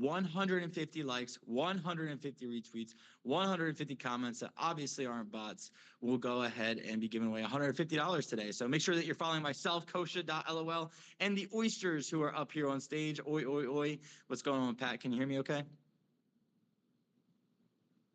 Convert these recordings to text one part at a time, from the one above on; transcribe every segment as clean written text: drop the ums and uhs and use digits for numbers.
150 likes, 150 retweets, 150 comments that obviously aren't bots, we'll go ahead and be giving away $150 today. So make sure that you're following myself, Kosha.lol, and the oysters who are up here on stage. Oi, oi, oi. What's going on, Pat? Can you hear me okay?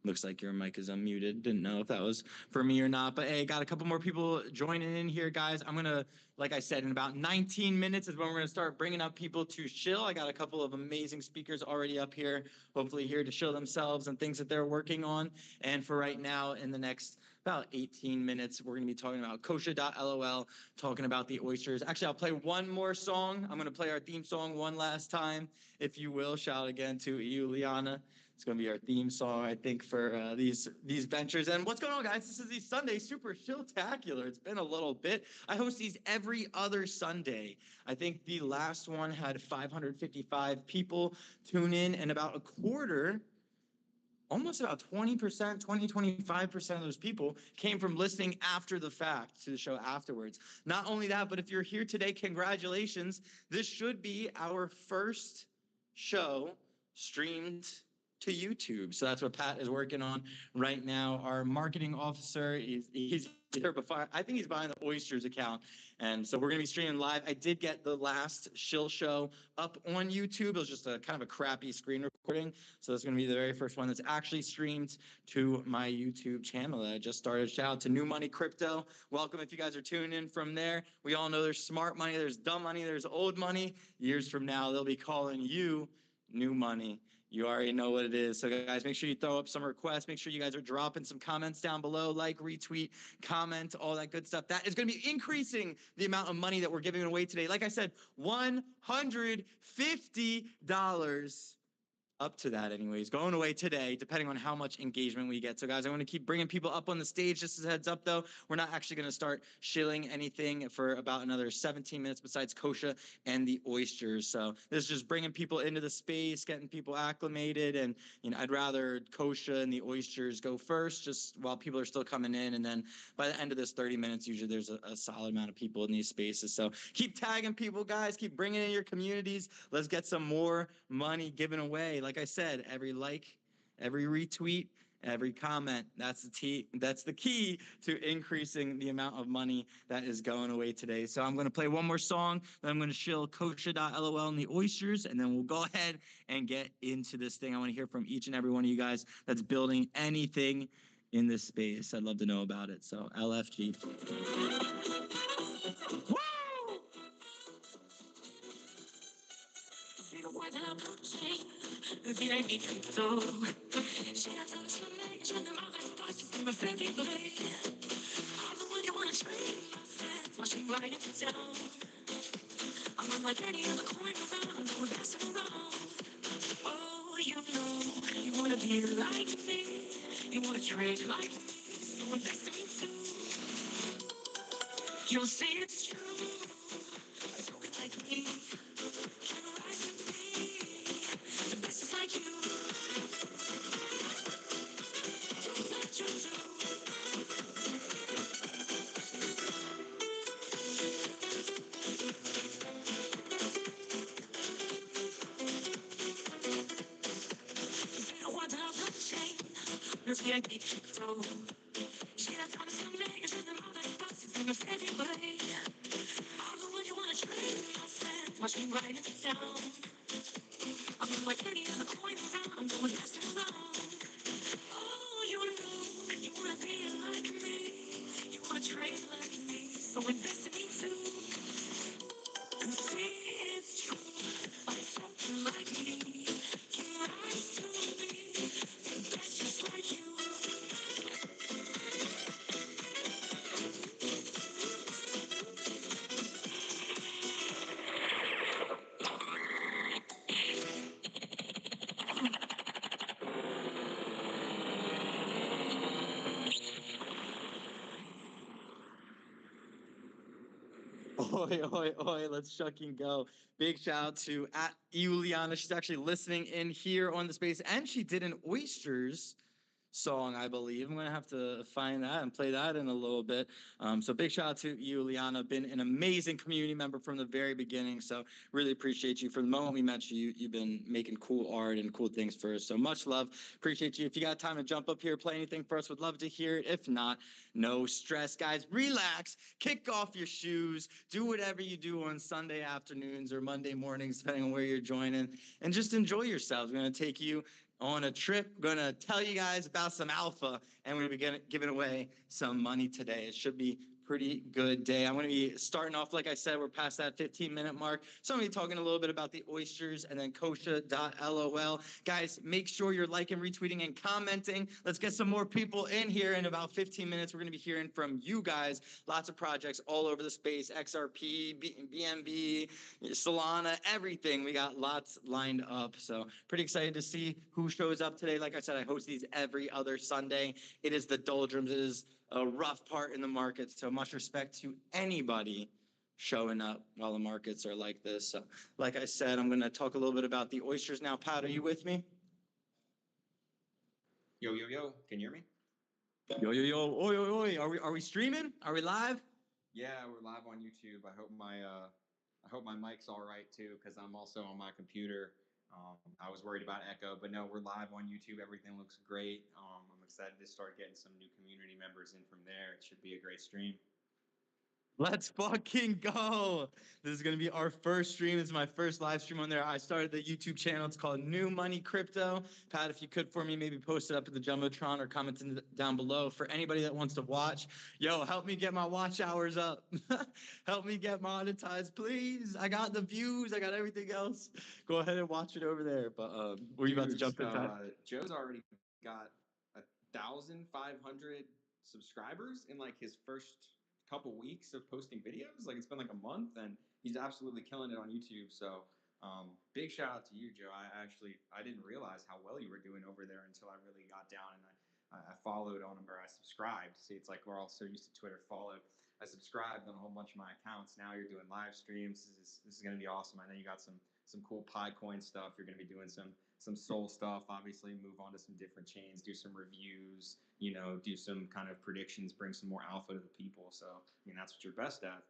Looks like your mic is unmuted. Didn't know if that was for me or not. But hey, got a couple more people joining in here, guys. I'm going to, like I said, in about 19 minutes is when we're going to start bringing up people to Shill. I got a couple of amazing speakers already up here, hopefully here to show themselves and things that they're working on. And for right now, in the next about 18 minutes, we're going to be talking about Kosha.lol, talking about the oysters. Actually, I'll play one more song. I'm going to play our theme song one last time, if you will. Shout out again to Juliana. It's going to be our theme song, I think, for these ventures. And what's going on, guys? This is the Sunday Super Shill-tacular. It's been a little bit. I host these every other Sunday. I think the last one had 555 people tune in, and about a quarter, almost about 20%, 25% of those people came from listening after the fact to the show afterwards. Not only that, but if you're here today, congratulations. This should be our first show streamed to YouTube. So that's what Pat is working on right now. Our marketing officer, he's here, but I think he's buying the Oysters account. And so we're going to be streaming live. I did get the last Shill show up on YouTube. It was just a kind of a crappy screen recording. So that's going to be the very first one that's actually streamed to my YouTube channel that I just started. Shout out to New Money Crypto. Welcome if you guys are tuning in from there. We all know there's smart money, there's dumb money, there's old money. Years from now, they'll be calling you new money. You already know what it is. So guys, make sure you throw up some requests. Make sure you guys are dropping some comments down below, like, retweet, comment, all that good stuff. That is going to be increasing the amount of money that we're giving away today. Like I said, $150 up to that anyways, going away today, depending on how much engagement we get. So guys, I want to keep bringing people up on the stage. Just as a heads up though, we're not actually going to start shilling anything for about another 17 minutes besides Kosha and the oysters. So this is just bringing people into the space, getting people acclimated. And I'd rather Kosha and the oysters go first, just while people are still coming in. And then by the end of this 30 minutes, usually there's a solid amount of people in these spaces. So keep tagging people, guys, keep bringing in your communities. Let's get some more money given away. Like I said, every like, every retweet, every comment, that's the key to increasing the amount of money that is going away today. So I'm going to play one more song, then I'm going to shill Kosha.lol and the oysters, and then we'll go ahead and get into this thing. I want to hear from each and every one of you guys that's building anything in this space. I'd love to know about it. So LFG. Woo! BNB crypto. J'ai atteint le sommet, je ne m'arrête pas si tu me fais vibrer. I'm the one you wanna trade, my friend, flashing right into town. I'm unlike any other coin around, no one passing around. Oh, you know, you wanna be like me, you wanna trade like me, so invest in me too. You'll see it's true, so it's like me, can rise with me. The best is like you. Le VIP crypto. J'ai la trame sommeil, je demande à pas si tu me fais vibrer. I'm the one you wanna trade, my friend. Watch me ride into town. I'm like any other coin around, no one passing around. Oh, you know, you wanna be like me, you wanna trade like me, so invest in me too. And see it's true, like something like me, you rise to me, that's just like you. Oi, oi, oi, let's shucking go. Big shout out to @Juliana. She's actually listening in here on the space, and she did an oysters song, I believe. I'm gonna have to find that and play that in a little bit. So big shout out to you, Liana. Been an amazing community member from the very beginning. So really appreciate you. From the moment we met you, you've been making cool art and cool things for us. So much love. Appreciate you. If you got time to jump up here, play anything for us, would love to hear it. If not, no stress, guys. Relax, kick off your shoes, do whatever you do on Sunday afternoons or Monday mornings, depending on where you're joining, and just enjoy yourselves. We're gonna take you on a trip. We're going to tell you guys about some alpha, and we're going to be giving away some money today. It should be pretty good day. I'm going to be starting off, like I said, we're past that 15-minute mark. So I'm going to be talking a little bit about the oysters and then kosha.lol. Guys, make sure you're liking, retweeting, and commenting. Let's get some more people in here. In about 15 minutes, we're going to be hearing from you guys. Lots of projects all over the space, XRP, BNB, Solana, everything. We got lots lined up. So pretty excited to see who shows up today. Like I said, I host these every other Sunday. It is the doldrums. It is a rough part in the market. So much respect to anybody showing up while the markets are like this. So like I said, I'm going to talk a little bit about the oysters now. Pat, are you with me? Yo, yo, yo. Can you hear me? Yo, yo, yo. Oi, oi, oi. Are we streaming? Are we live? Yeah, we're live on YouTube. I hope my mic's all right too, because I'm also on my computer. I was worried about echo, but no, we're live on YouTube. Everything looks great. I'm excited to start getting some new community members in from there. It should be a great stream. Let's fucking go. This is going to be our first stream. This is my first live stream on there. I started the YouTube channel. It's called New Money Crypto. Pat, if you could for me, maybe post it up at the Jumbotron or comment down below for anybody that wants to watch. Yo, help me get my watch hours up. Help me get monetized, please. I got the views. I got everything else. Go ahead and watch it over there. But were you about to jump in, Pat? Joe's already got 1,500 subscribers in like his first couple weeks of posting videos. Like it's been like a month, and he's absolutely killing it on YouTube. So big shout out to you, Joe. I didn't realize how well you were doing over there until I really got down and I followed on him, or I subscribed. See, it's like we're all so used to Twitter follow. I subscribed on a whole bunch of my accounts. Now you're doing live streams. This is going to be awesome. I know you got some cool Picoin stuff. You're going to be doing some Sol stuff. Obviously, move on to some different chains, do some reviews, do some kind of predictions, bring some more alpha to the people. So, that's what you're best at.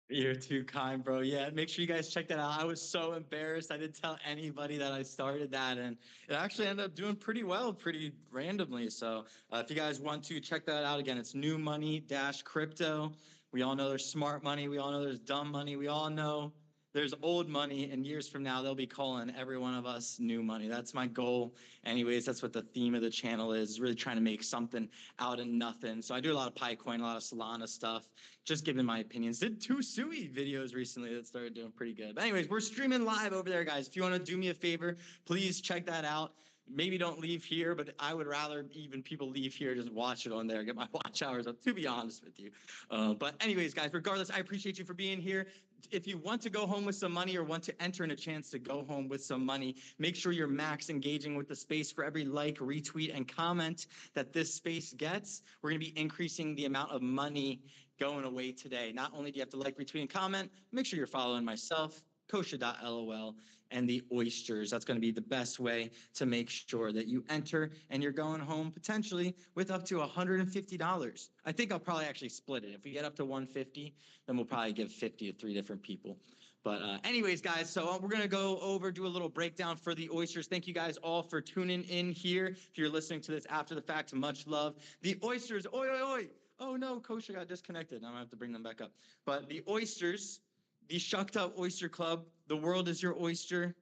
You're too kind, bro. Yeah, make sure you guys check that out. I was so embarrassed. I didn't tell anybody that I started that, and it actually ended up doing pretty well, pretty randomly. So if you guys want to check that out, again, it's New Money Crypto. We all know there's smart money. We all know there's dumb money. We all know there's old money, and years from now, they'll be calling every one of us new money. That's my goal. Anyways, that's what the theme of the channel is, really trying to make something out of nothing. So I do a lot of Picoin, a lot of Solana stuff, just giving my opinions. Did 2 Sui videos recently that started doing pretty good. But anyways, we're streaming live over there, guys. If you want to do me a favor, please check that out. Maybe don't leave here, but I would rather even people leave here, just watch it on there, get my watch hours up, to be honest with you. But anyways, guys, regardless, I appreciate you for being here. If you want to go home with some money or want to enter in a chance to go home with some money, make sure you're max engaging with the space. For every like, retweet, and comment that this space gets, we're going to be increasing the amount of money going away today. Not only do you have to like, retweet, and comment, make sure you're following myself, kosha.lol, and the oysters. That's going to be the best way to make sure that you enter and you're going home potentially with up to $150. I think I'll probably actually split it. If we get up to 150, then we'll probably give 50 to 3 different people. But anyways, guys, so we're going to go over, do a little breakdown for the oysters. Thank you guys all for tuning in here. If you're listening to this after the fact, much love. The oysters, oi, oi, oi. Oh, no, Kosha got disconnected. Now I have to bring them back up. But the oysters, the Shucked Up Oyster Club, the world is your oyster,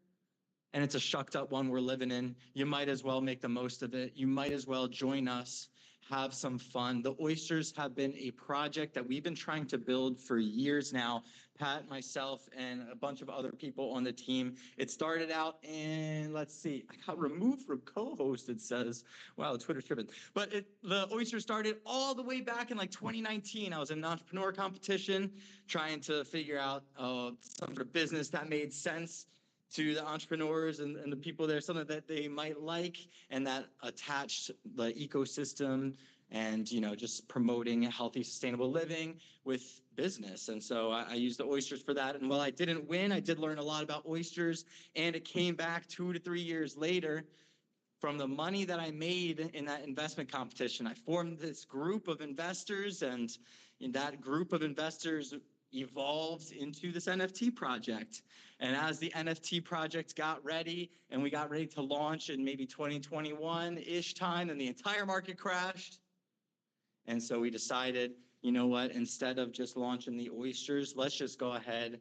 and it's a shucked up one we're living in. You might as well make the most of it. You might as well join us, have some fun. The oysters have been a project that we've been trying to build for years now. Pat, myself, and a bunch of other people on the team. It started out in, let's see, I got removed from co-host, it says. Wow, Twitter's tripping. But the oyster started all the way back in like 2019. I was in an entrepreneur competition trying to figure out some sort of business that made sense to the entrepreneurs and the people there, something that they might like and that attached the ecosystem and, just promoting a healthy, sustainable living with business. And so I used the oysters for that. And while I didn't win, I did learn a lot about oysters. And it came back 2 to 3 years later from the money that I made in that investment competition, I formed this group of investors, and in that group of investors evolved into this NFT project. And as the NFT project got ready and we got ready to launch in maybe 2021-ish time, and the entire market crashed. And so we decided, you know what, instead of just launching the oysters, let's just go ahead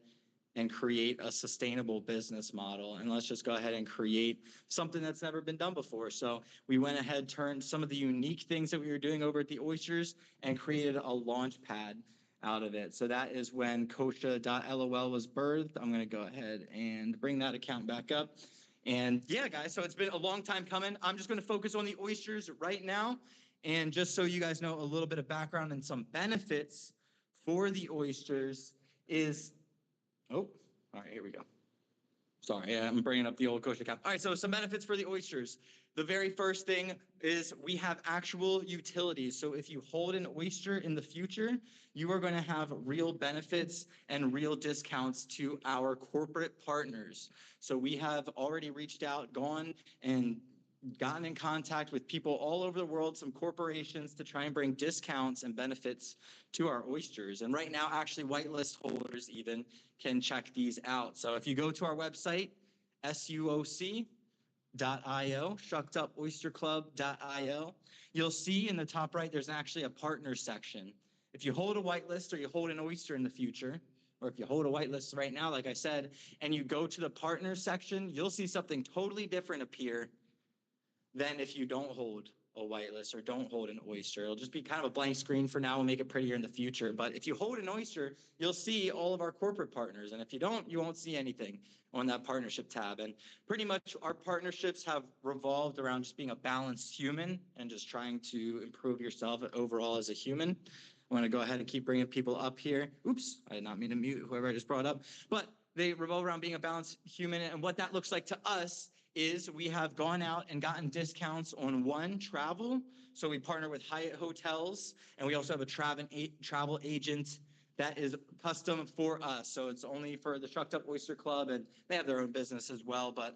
and create a sustainable business model. And let's just go ahead and create something that's never been done before. So we went ahead, turned some of the unique things that we were doing over at the oysters and created a launch pad out of it. So that is when Kosha.lol was birthed. I'm going to go ahead and bring that account back up. And yeah, guys, so it's been a long time coming. I'm just going to focus on the oysters right now. And just so you guys know a little bit of background and some benefits for the oysters is, oh, all right, here we go. Sorry, I'm bringing up the old Kosha account. All right, so some benefits for the oysters. The very first thing is we have actual utilities. So if you hold an oyster in the future, you are going to have real benefits and real discounts to our corporate partners. So we have already reached out, gone and gotten in contact with people all over the world, some corporations, to try and bring discounts and benefits to our oysters. And right now, actually, whitelist holders even can check these out. So if you go to our website, SUOC.io, shuckedupoysterclub.io, you'll see in the top right, there's actually a partner section. If you hold a whitelist or you hold an oyster in the future, or if you hold a whitelist right now, like I said, and you go to the partner section, you'll see something totally different appear than if you don't hold a whitelist or don't hold an oyster. It'll just be kind of a blank screen for now. We'll make it prettier in the future. But if you hold an oyster, you'll see all of our corporate partners. And if you don't, you won't see anything on that partnership tab. And pretty much our partnerships have revolved around just being a balanced human and just trying to improve yourself overall as a human. I'm going to go ahead and keep bringing people up here. Oops, I did not mean to mute whoever I just brought up. But they revolve around being a balanced human. And what that looks like to us is we have gone out and gotten discounts on travel. So we partner with Hyatt Hotels, and we also have a travel agent that is custom for us. So it's only for the Shucked Up Oyster Club, and they have their own business as well, but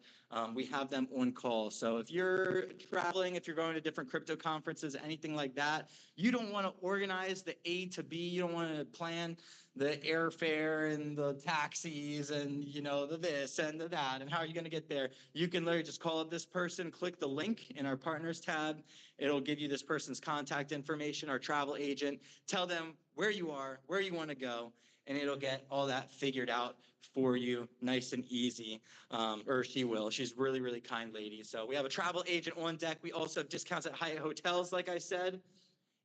we have them on call. So if you're traveling, if you're going to different crypto conferences, anything like that, you don't want to organize the A to B, you don't want to plan the airfare and the taxis and, you know, the this and the that, and how are you going to get there? You can literally just call up this person, click the link in our partners tab. It'll give you this person's contact information, our travel agent, tell them where you are, where you want to go, and it'll get all that figured out for you nice and easy, or she will. She's really, really kind lady. So we have a travel agent on deck. We also have discounts at Hyatt Hotels, like I said,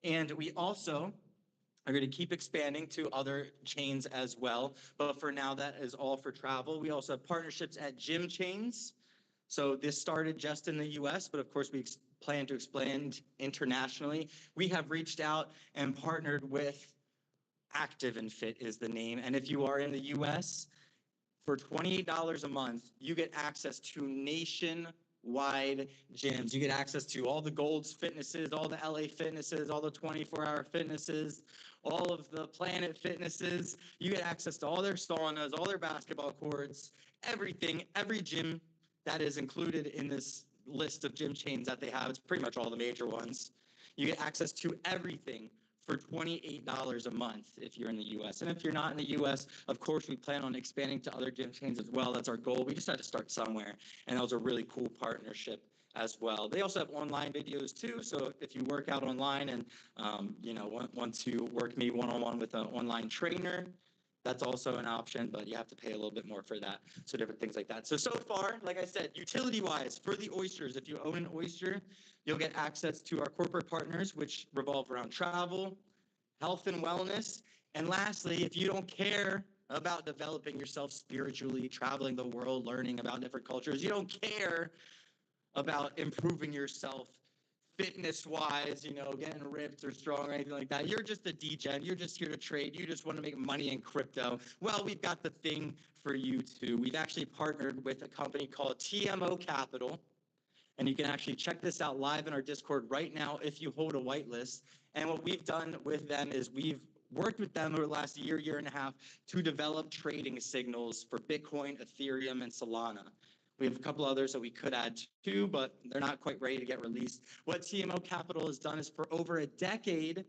and we also are going to keep expanding to other chains as well. But for now, that is all for travel. We also have partnerships at gym chains. So this started just in the US, but of course we plan to expand internationally. We have reached out and partnered with Active and Fit is the name. And if you are in the US, for $28 a month, you get access to nationwide gyms. You get access to all the Gold's Fitnesses, all the LA Fitnesses, all the 24-hour Fitnesses, all of the Planet Fitnesses. You get access to all their saunas, all their basketball courts, everything, every gym that is included in this list of gym chains that they have. It's pretty much all the major ones. You get access to everything for $28 a month if you're in the US. And if you're not in the US, of course, we plan on expanding to other gym chains as well. That's our goal. We just had to start somewhere. And that was a really cool partnership as well. They also have online videos too. So if you work out online and you know, want to work me one-on-one with an online trainer, that's also an option, but you have to pay a little bit more for that. So different things like that. So far, like I said, utility-wise, for the oysters, if you own an oyster, you'll get access to our corporate partners, which revolve around travel, health and wellness. And lastly, if you don't care about developing yourself spiritually, traveling the world, learning about different cultures, you don't care about improving yourself fitness-wise, you know, getting ripped or strong or anything like that. You're just a degen. You're just here to trade. You just want to make money in crypto. Well, we've got the thing for you too. We've actually partnered with a company called TMO Capital, and you can actually check this out live in our Discord right now if you hold a whitelist. And what we've done with them is we've worked with them over the last year and a half to develop trading signals for Bitcoin, Ethereum, and Solana. We have a couple others that we could add to, but they're not quite ready to get released. What TMO Capital has done is for over a decade,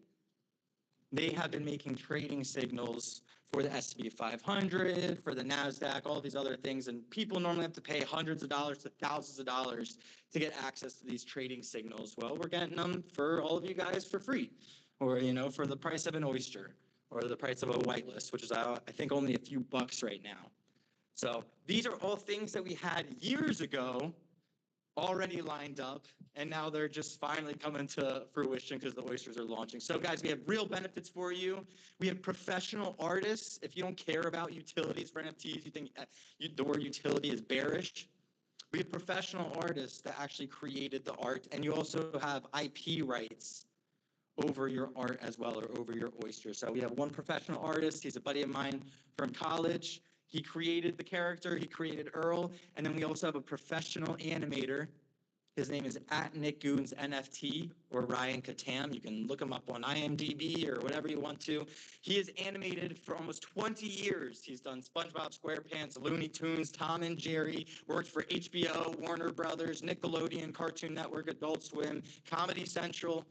they have been making trading signals for the S&P 500, for the NASDAQ, all these other things. And people normally have to pay hundreds of dollars to thousands of dollars to get access to these trading signals. Well, we're getting them for all of you guys for free, or, you know, for the price of an oyster, or the price of a whitelist, which is, I think, only a few bucks right now. So these are all things that we had years ago already lined up, and now they're just finally coming to fruition because the oysters are launching. So guys, we have real benefits for you. We have professional artists. If you don't care about utilities for NFTs, you think the word utility is bearish, we have professional artists that actually created the art, and you also have IP rights over your art as well, or over your oyster. So we have one professional artist. He's a buddy of mine from college. He created the character. He created Earl. And then we also have a professional animator. His name is @NickGoonsNFT or Ryan Katam. You can look him up on IMDb or whatever you want to. He is animated for almost 20 years. He's done SpongeBob SquarePants, Looney Tunes, Tom and Jerry, worked for HBO, Warner Brothers, Nickelodeon, Cartoon Network, Adult Swim, Comedy Central,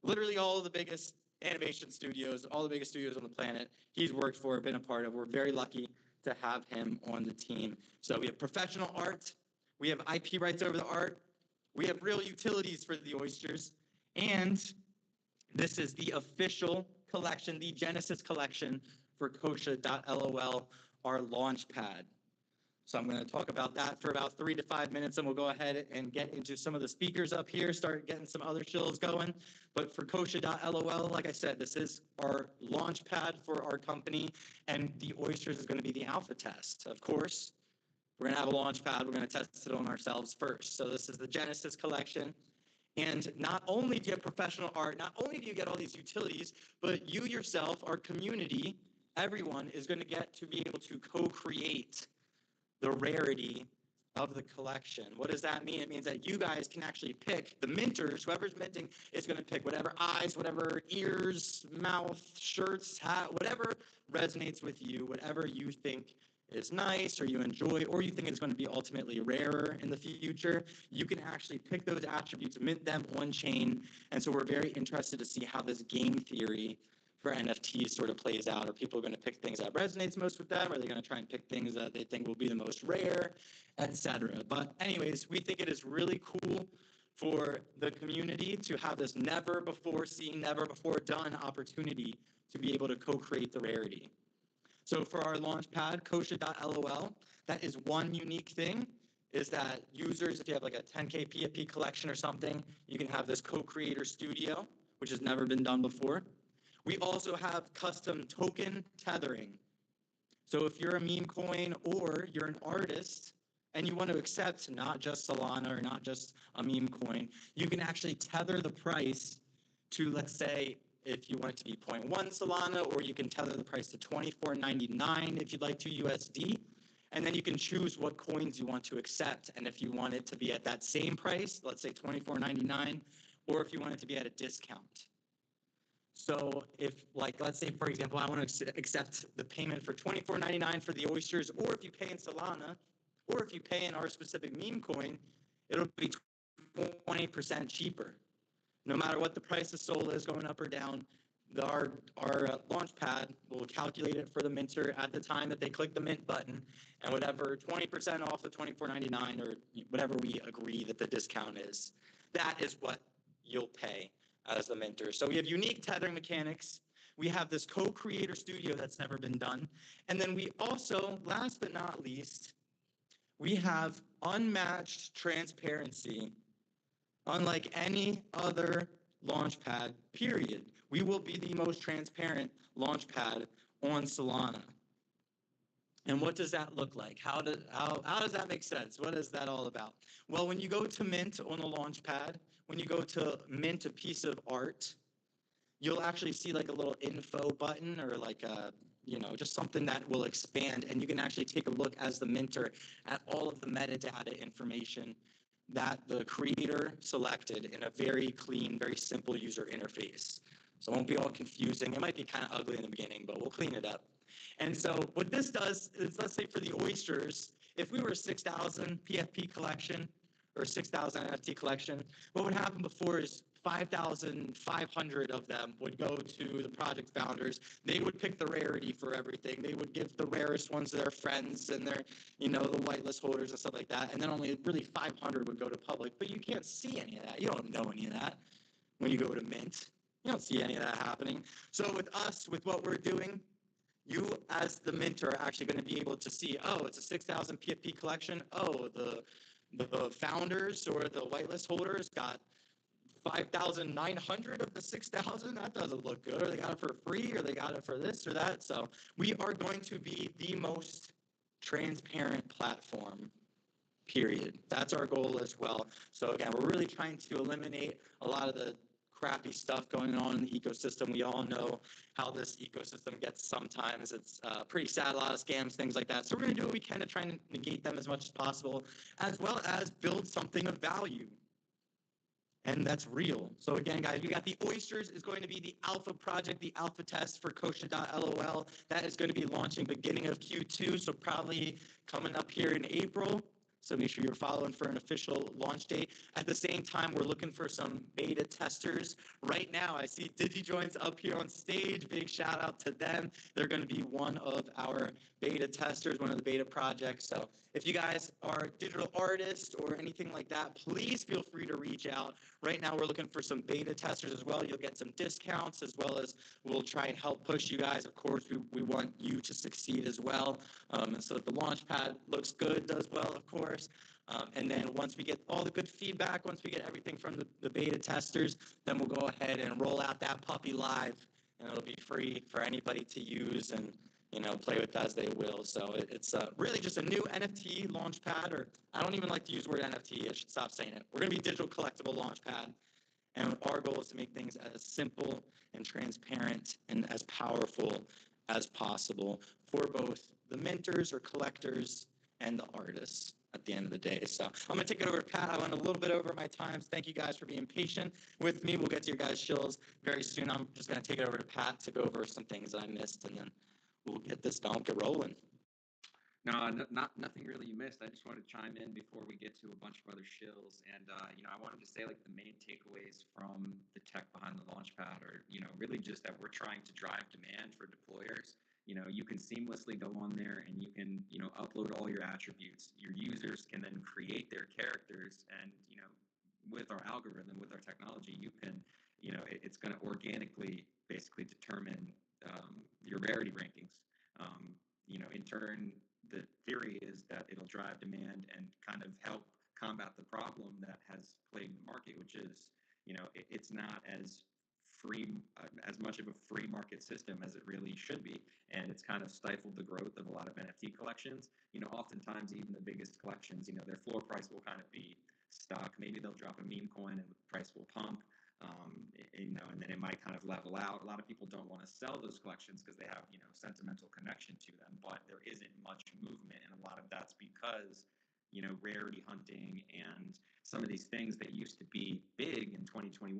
literally all of the biggest animation studios, all the biggest studios on the planet. He's worked for, been a part of. We're very lucky to have him on the team. So we have professional art. We have IP rights over the art. We have real utilities for the oysters. And this is the official collection, the Genesis collection for Kosha.lol, our launch pad. So I'm going to talk about that for about 3 to 5 minutes, and we'll go ahead and get into some of the speakers up here, start getting some other shills going. But for Kosha.lol, like I said, this is our launch pad for our company, and the oysters is going to be the alpha test. Of course, we're going to have a launch pad. We're going to test it on ourselves first. So this is the Genesis collection. And not only do you have professional art, not only do you get all these utilities, but you yourself, our community, everyone is going to get to be able to co-create the rarity of the collection. What does that mean? It means that you guys can actually pick, the minters, whoever's minting is going to pick whatever eyes, whatever ears, mouth, shirts, hat, whatever resonates with you, whatever you think is nice or you enjoy or you think is going to be ultimately rarer in the future, you can actually pick those attributes, mint them on chain. And so we're very interested to see how this game theory for NFTs sort of plays out. Are people going to pick things that resonates most with them? Are they going to try and pick things that they think will be the most rare, etc.? But anyways, we think it is really cool for the community to have this never before seen, never before done opportunity to be able to co-create the rarity. So for our launch pad, Kosha.lol, that is one unique thing, is that users, if you have like a 10K PFP collection or something, you can have this co-creator studio, which has never been done before. We also have custom token tethering. So if you're a meme coin or you're an artist and you want to accept not just Solana or not just a meme coin, you can actually tether the price to, let's say, if you want it to be 0.1 Solana, or you can tether the price to $24.99 if you'd like to USD. And then you can choose what coins you want to accept. And if you want it to be at that same price, let's say $24.99, or if you want it to be at a discount. So if, like, let's say, for example, I want to accept the payment for $24.99 for the oysters, or if you pay in Solana, or if you pay in our specific meme coin, it'll be 20% cheaper. No matter what the price of SOL is going up or down, our launch pad will calculate it for the minter at the time that they click the mint button, and whatever 20% off the $24.99 or whatever we agree that the discount is, that is what you'll pay as the minter. So we have unique tethering mechanics. We have this co-creator studio that's never been done. And then we also, last but not least, we have unmatched transparency. Unlike any other launchpad, period. We will be the most transparent launchpad on Solana. And what does that look like? How does that make sense? What is that all about? Well, when you go to mint on the launchpad, when you go to mint a piece of art, you'll actually see like a little info button or like a, just something that will expand, and you can actually take a look as the minter at all of the metadata information that the creator selected in a very clean, very simple user interface. So it won't be all confusing. It might be kind of ugly in the beginning, but we'll clean it up. And so what this does is, let's say for the oysters, if we were a 6,000 PFP collection or 6,000 NFT collection, what would happen before is 5,500 of them would go to the project founders. They would pick the rarity for everything. They would give the rarest ones to their friends and their, the whitelist holders and stuff like that. And then only really 500 would go to public. But you can't see any of that. You don't know any of that when you go to mint. You don't see any of that happening. So with us, with what we're doing, you as the minter are actually going to be able to see, oh, it's a 6,000 PFP collection. Oh, the founders or the whitelist holders got 5,900 of the 6,000. That doesn't look good. Or they got it for free, or they got it for this or that. So we are going to be the most transparent platform, period. That's our goal as well. So again, we're really trying to eliminate a lot of the crappy stuff going on in the ecosystem. We all know how this ecosystem gets sometimes. It's pretty sad, a lot of scams, things like that. So we're going to do what we can to try and negate them as much as possible, as well as build something of value. And that's real. So again, guys, we got the Oysters is going to be the alpha project, the alpha test for Kosha.lol. That is going to be launching beginning of Q2, so probably coming up here in April. So make sure you're following for an official launch date. At the same time, we're looking for some beta testers. Right now, I see DigiJoints up here on stage. Big shout out to them. They're going to be one of our beta testers, one of the beta projects. So if you guys are digital artists or anything like that, please feel free to reach out. Right now, we're looking for some beta testers as well. You'll get some discounts, as well as we'll try and help push you guys. Of course, we want you to succeed as well. So the launch pad looks good, does well, of course. And then once we get all the good feedback, once we get everything from the beta testers, then we'll go ahead and roll out that puppy live, and it'll be free for anybody to use and play with as they will. So it's really just a new NFT launch pad, or I don't even like to use the word NFT. I should stop saying it. We're going to be digital collectible launch pad. And our goal is to make things as simple and transparent and as powerful as possible for both the minters or collectors and the artists at the end of the day. So I'm going to take it over to Pat. I went a little bit over my times. Thank you guys for being patient with me. We'll get to your guys' shills very soon. I'm just going to take it over to Pat to go over some things that I missed, and then we'll get this done, get rolling. No, nothing really you missed. I just wanted to chime in before we get to a bunch of other shills. And, I wanted to say, like, the main takeaways from the tech behind the Launchpad are, really just that we're trying to drive demand for deployers. You can seamlessly go on there and you can, upload all your attributes. Your users can then create their characters. And, with our algorithm, with our technology, you can, it's going to organically basically determine your rarity rankings. In turn, the theory is that it'll drive demand and kind of help combat the problem that has plagued the market, which is, it's not as free, as much of a free market system as it really should be. And it's kind of stifled the growth of a lot of NFT collections. Oftentimes even the biggest collections, their floor price will kind of be stuck. Maybe they'll drop a meme coin and the price will pump. And then it might kind of level out. A lot of people don't want to sell those collections because they have, sentimental connection to them, but there isn't much movement. And a lot of that's because, rarity hunting and some of these things that used to be big in 2021,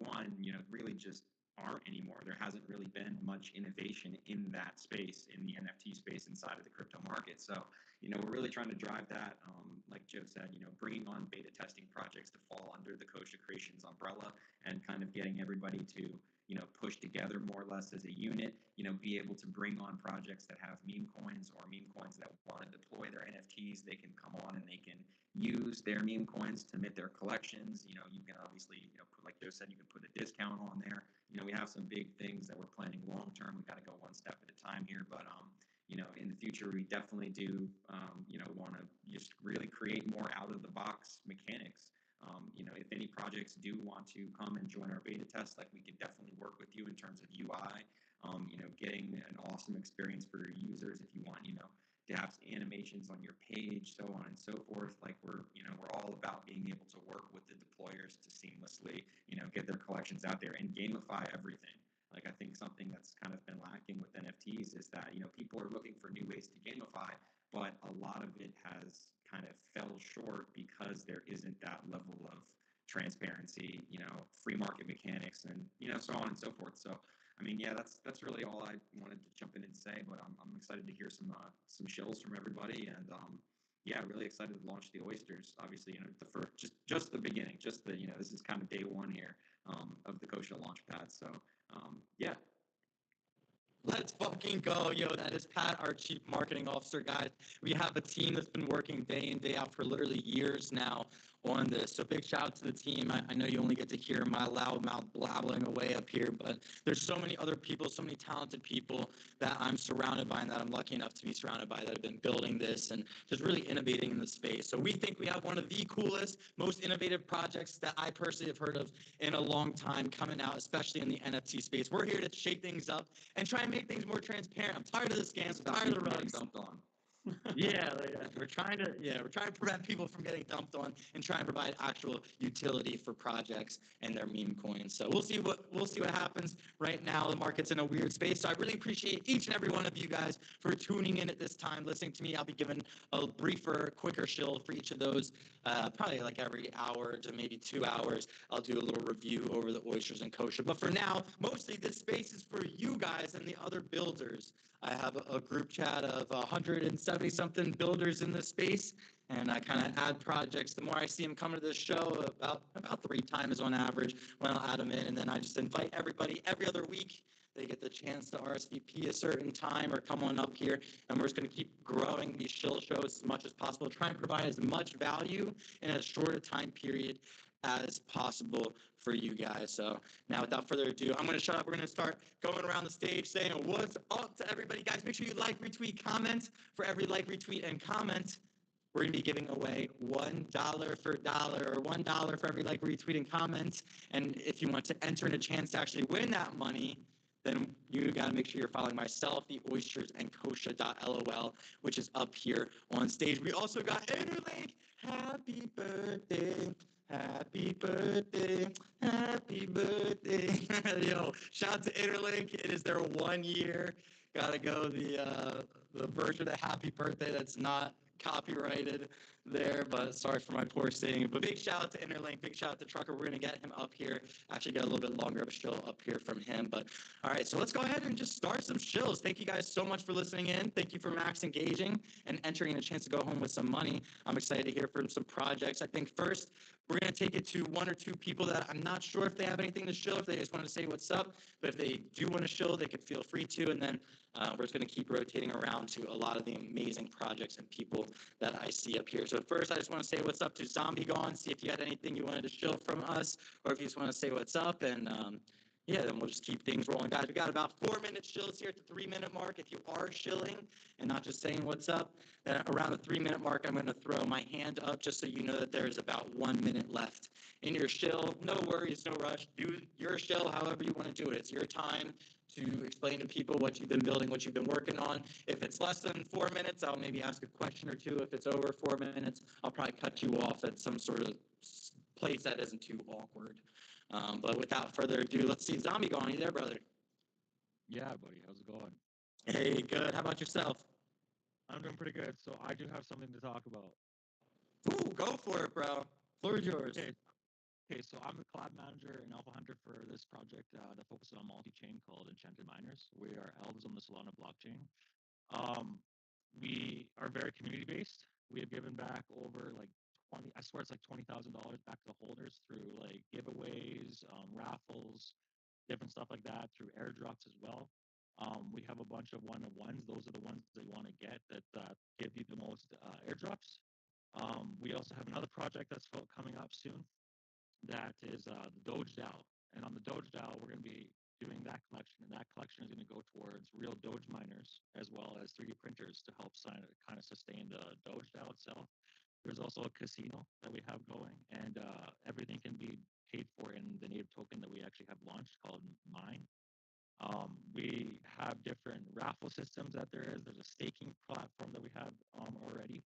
really just aren't anymore. There hasn't really been much innovation in that space, in the NFT space inside of the crypto market. So, we're really trying to drive that. Like Joe said, bringing on beta testing projects to fall under the Kosha Creations umbrella and kind of getting everybody to, push together more or less as a unit, be able to bring on projects that have meme coins or meme coins that want to deploy their NFTs. They can come on and they can use their meme coins to mint their collections. You can obviously, put, like Joe said, you can put a discount on there. We have some big things that we're planning long term. We got to go one step at a time here, but in the future, we definitely do, want to just really create more out of the box mechanics. If any projects do want to come and join our beta test, like, we could definitely work with you in terms of UI, getting an awesome experience for your users. If you want, to have animations on your page, so on and so forth. Like, we're all about being able to work with the deployers to seamlessly, get their collections out there and gamify everything. Like, I think something that's kind of been lacking with NFTs is that, people are looking for new ways to gamify, but a lot of it has kind of fell short because there isn't that level of transparency, free market mechanics, and, so on and so forth. So, that's really all I wanted to jump in and say, but I'm excited to hear some shills from everybody. And, yeah, really excited to launch the oysters. Obviously, the first, just the beginning, just the this is kind of day one here of the Kosha Launchpad. So yeah, Let's fucking go, yo. That is Pat, our chief marketing officer, guys. We have a team that's been working day in, day out for literally years now on this. So big shout out to the team. I know you only get to hear my loud mouth blabbling away up here, but there's so many other people, so many talented people that I'm surrounded by and that I'm lucky enough to be surrounded by that have been building this and just really innovating in the space. So we think we have one of the coolest, most innovative projects that I personally have heard of in a long time coming out, especially in the NFT space. We're here to shake things up and try and make things more transparent. I'm tired of the scams. I'm tired of the runs. Dumped on. We're trying to prevent people from getting dumped on and try and provide actual utility for projects and their meme coins. So we'll see what happens. Right now, the market's in a weird space. So I really appreciate each and every one of you guys for tuning in at this time, listening to me. I'll be giving a briefer, quicker shill for each of those, probably like every hour to maybe 2 hours. I'll do a little review over the oysters and kosher. But for now, mostly this space is for you guys and the other builders. I have a group chat of 170 something builders in this space, and I kind of add projects. The more I see them coming to this show, about 3 times on average when I'll add them in, and then I just invite everybody every other week. They get the chance to RSVP a certain time or come on up here, and we're just going to keep growing these shill shows as much as possible, try and provide as much value in as short a time period as possible for you guys. So now, without further ado, I'm going to shut up. We're going to start going around the stage saying what's up to everybody. Guys, make sure you like, retweet, comment. For every like, retweet, and comment, we're going to be giving away $1 for dollar, or $1 for every like, retweet, and comment. And if you want to enter in a chance to actually win that money, then you got to make sure you're following myself, the oysters, and kosha.lol, which is up here on stage. We also got Interlink. Happy birthday. Happy birthday, happy birthday. Yo, shout out to Interlink. It is their 1 year. Gotta go the version of Happy Birthday that's not copyrighted there, but sorry for my poor singing. But big shout out to Interlink, big shout out to Trucker. We're gonna get him up here. Actually, get a little bit longer of a shill up here from him. But all right, so let's go ahead and just start some shills. Thank you guys so much for listening in. Thank you for Max engaging and entering a chance to go home with some money. I'm excited to hear from some projects. I think first we're going to take it to 1 or 2 people that I'm not sure if they have anything to shill, if they just want to say what's up. But if they do want to shill, they could feel free to. And then we're just going to keep rotating around to a lot of the amazing projects and people that I see up here. So first, I just want to say what's up to Zombie Gone, see if you had anything you wanted to shill from us, or if you just want to say what's up. And yeah, then we'll just keep things rolling. Guys, we got about 4-minute shills here at the 3-minute mark. If you are shilling and not just saying what's up, then around the 3-minute mark, I'm going to throw my hand up just so you know that there's about 1 minute left in your shill. No worries, no rush. Do your shill however you want to do it. It's your time to explain to people what you've been building, what you've been working on. If it's less than 4 minutes, I'll maybe ask a question or two. If it's over 4 minutes, I'll probably cut you off at some sort of place that isn't too awkward. But without further ado, let's see. Zombie Gone, you there, brother? Yeah, buddy, how's it going? Hey, good. How about yourself? I'm doing pretty good. So I do have something to talk about. Ooh, go for it, bro. Floor is yours. Okay, so I'm the collab manager and alpha hunter for this project that focuses on multi-chain called Enchanted Miners. We are elves on the Solana blockchain. We are very community based. We have given back over like 20, I swear it's like $20,000 back to holders through like giveaways, raffles, different stuff like that, through airdrops as well. We have a bunch of one-on-ones. Those are the ones that you want to get that give you the most airdrops. We also have another project that's coming up soon that is the Doge DAO. And on the Doge DAO, we're going to be doing that collection. And that collection is going to go towards real Doge miners as well as 3D printers to help kind of sustain the Doge DAO itself. There's also a casino that we have going, and everything can be paid for in the native token that we actually have launched called Mine. We have different raffle systems that there is. There's a staking platform that we have already,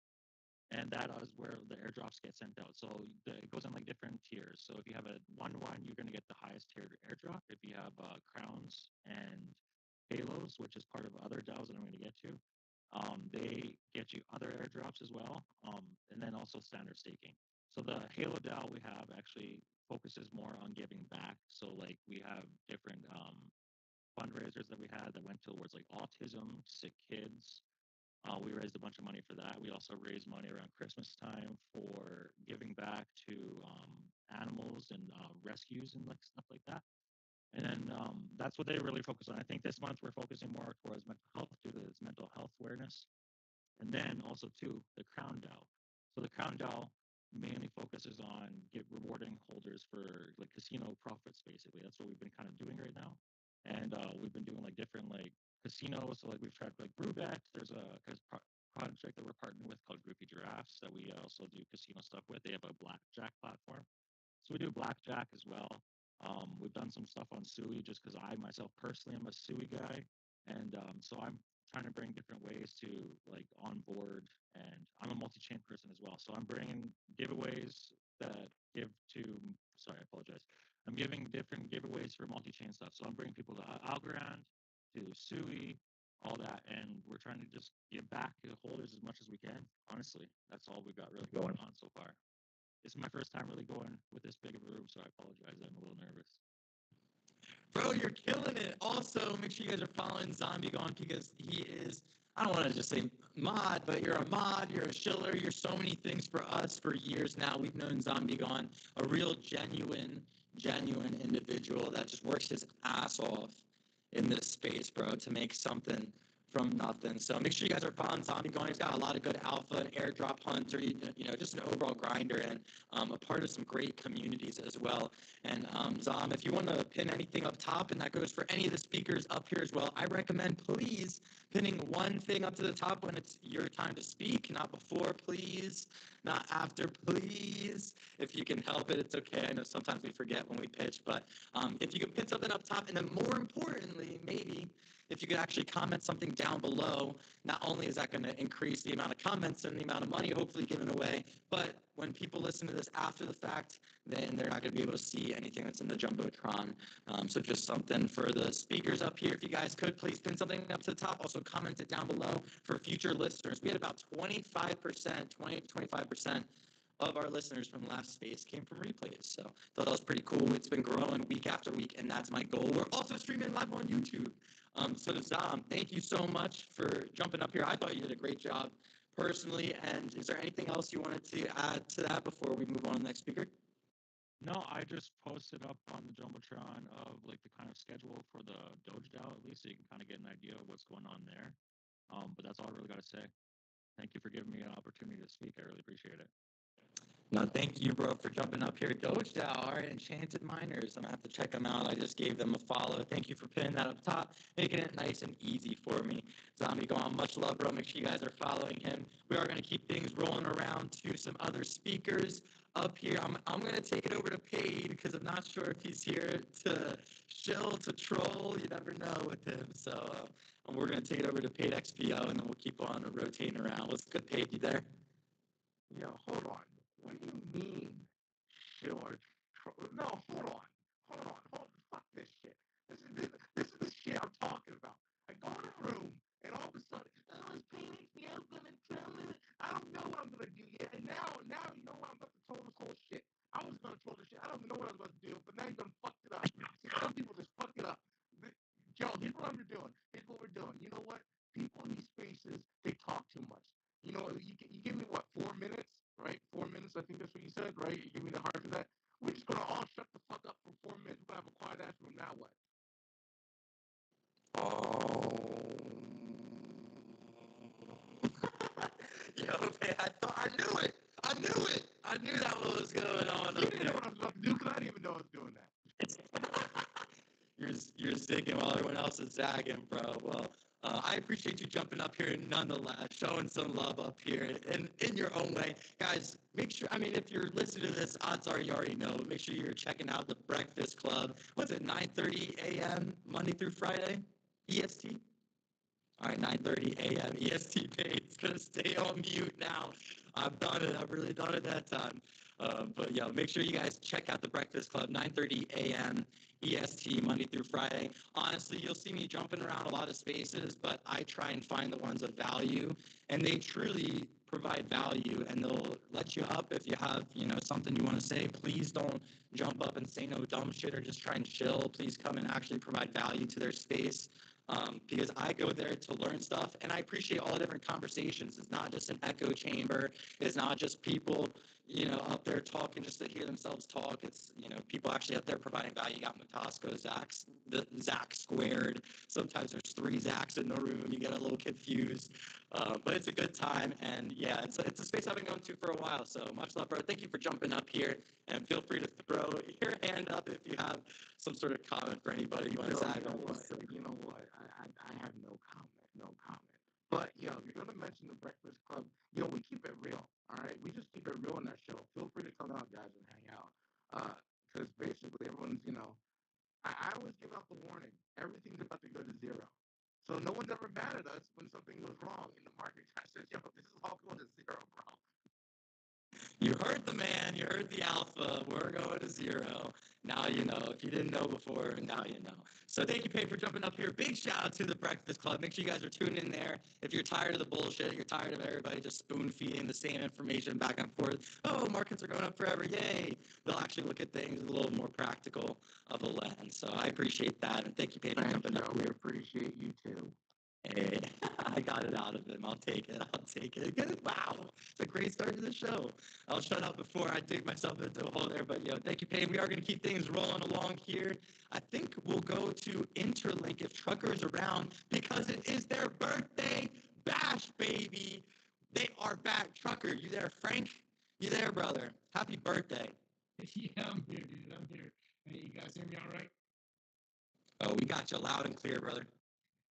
and that is where the airdrops get sent out. So it goes in like different tiers. So if you have a 1-1, you're going to get the highest tiered airdrop. If you have crowns and halos, which is part of other DAOs that I'm going to get to, they get you other airdrops as well, and then also standard staking. So the Halo DAO we have actually focuses more on giving back. So like we have different fundraisers that we had that went towards like autism, sick kids, We raised a bunch of money for that. We also raised money around Christmas time for giving back to animals and rescues and like stuff like that. And then that's what they really focus on. I think this month we're focusing more towards mental health due to its mental health awareness. And then also too, the Crown DAO. So the Crown DAO mainly focuses on rewarding holders for like casino profits. Basically, that's what we've been kind of doing right now. And we've been doing like different like casinos. So like we've tried like Brewbet. There's a project that we're partnering with called Groupie Giraffes that we also do casino stuff with. They have a blackjack platform. So we do blackjack as well. We've done some stuff on Sui just because I myself personally am a Sui guy, and so I'm trying to bring different ways to like onboard. And I'm a multi-chain person as well, so I'm bringing giveaways that give to. Sorry, I apologize. I'm giving different giveaways for multi-chain stuff. So I'm bringing people to Algorand, to Sui, all that, and we're trying to just give back to holders as much as we can. Honestly, that's all we've got really going on so far. This is my first time really going with this big of a room, so I apologize. I'm a little nervous. Bro, you're killing it. Also, make sure you guys are following Zombie Gone because he is, I don't want to just say mod, but you're a mod, you're a shiller, you're so many things for us for years now. We've known Zombie Gone, a real genuine individual that just works his ass off in this space, bro, to make something from nothing. So make sure you guys are following Zombie Gone. He's got a lot of good alpha and airdrop hunter, just an overall grinder and a part of some great communities as well. And Zom, if you want to pin anything up top, and that goes for any of the speakers up here as well, I recommend please pinning one thing up to the top when it's your time to speak, not before, please, not after, please. If you can help it, it's okay. I know sometimes we forget when we pitch, but if you can pin something up top, and then more importantly, maybe if you could actually comment something down below, not only is that going to increase the amount of comments and the amount of money hopefully given away, but when people listen to this after the fact, then they're not going to be able to see anything that's in the Jumbotron. So just something for the speakers up here. If you guys could, please pin something up to the top. Also comment it down below for future listeners. We had about 20 to 25% of our listeners from last space came from replays. So thought that was pretty cool. It's been growing week after week, and that's my goal. We're also streaming live on YouTube. So Zom, thank you so much for jumping up here. I thought you did a great job personally. And is there anything else you wanted to add to that before we move on to the next speaker? No, I just posted up on the Jumbotron of like the kind of schedule for the Doge DAO at least, so you can kind of get an idea of what's going on there. But that's all I really got to say. Thank you for giving me an opportunity to speak. I really appreciate it. No, thank you, bro, for jumping up here. Doge DAO, all right, Enchanted Miners. I'm going to have to check them out. I just gave them a follow. Thank you for pinning that up top, making it nice and easy for me. Zombie Gone, much love, bro. Make sure you guys are following him. We are going to keep things rolling around to some other speakers up here. I'm going to take it over to Paid because I'm not sure if he's here to shill, to troll. You never know with him. So we're going to take it over to Paid XPO, and then we'll keep on rotating around. What's good, Paid? You there? Yo, hold on. What do you mean, sure? No, hold on. Fuck this shit. This is the shit I'm talking about. I go in a room, and all of a sudden, it's PHPL gonna tell me. I don't know what I'm gonna do yet. And now you know what I'm about to troll this whole shit. I was gonna troll this shit. I don't know what I was about to do, but now you're gonna fuck it up. See, some people just fuck it up. Joe, here's what we're doing. You know what? People in these spaces, they talk too much. You know, you give me what, 4 minutes, right? 4 minutes, I think that's what you said, right? You give me the heart for that. We're just gonna all shut the fuck up for 4 minutes. We're gonna have a quiet ass room. Now what? Yo, man, I knew it. I knew that was going on. You didn't know what I was about to do because I didn't even know I was doing that. You're zigging while everyone else is zagging, bro. Well, I appreciate you jumping up here nonetheless, showing some love up here in your own way. Guys, make sure, if you're listening to this, odds are you already know. Make sure you're checking out the Breakfast Club. What's it, 9:30 a.m. Monday through Friday? EST? All right, 9:30 a.m. EST Paid. It's going to stay on mute now. I've done it. I've really done it that time. But yeah, make sure you guys check out the Breakfast Club, 9:30 a.m. EST, Monday through Friday. Honestly, you'll see me jumping around a lot of spaces, but I try and find the ones of value, and they truly provide value, and they'll let you up if you have, something you want to say. Please don't jump up and say no dumb shit or just try and chill. Please come and actually provide value to their space. because I go there to learn stuff, and I appreciate all the different conversations. It's not just an echo chamber. It's not just people, up there talking just to hear themselves talk. It's, people actually up there providing value. You got Matasko, Zach squared. Sometimes there's 3 Zachs in the room. You get a little confused, but it's a good time. And yeah, it's a space I've been going to for a while. So much love, bro. Thank you for jumping up here, and feel free to throw your hand up if you have some sort of comment for anybody you want to say. You know what? I have no comment. But yo, if you're gonna mention the Breakfast Club, yo, we keep it real. All right, we just keep it real in that show. Feel free to come out, guys, and hang out. Because basically everyone's, I always give out the warning. Everything's about to go to zero. So no one's ever mad at us when something goes wrong in the market. I says, yo, this is all going to zero, bro. You heard the man. You heard the alpha. We're going to zero. Now you know. If you didn't know before, now you know. So thank you, Pay, for jumping up here. Big shout out to the Breakfast Club. Make sure you guys are tuning in there. If you're tired of the bullshit, you're tired of everybody just spoon feeding the same information back and forth. Oh, markets are going up forever. Yay. They'll actually look at things a little more practical of a lens. So I appreciate that. And thank you, Pay, for jumping up here. We appreciate you too. Hey, I got it out of him. I'll take it. Good. Wow. It's a great start to the show. I'll shut up before I dig myself into a hole there. But, thank you, Payne. We are going to keep things rolling along here. I think we'll go to Interlink if Trucker's around because it is their birthday bash, baby. They are back. Trucker, you there? Frank, you there, brother? Happy birthday. Yeah, I'm here, dude. I'm here. Hey, you guys hear me all right? Oh, we got you loud and clear, brother.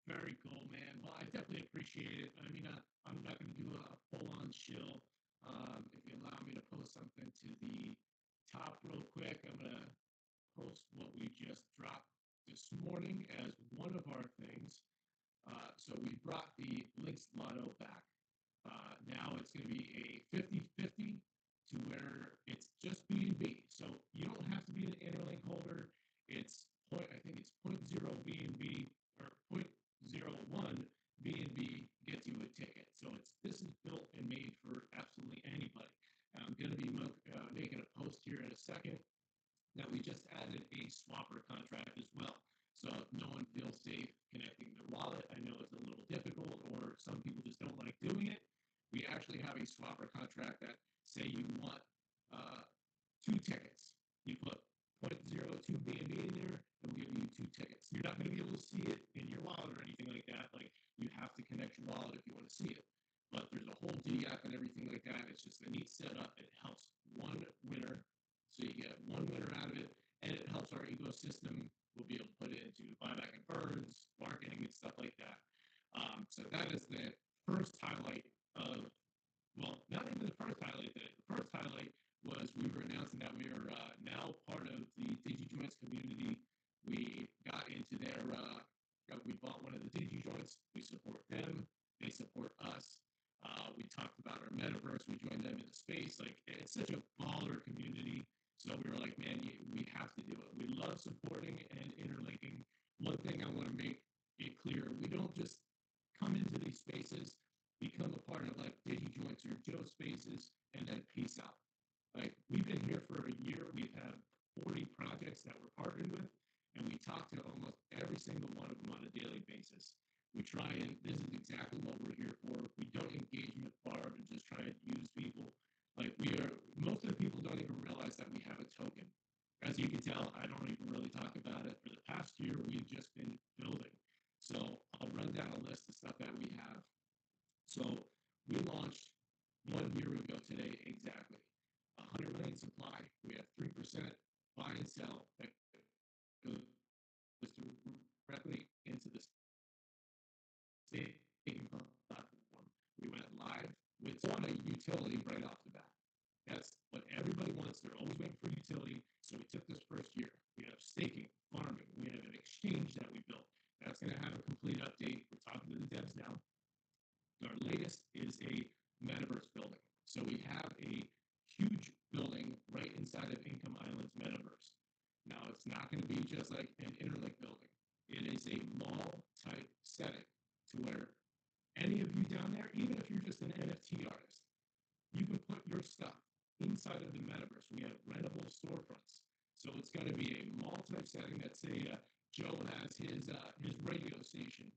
Very cool, man. Well, I definitely appreciate it. I mean, I'm not going to do a full-on shill. If you allow me to post something to the top real quick, I'm going to post what we just dropped this morning as one of our things. So we brought the Links Lotto back. Now it's going to be a 50-50 to where it's just BNB. So you don't have to be an Interlink holder. I think it's 0.0 BNB or 0.01 BNB gets you a ticket. So this is built and made for absolutely anybody. I'm going to be making a post here in a second that we just added a swapper contract as well. So no one feels safe connecting their wallet. I know it's a little difficult, or some people just don't like doing it. We actually have a swapper contract that say you want 2 tickets. You put 0.02 BNB in there, and we'll give you 2 tickets. You're not going to be able to see it in your wallet or anything like that. Like, you have to connect your wallet if you want to see it. But there's a whole DApp and everything like that. It's just a neat setup. It helps one winner. So you get one winner out of it, and it helps our ecosystem. We'll be able to put it into buyback and burns, marketing, and stuff like that. So that is the first highlight of, well, not even the first highlight. The first highlight was we were announcing that we are now part of the DigiJoints community. We got into their, we bought one of the DigiJoints. We support them. They support us. We talked about our metaverse. We joined them in the space. Like, it's such a baller community. So we were like, man, we have to do it. We love supporting and interlinking. One thing I want to make it clear, we don't just come into these spaces, become a part of like DigiJoints or Joe spaces, and then peace out. Like, we've been here for a year. We've had 40 projects that we're partnered with, and we talk to almost every single one of them on a daily basis. We try and, this is exactly what we're here for. We don't engage with barb and just try and use people. Like, most of the people don't even realize that we have a token. As you can tell, I don't even really talk about it. For the past year, we've just been building. So I'll run down a list of stuff that we have. So we launched 1 year ago today exactly. 100 million supply. We have 3% buy and sell that goes directly into the staking platform. We went live with on a utility right off the bat. That's what everybody wants. They're always waiting for utility. So we took this first year. We have staking, farming. We have an exchange that we built. That's going to have a complete update. We're talking to the devs now. Our latest is a metaverse building. So we have a huge building right inside of Income Island's metaverse. Now, it's not going to be just like an Interlink building. It is a mall type setting to where any of you down there, even if you're just an NFT artist, you can put your stuff inside of the metaverse. We have rentable storefronts. So it's going to be a mall type setting that's a Joe has his radio station.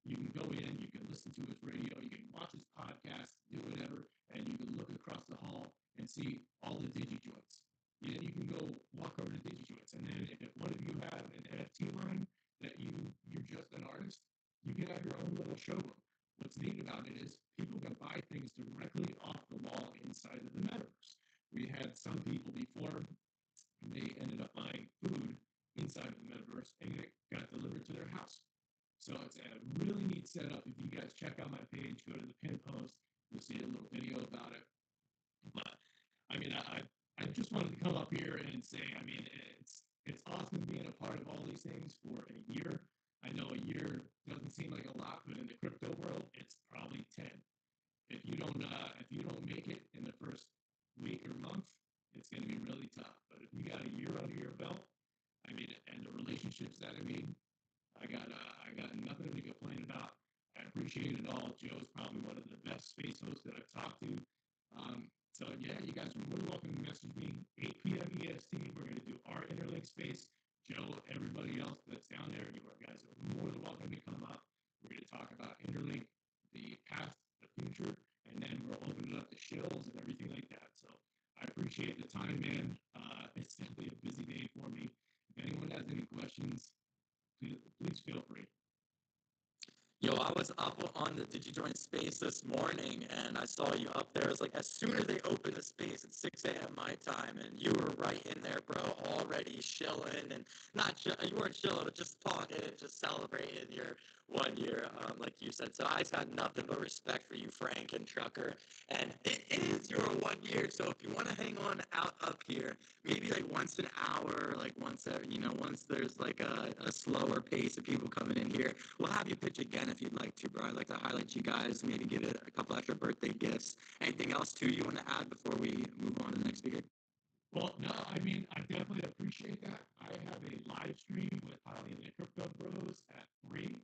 You can go in, you can listen to his radio, you can watch his podcast, do whatever, and you can look across the hall and see all the digi joints. Then you can go walk over to digi joints, and then if one of you have an NFT line that you're just an artist, you can have your own little showroom. What's neat about it is people can buy things directly off the wall inside of the metaverse. We had some people before, they ended up buying food inside of the metaverse and it got delivered to their house. So it's a really neat setup. If you guys check out my page, go to the pin post, you'll see a little video about it. But I mean, I just wanted to come up here and say, I mean, it's awesome being a part of all these things for a year. I know a year doesn't seem like a lot, but in the crypto world, it's probably 10. If you don't make it in the first week or month, it's going to be really tough. But if you got a year under your belt, I mean, and the relationships that I made, I got nothing to complain about. I appreciate it all. Joe's probably one of the best space hosts that I've talked to. So yeah, you guys are more than welcome to message me 8 p.m. EST. We're going to do our interlink space. Joe, everybody else that's down there, you guys are more than welcome to come up. We're going to talk about interlink, the past, the future, and then we'll open it up to shills and everything like that. So I appreciate the time, man. It's definitely a busy day for me. If anyone has any questions, please feel free. Yo, I was up on the DigiJoin space this morning, and I saw you up there. It was like as soon as they opened the space at 6 a.m. my time, and you were right in there, bro, already shilling, and you weren't shilling, but just talking and just celebrating your 1 year, like you said. So I just got nothing but respect for you, Frank and Trucker. And it is your 1 year, so if you want to hang on out up here, maybe like once an hour, like once there's like a slower pace of people coming in here, we'll have you pitch again if you'd like to, bro. I'd like to highlight you guys, maybe give it a couple extra birthday gifts. Anything else too you want to add before we move on to the next speaker? Well, no, I mean, I definitely appreciate that. I have a live stream with Holly and the Crypto Bros at 3.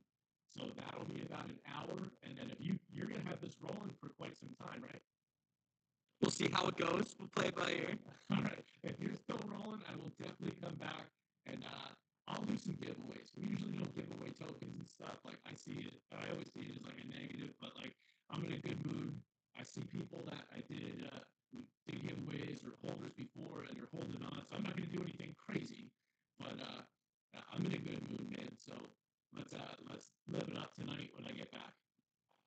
So that'll be about an hour. And then if you're going to have this rolling for quite some time, right? We'll see how it goes. We'll play it by ear. All right. If you're still rolling, I will definitely come back and I'll do some giveaways. We usually don't give away tokens and stuff. Like I always see it as like a negative, but like I'm in a good mood. I see people that I did giveaways or holders before and they're holding on. So I'm not going to do anything crazy, but I'm in a good mood, man. So let's live it up tonight when I get back.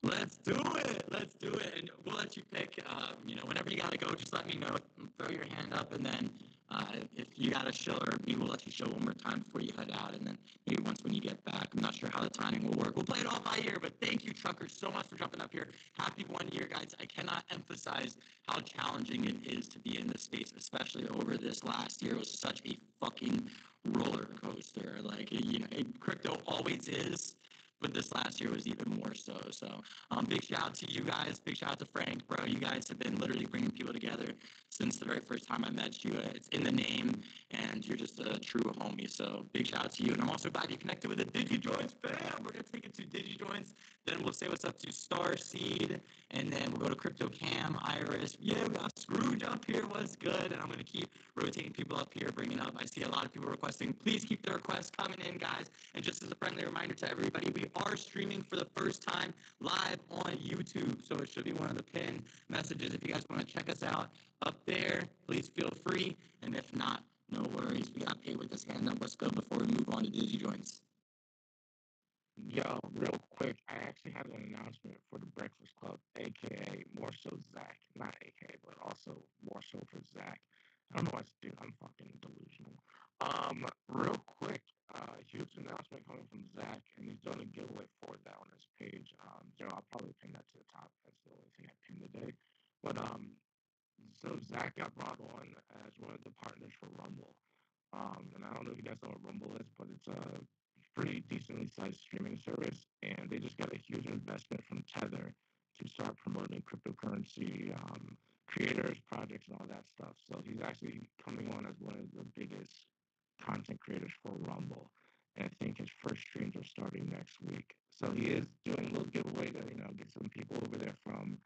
Let's do it. Let's do it. And we'll let you pick. Whenever you got to go, just let me know. Throw your hand up. And then if you got to show, or maybe we'll let you show one more time before you head out. And then maybe once when you get back. I'm not sure how the timing will work. We'll play it all by ear. But thank you, Trucker, so much for jumping up here. Happy 1 year, guys. I cannot emphasize how challenging it is to be in this space, especially over this last year. It was such a fucking roller coaster. Crypto always is. But this last year was even more so. So big shout out to you guys. Big shout out to Frank, bro. You guys have been literally bringing people together since the very first time I met you. It's in the name, and you're just a true homie. So big shout out to you. And I'm also glad you connected with the DigiJoins fam. We're going to take it to DigiJoins. Then we'll say what's up to Starseed. And then we'll go to Crypto Cam, Iris. Yeah, we got Scrooge up here. What's good? And I'm going to keep rotating people up here, bringing up. I see a lot of people requesting. Please keep the requests coming in, guys. And just as a friendly reminder to everybody, we are streaming for the first time live on YouTube. So it should be one of the pinned messages. If you guys want to check us out up there, please feel free. And if not, no worries. We got paid with this hand up. Let's go before we move on to DigiJoins. Yo, real quick, I actually have an announcement for the Breakfast Club, aka more so Zach, not aka, but also more so for Zach. I don't know what to do. I'm fucking delusional. Real quick, huge announcement coming from Zach, and he's doing a giveaway for that on his page. Joe, I'll probably pin that to the top. That's the only thing I pinned today. But so Zach got brought on as one of the partners for Rumble. And I don't know if you guys know what Rumble is, but it's a pretty decently sized streaming service, and they just got a huge investment from Tether to start promoting cryptocurrency creators, projects, and all that stuff. So he's actually coming on as one of the biggest content creators for Rumble. And I think his first streams are starting next week. So he is doing a little giveaway to, get some people over there from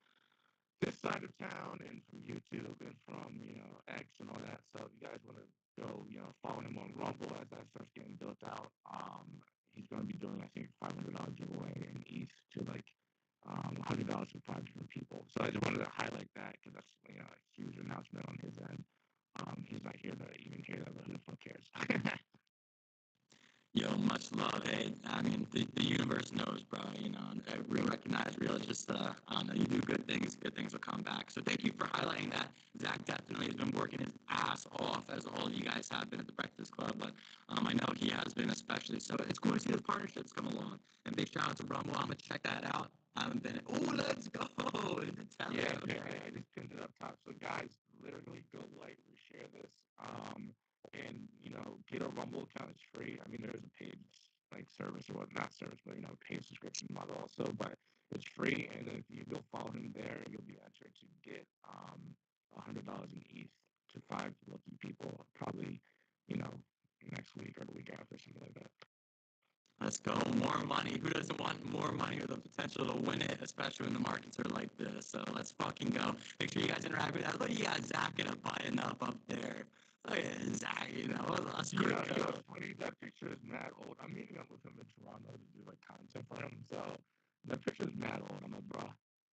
this side of town and from YouTube and from, X and all that. So if you guys want to go, follow him on Rumble as that starts getting built out. He's going to be doing, I think, $500 giveaway in ETH to like $100 for 5 different people. So I just wanted to highlight that because that's a huge announcement on his end. He's not here to even hear that, but who the fuck cares? Yo, much love. Hey, I mean, the universe knows, bro. Real recognize real. It's just, I don't know, you do good things will come back. So thank you for highlighting that. Zach definitely has been working his ass off, as all of you guys have been at the Breakfast Club. But I know he has been especially. So it's cool to see those partnerships come along. And big shout out to Rumble. I'm going to check that out. I haven't been. Oh, let's go. Yeah, I just pinned it up top. So guys, literally go like, share this. And get a Rumble account. It's free. I mean, there's a paid service or what, not service, but paid subscription model also. But it's free, and if you go follow him there, you'll be entered to get $100 in ETH to 5 lucky people. Probably, next week or the week after, something like that. Let's go. More money. Who doesn't want more money or the potential to win it, especially when the markets are like this? So let's fucking go. Make sure you guys interact with that. Look, you got Zach in a button up there. Look at Zach, us crypto. Funny, that picture is mad old. I'm meeting up with him in Toronto to do content for him. So that picture is mad old. I'm like, bro,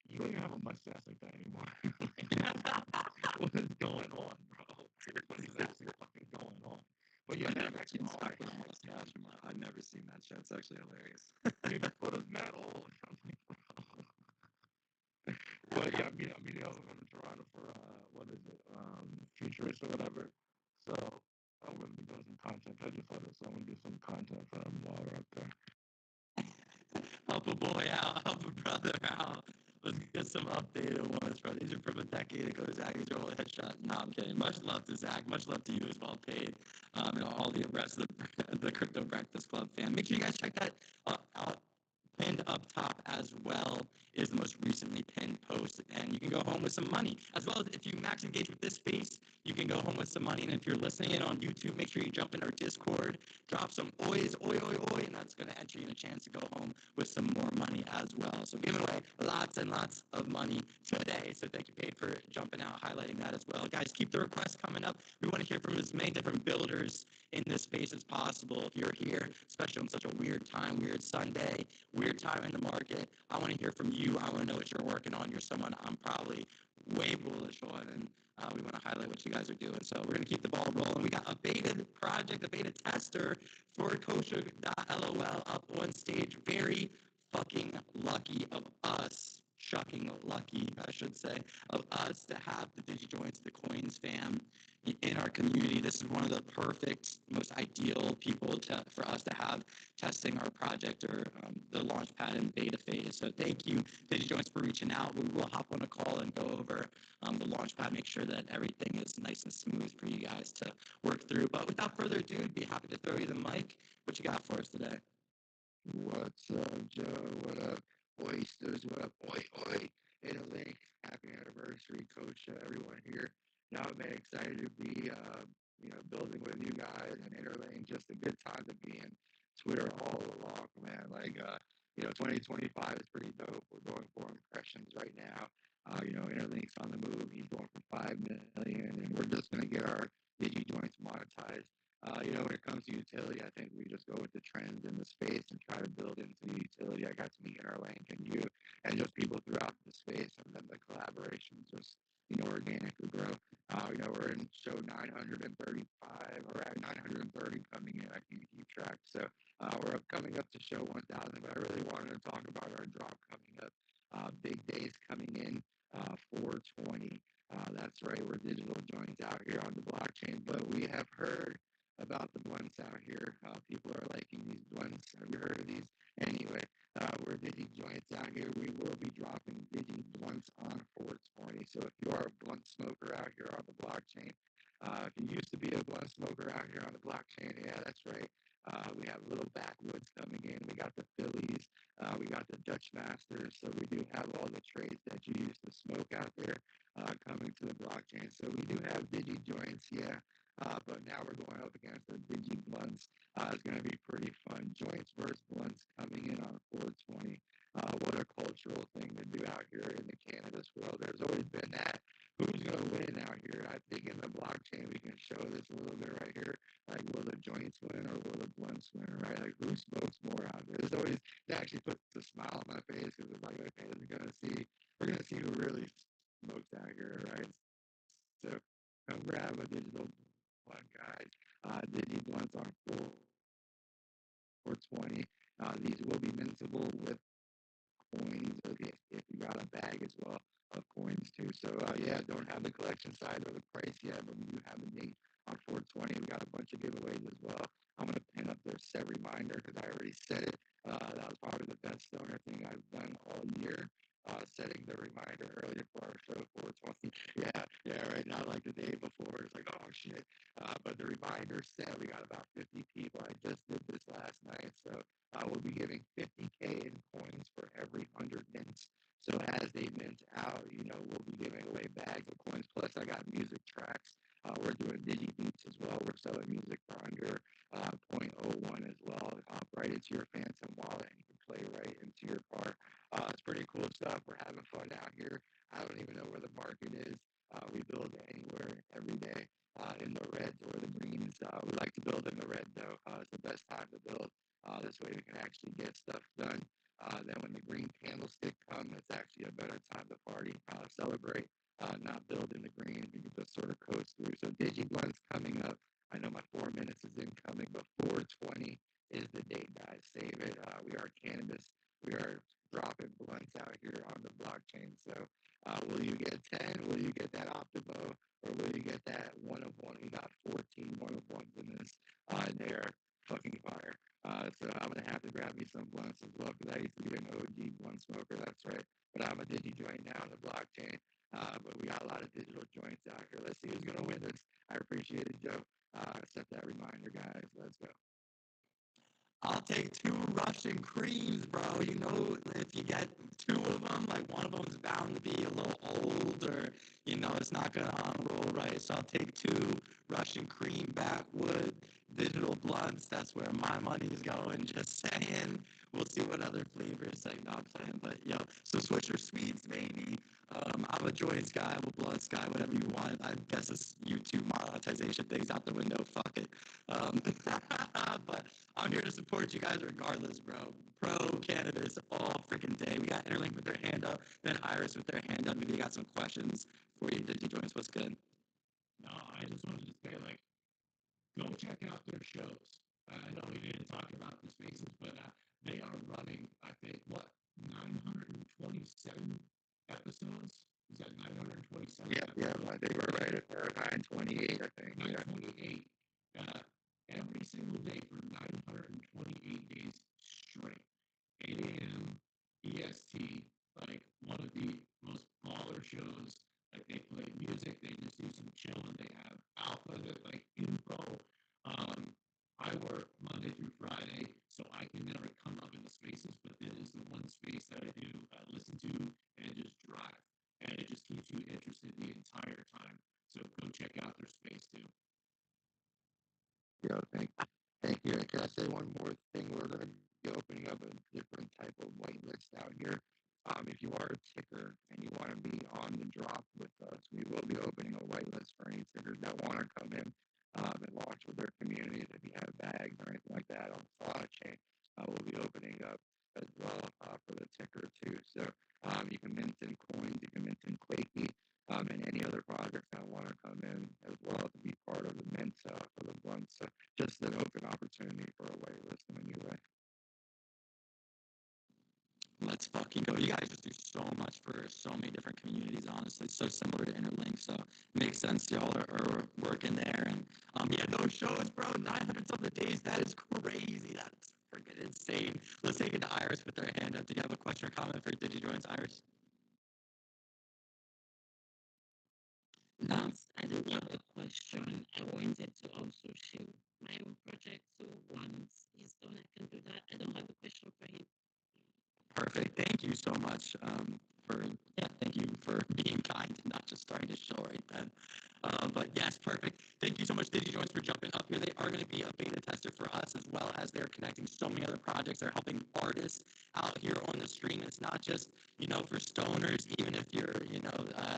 you don't even have a mustache like that anymore. What is going on, bro? What is actually fucking going on? But yeah, that's actually Zach with a mustache. I've never seen that shit. It's actually hilarious. Dude, that photo's mad old. I'm like, bro. But yeah, I'm meeting up with him in Toronto for Futurist or whatever. So I'm gonna be doing some content. I just thought so I'm gonna do some content for him while we're up there. Help a boy out, help a brother out. Let's get some updated ones, bro. These are from a decade ago. Zach, these are all headshots. No, I'm kidding. Much love to Zach. Much love to you as well, Paid. And all the rest of the Crypto Breakfast Club fam. Make sure you guys check that out. Pinned up top as well is the most recently pinned post, and you can go home with some money. As well as if you max engage with this space, you can go home with some money. And if you're listening in on YouTube, make sure you jump in our Discord, drop some oi, and that's going to enter you in a chance to go home with some more money as well. So giving away lots and lots of money today. So thank you, Paid, for jumping out, highlighting that as well. Guys, keep the requests coming up. We want to hear from as many different builders in this space as possible. If you're here, especially on such a weird time, weird Sunday, weird time in the market, I want to hear from you. I want to know what you're working on. You're someone I'm probably way bullish on, and we want to highlight what you guys are doing. So we're going to keep the ball rolling. We got a beta project, a beta tester for kosher.lol up on stage. Very fucking lucky of us, shucking lucky, I should say, of us to have the DigiJoints, the Coins fam in our community. This is one of the perfect, most ideal people for us to have testing our project or the launchpad and beta phase. So thank you, DigiJoints, for reaching out. We will hop on a call and go over the launchpad, make sure that everything is nice and smooth for you guys to work through. But without further ado, I'd be happy to throw you the mic. What you got for us today? What's up, Joe? What up, Oysters? What up, oi, oi? Italy, happy anniversary, Coach, everyone here. Now I'm excited to be, building with you guys and Interlink. Just a good time to be in Twitter all along, man. 2025 is pretty dope. We're going for impressions right now. Interlink's on the move. He's going for 5 million, and we're just going to get our DigiJoints monetized. When it comes to utility, I think we just go with the trends in the space and try to build into the utility. I got to meet Interlink and you and just people throughout the space, and then the collaborations just, organically grow. We're in show 935, or at 930 coming in. I can't keep track. So we're coming up to show 1,000, but I really wanted to talk about our drop coming up. Big days coming in, 420. That's right, we're digital joints out here on the blockchain, but we have heard about the blunts out here. People are liking these blunts. Have you heard of these? Anyway, we're Digi Joints out here. We will be dropping Digi Blunts on 420. So if you are a blunt smoker out here on the blockchain, if you used to be a blunt smoker out here on the blockchain, yeah, that's right. We have little backwoods coming in. We got the Phillies. We got the Dutch Masters. So we do have all the trades that you used to smoke out there coming to the blockchain. So we do have Digi Joints, yeah. But now we're going up against the Digi Blunts. It's going to be pretty fun. Joints versus Blunts coming in on 420. What a cultural thing to do out here in the cannabis world. There's always been that. Who's going to win out here? I think in the blockchain we can show this a little bit right here. actually puts a smile on my face because it's like, okay, we're gonna see who really smokes out here, right? So come grab a digital blunt, guys. Digi blunts on 420. These will be mintable with coins, or if you got a bag as well of coins too. So yeah, don't have the collection side or the price yet, but we do have the date on 420. We got a bunch of giveaways as well. I'm gonna pin up their set reminder because I already said it. That was probably the best stoner thing I've done all year. Setting the reminder earlier for our show 420. Yeah, right. Not like the day before. It's like, oh shit. But the reminder set, we got about 50 people. I just did this last night, so we'll be giving 50K in coins for every 100 mints. So as they mint out, we'll be giving away bags of coins. Plus, I got music tracks. We're doing digi beats as well. We're selling music for under .01 as well. Hop right into your Phantom wallet and you can play right into your car. It's pretty cool stuff. We're having fun out here. I don't even know where the market is. We build anywhere every day in the reds or the greens. We like to build in the red though. It's the best time to build. This way we can actually get stuff done. Then when the green candlestick comes, it's actually a better time to party, celebrate, not build in the green. You can just sort of coast through. So DigiBlunt's coming up. I know my 4 minutes is incoming, but 420 is the date, guys. Save it. We are cannabis. We are dropping blunts out here on the blockchain. So will you get 10? Will you get that Optimo? Or will you get that one of one? We got 14 one of ones in this. They're fucking fire. So I'm gonna have to grab me some blunts as well because I used to be an OG blunt smoker. That's right. But I'm a digi joint now on the blockchain. But we got a lot of digital joints out here. Let's see who's gonna win this. I appreciate it, Joe. Set that reminder, guys. Let's go. I'll take 2 Russian creams, bro. If you get 2 of them, like one of them's bound to be a little old or, it's not going to roll right. So I'll take 2 Russian cream backwood digital blunts. That's where my money is going. Just saying. We'll see what other flavors like not playing. But, so Swisher Sweets, maybe. I'm a joints guy. I'm a blunts guy, whatever you want. I guess this YouTube monetization thing's out the window. Fuck it. But I'm here to support you guys regardless, bro. Pro cannabis all freaking day. We got Interlink with their hand up, then Iris with their hand up. Maybe they got some questions for you. Digi Joints, what's good? No, I just wanted to say, go check out their shows. I know we didn't talk about the spaces, but they are running, I think, 927 episodes? Is that 927? Yeah, I think we're right at 928, I think. 928. Every single day for 928 days straight. 8 a.m. EST, one of the most baller shows. They play music, they just do some chilling. They have alpha, that info. I work Monday through Friday, so I can never come up in the spaces, but it is the one space that I do listen to and just drive. And it just keeps you interested the entire time. So go check out their space too. Thank you. And can I say one more thing? We're going to be opening up a different type of whitelist out here. If you are a ticker and you want to be on the drop with us, we will be opening a whitelist for any tickers that want to come in and launch with their communities. If you have bags or anything like that on the blockchain, we'll be opening up as well for the ticker too. So you can mint in coins, you can mint in Quakey, and any other projects that want to come in as well to be part of the mint for the blunt. So just an open opportunity for a whitelist in a new way. Let's fucking go. You guys just do so much for so many different communities, honestly. It's so similar to Interlink, so it makes sense y'all are working there. And those shows, bro, 900 something days, that is crazy. That's freaking insane. Let's take it to Iris with their hand up. Do you have a question or comment for DigiJoins, Iris? No, I don't have a question. I wanted to also share my own project. So once he's done, I can do that. I don't have a question for him. Perfect. Thank you so much thank you for being kind and not just starting to show right then. But yes, perfect. Thank you so much, DigiJoins, for jumping up here. They are going to be a beta tester for us, as well as they're connecting so many other projects. They're helping artists out here on the stream. It's not just, for stoners, even if you're,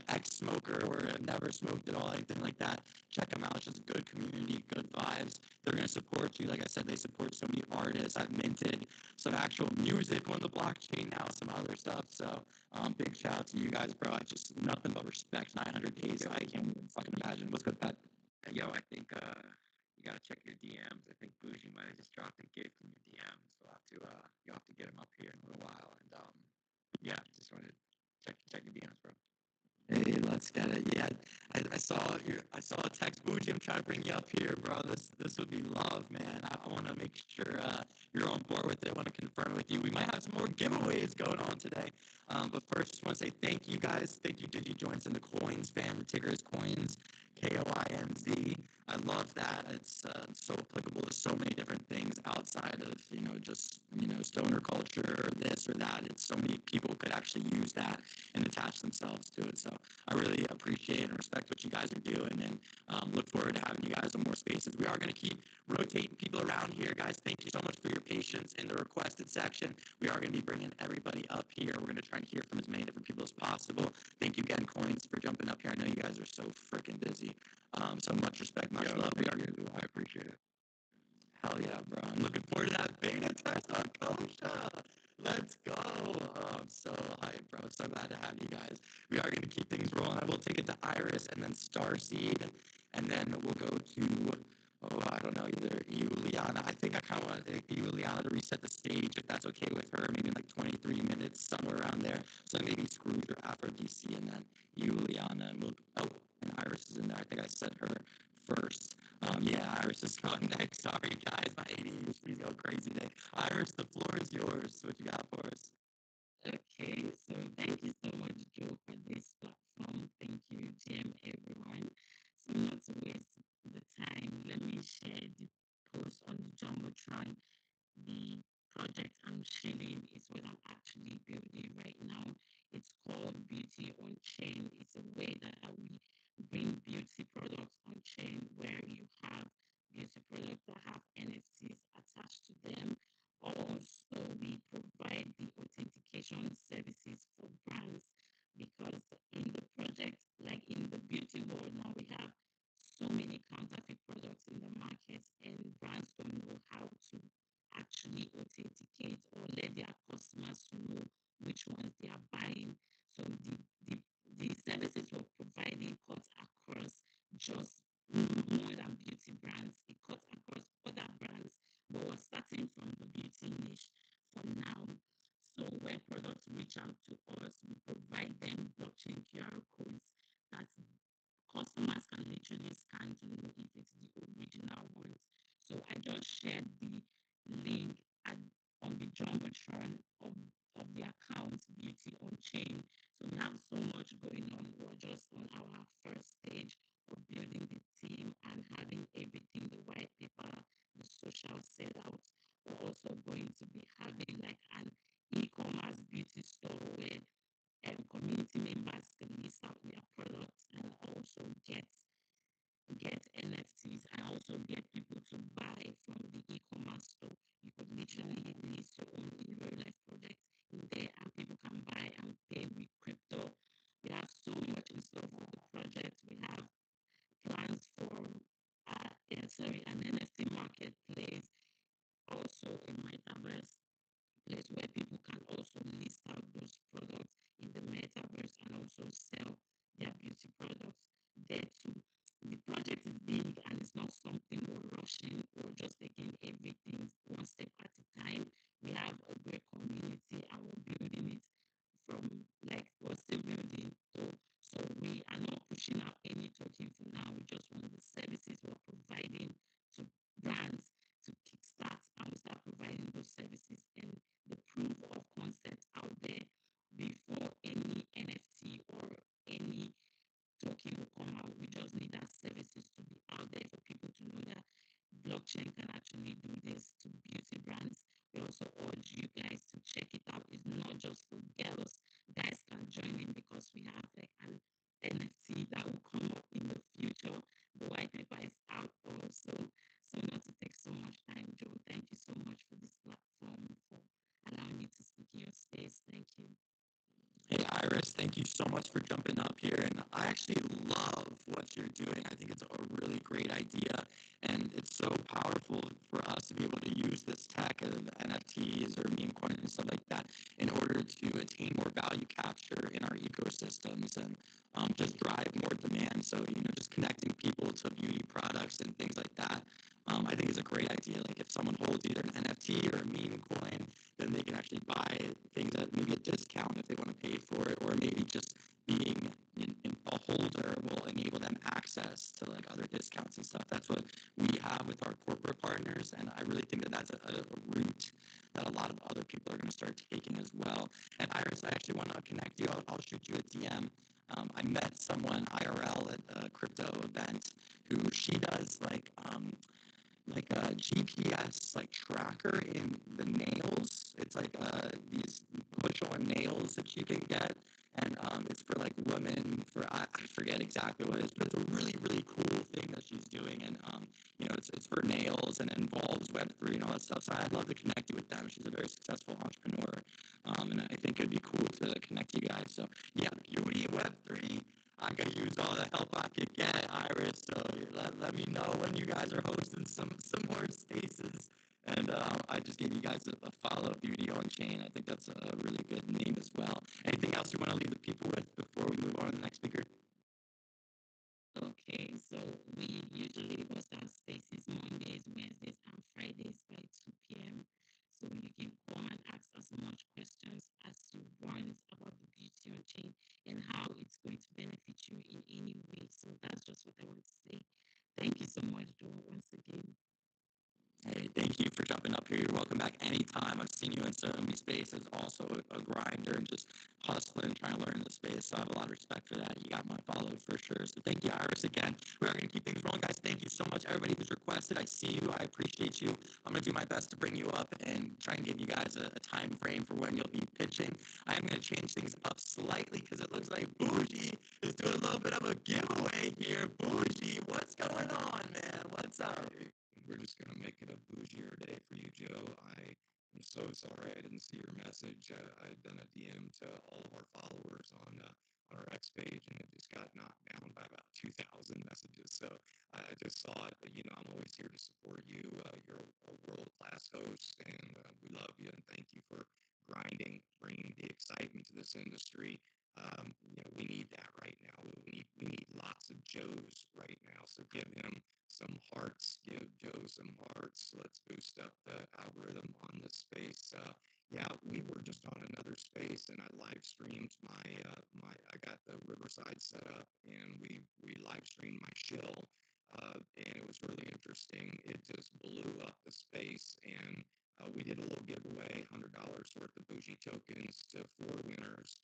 ex-smoker or have never smoked at all, anything like that. Check them out. It's just good community, good vibes. They're going to support you. Like I said, they support so many artists. I've minted some actual music on the blockchain now, some other stuff. So big shout out to you guys, bro. I just nothing but respect. 900 days. I can't even fucking imagine. What's good, Pat? Yo, I think you gotta check your DMs. I think Bougie might have just dropped a gift in your DMs. You'll have to get him up here in a little while. And yeah, just wanted to check your DMs, bro. Hey, let's get it. Yeah, I saw a text, Bougie. I'm trying to bring you up here, bro. This would be love, man. I want to make sure you're on board with it. I want to confirm with you. We might have some more giveaways going on today. But first, just want to say thank you guys. Thank you, DigiJoins and the Coins fam. The ticker is Coins, KOINZ. I love that. It's so applicable to so many different things outside of just stoner culture or this or that. It's so many people could actually use that and attach themselves to it. So I really appreciate and respect what you guys are doing, and look forward to having you guys in more spaces. We are going to keep rotating people around here, guys. Thank you so much for your patience in the requested section. We are going to be bringing everybody up here. We're going to try and hear from as many different people as possible. Thank you again, Coins, for jumping up here. I know you guys are so freaking busy. So much respect, much love. I appreciate it. Hell yeah, bro. I'm looking forward to that beta test on Kosha. Let's go. I'm so hyped, bro. So glad to have you guys. We are going to keep things rolling. I will take it to Iris and then Starseed. And then we'll go to, I don't know, either Juliana. I think I kind of want to take Juliana to reset the stage, if that's okay with her. Maybe like 23 minutes, somewhere around there. So maybe Scrooge or Aphrodisi and then Juliana. And and Iris is in there. I think I said her first. Yeah, Iris is going next. Sorry, guys. My ADHD's go crazy today. Iris, the floor is yours. What you got for us? Okay, so thank you so much, Joe, for this platform. Thank you, GM, everyone. So not to waste the time, let me share the post on the Jumbotron. The project I'm sharing is what I'm actually building right now. It's called Beauty on Chain. It's a way that we bring beauty products on chain where you have beauty products that have NFTs attached to them. Also, we provide the authentication services for brands because in the project, like in the beauty world now, we have so many counterfeit products in the market, and brands don't know how to actually authenticate or let their customers know which ones they are buying. So the, the services we're providing cuts across just more than beauty brands. It cuts across other brands, but we're starting from the beauty niche for now. So when products reach out to us, we provide them blockchain QR codes that customers can literally scan to know if it's the original ones. So I just shared the link on the Jumbotron of the account Beauty on Chain. So we have so much going on. We're just on our first stage of building the team and having everything, the white paper, the social set out. We're also going to be having like an e-commerce beauty store where community members can list out their products and also get NFTs and also get people to buy from the e-commerce store. You could literally list your own in real life project in there and people can buy and pay with crypto. We have so much in store for the project. We have plans for an NFT marketplace, also a metaverse place where people can also list out those products in the metaverse and also sell their beauty products there too. The project is big and it's not something we're rushing. We're just taking everything one step at a time. We have a great community and we're building it from like we're still building. So we are not pushing out any token for now. We just want the services we're providing to brands to kickstart and we start providing those services and the proof of concept out there before any NFT or any token will come out. We just need our services to be out there for people to know that blockchain can actually do this to beauty brands. We also urge you guys to check it out. It's not just for girls. Guys can join in because we have like an NFT that will come up in the future. The white paper is out also. So not to take so much time, Joe. Thank you so much for this platform, for allowing me to speak in your space. Thank you. Hey, Iris, thank you so much for jumping up here. And I actually love what you're doing. I think it's a really great idea. And it's so powerful for us to be able to use this tech of NFTs or meme coins and stuff like that in order to attain more value capture in our ecosystems and just drive more demand. So, just connecting people to beauty products and things like that. I think is a great idea. Like if someone holds either an NFT or a meme coin, then they can actually buy things at maybe a discount if they want to pay for it, or maybe just being in a holder will enable them access to like other discounts and stuff. That's what we have with our corporate partners, and I really think that that's a route that a lot of other people are going to start taking as well. And Iris, I actually want to connect you. I'll shoot you a DM. I met someone IRL at a crypto event who she does like a GPS like tracker in the nails. It's like these push-on nails that you can get, and it's for like women. I forget exactly what it is, but it's a really really cool thing that she's doing, and it's for nails and it involves Web3 and all that stuff. So I'd love to connect you with them. She's a very successful entrepreneur, and I think it'd be cool to connect you guys. So yeah, beauty Web3. I could use all the help I could get, Iris. So let me know when you guys are hosting some more spaces. And I just gave you guys a follow, Beauty on Chain. I think that's a really good name as well. Anything else you want to leave the people with before we move on to the next speaker? Okay, so we usually host our spaces Mondays, Wednesdays, and Fridays by 2 p.m. So you can come and ask as much questions as you want about the beauty on chain and how it's going to benefit you in any way. So that's just what I want to say. Thank you so much, Joe, once again. Hey, thank you for jumping up here. You're welcome back anytime. I've seen you in so many spaces, also a grinder and just hustling, trying to learn the space. So I have a lot of respect for that. You got my follow for sure. So thank you, Iris, again. We are going to keep things rolling, guys. Thank you so much, everybody who's requested. I see you. I appreciate you. I'm going to do my best to bring you up and try and give you guys a time frame for when you'll be pitching. I am going to change things up slightly because it looks like Bougie is doing a little bit of a giveaway here. Bougie, what's going on, man? What's up? We're just going to make it a bougier day for you, Joe. I'm so sorry I didn't see your message. I'd done a DM to all of our followers on our X page, and it just got knocked down by about 2,000 messages. So I just saw it. But, I'm always here to support you. You're a world-class host, and we love you, and thank you for grinding, bringing the excitement to this industry. We need that right now. We need lots of Joes right now. So give him some hearts, give Joe some hearts. Let's boost up the algorithm on this space. Yeah, we were just on another space, and I live streamed I got the Riverside set up, and we live streamed my Shill, and it was really interesting. It just blew up the space, and we did a little giveaway, $100 worth of bougie tokens to 4 winners.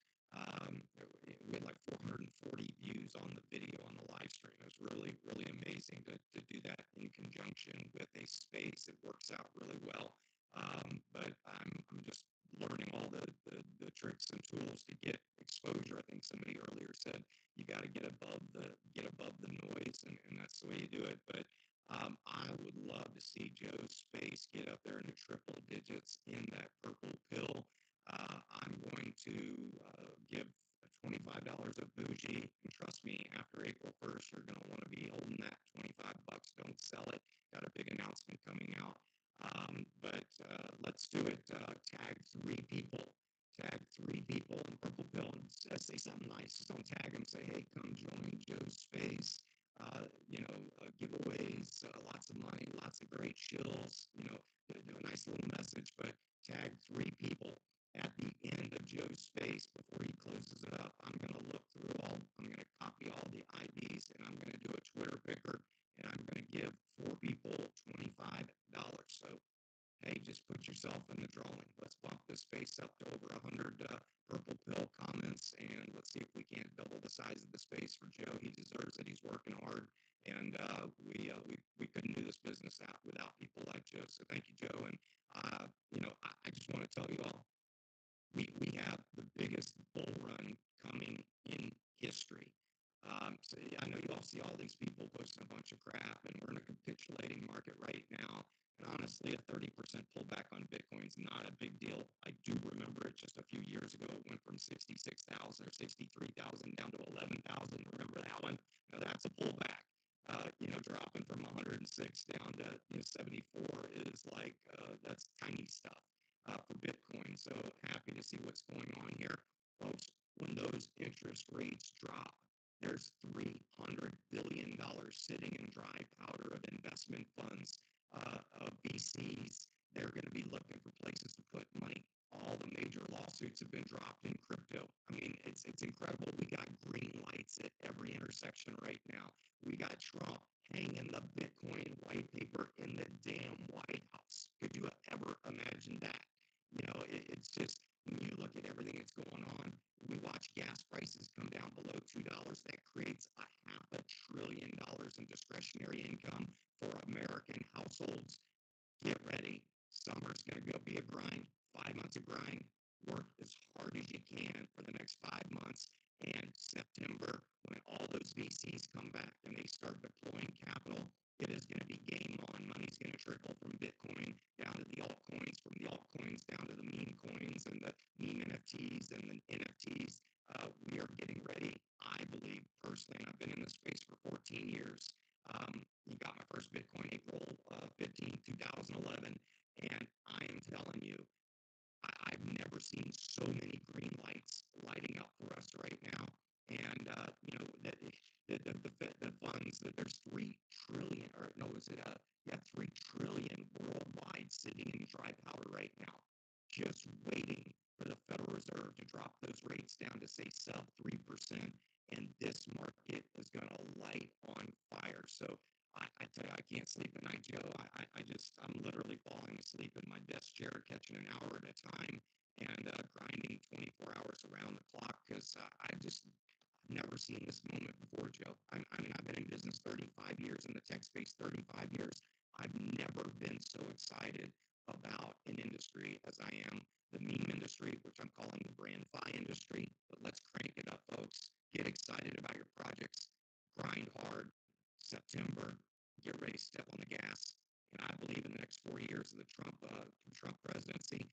We had like 440 views on the video on the live stream. It was really, really amazing to do that in conjunction with a space. It works out really well. But I'm just learning all the tricks and tools to get exposure. I think somebody earlier said you got to get above the noise, and that's the way you do it. But I would love to see Joe's space get up there in the triple digits in that purple pill. I'm going to give $25 of bougie, and trust me, after April 1st, you're going to want to be holding that $25. Don't sell it. Got a big announcement coming out. But let's do it. Tag 3 people. Tag 3 people in purple pill and say something nice. Just don't tag them. Say, hey, come join Joe's space. Giveaways, lots of money, lots of great shills. Do a nice little message, but tag 3 people at the end of Joe's space before he closes it up. I'm going to look through I'm going to copy all the IDs, and I'm going to do a Twitter picker, and I'm going to give 4 people $25. So, hey, just put yourself in the drawing. Let's bump this space up to over 100 purple pill comments, and let's see if we can't double the size of the space for Joe. He deserves it. He's working hard, and we couldn't do this business without people like Joe. So thank you, Joe. And I just want to tell you all, we have the biggest bull run coming in history. So yeah, I know you all see all these people posting a bunch of crap, and we're in a capitulating market right now. And honestly, a 30% pullback on Bitcoin is not a big deal. I do remember it just a few years ago. It went from 66,000 or 63,000 down to 11,000. Remember that one? Now that's a pullback. Dropping from 106 down to 74 is like that's tiny stuff for Bitcoin. So happy to see what's going on here, folks. When those interest rates drop, there's $300 billion sitting in dry powder of investment funds, of VCs. They're going to be looking for places to put money. All the major lawsuits have been dropped in crypto. I mean, it's incredible. We got green lights at every intersection right now. We got Trump hanging the Bitcoin white paper in the damn White House. Could you ever imagine that? It's just, when you look at everything that's going on, we watch gas prices come down below $2. That creates $500 billion in discretionary income for American households. Get ready. Summer's going to be a grind. 5 months of grind. Work as hard as you can for the next 5 months. And September, when all those VCs come back and they start deploying capital, it is going to be game on. Money's going to trickle from Bitcoin down to the altcoins, from the altcoins down to the meme coins and the meme NFTs and the NFTs. We are getting ready, I believe, personally, and I've been in this space for 14 years. You got my first Bitcoin April 15, 2011, and I am telling you, I've never seen so many green lights lighting up for us right now. And the funds, that there's 3 trillion, or no, is it 3 trillion worldwide sitting in dry powder right now, just waiting for the Federal Reserve to drop those rates down to say sub 3%. And this market is going to light on fire. So I tell you, I can't sleep at night, Joe. I'm literally falling asleep in my desk chair, catching an hour at a time, and grinding 24 hours around the clock, because I've never seen this moment before, Joe. I mean, I've been in business 35 years, in the tech space 35 years. I've never been so excited about an industry as I am the meme industry, which I'm calling the brand fi industry. But let's crank it up, folks. Get excited about your projects. Grind hard. September, get ready to step on the gas. And I believe in the next 4 years of the Trump presidency,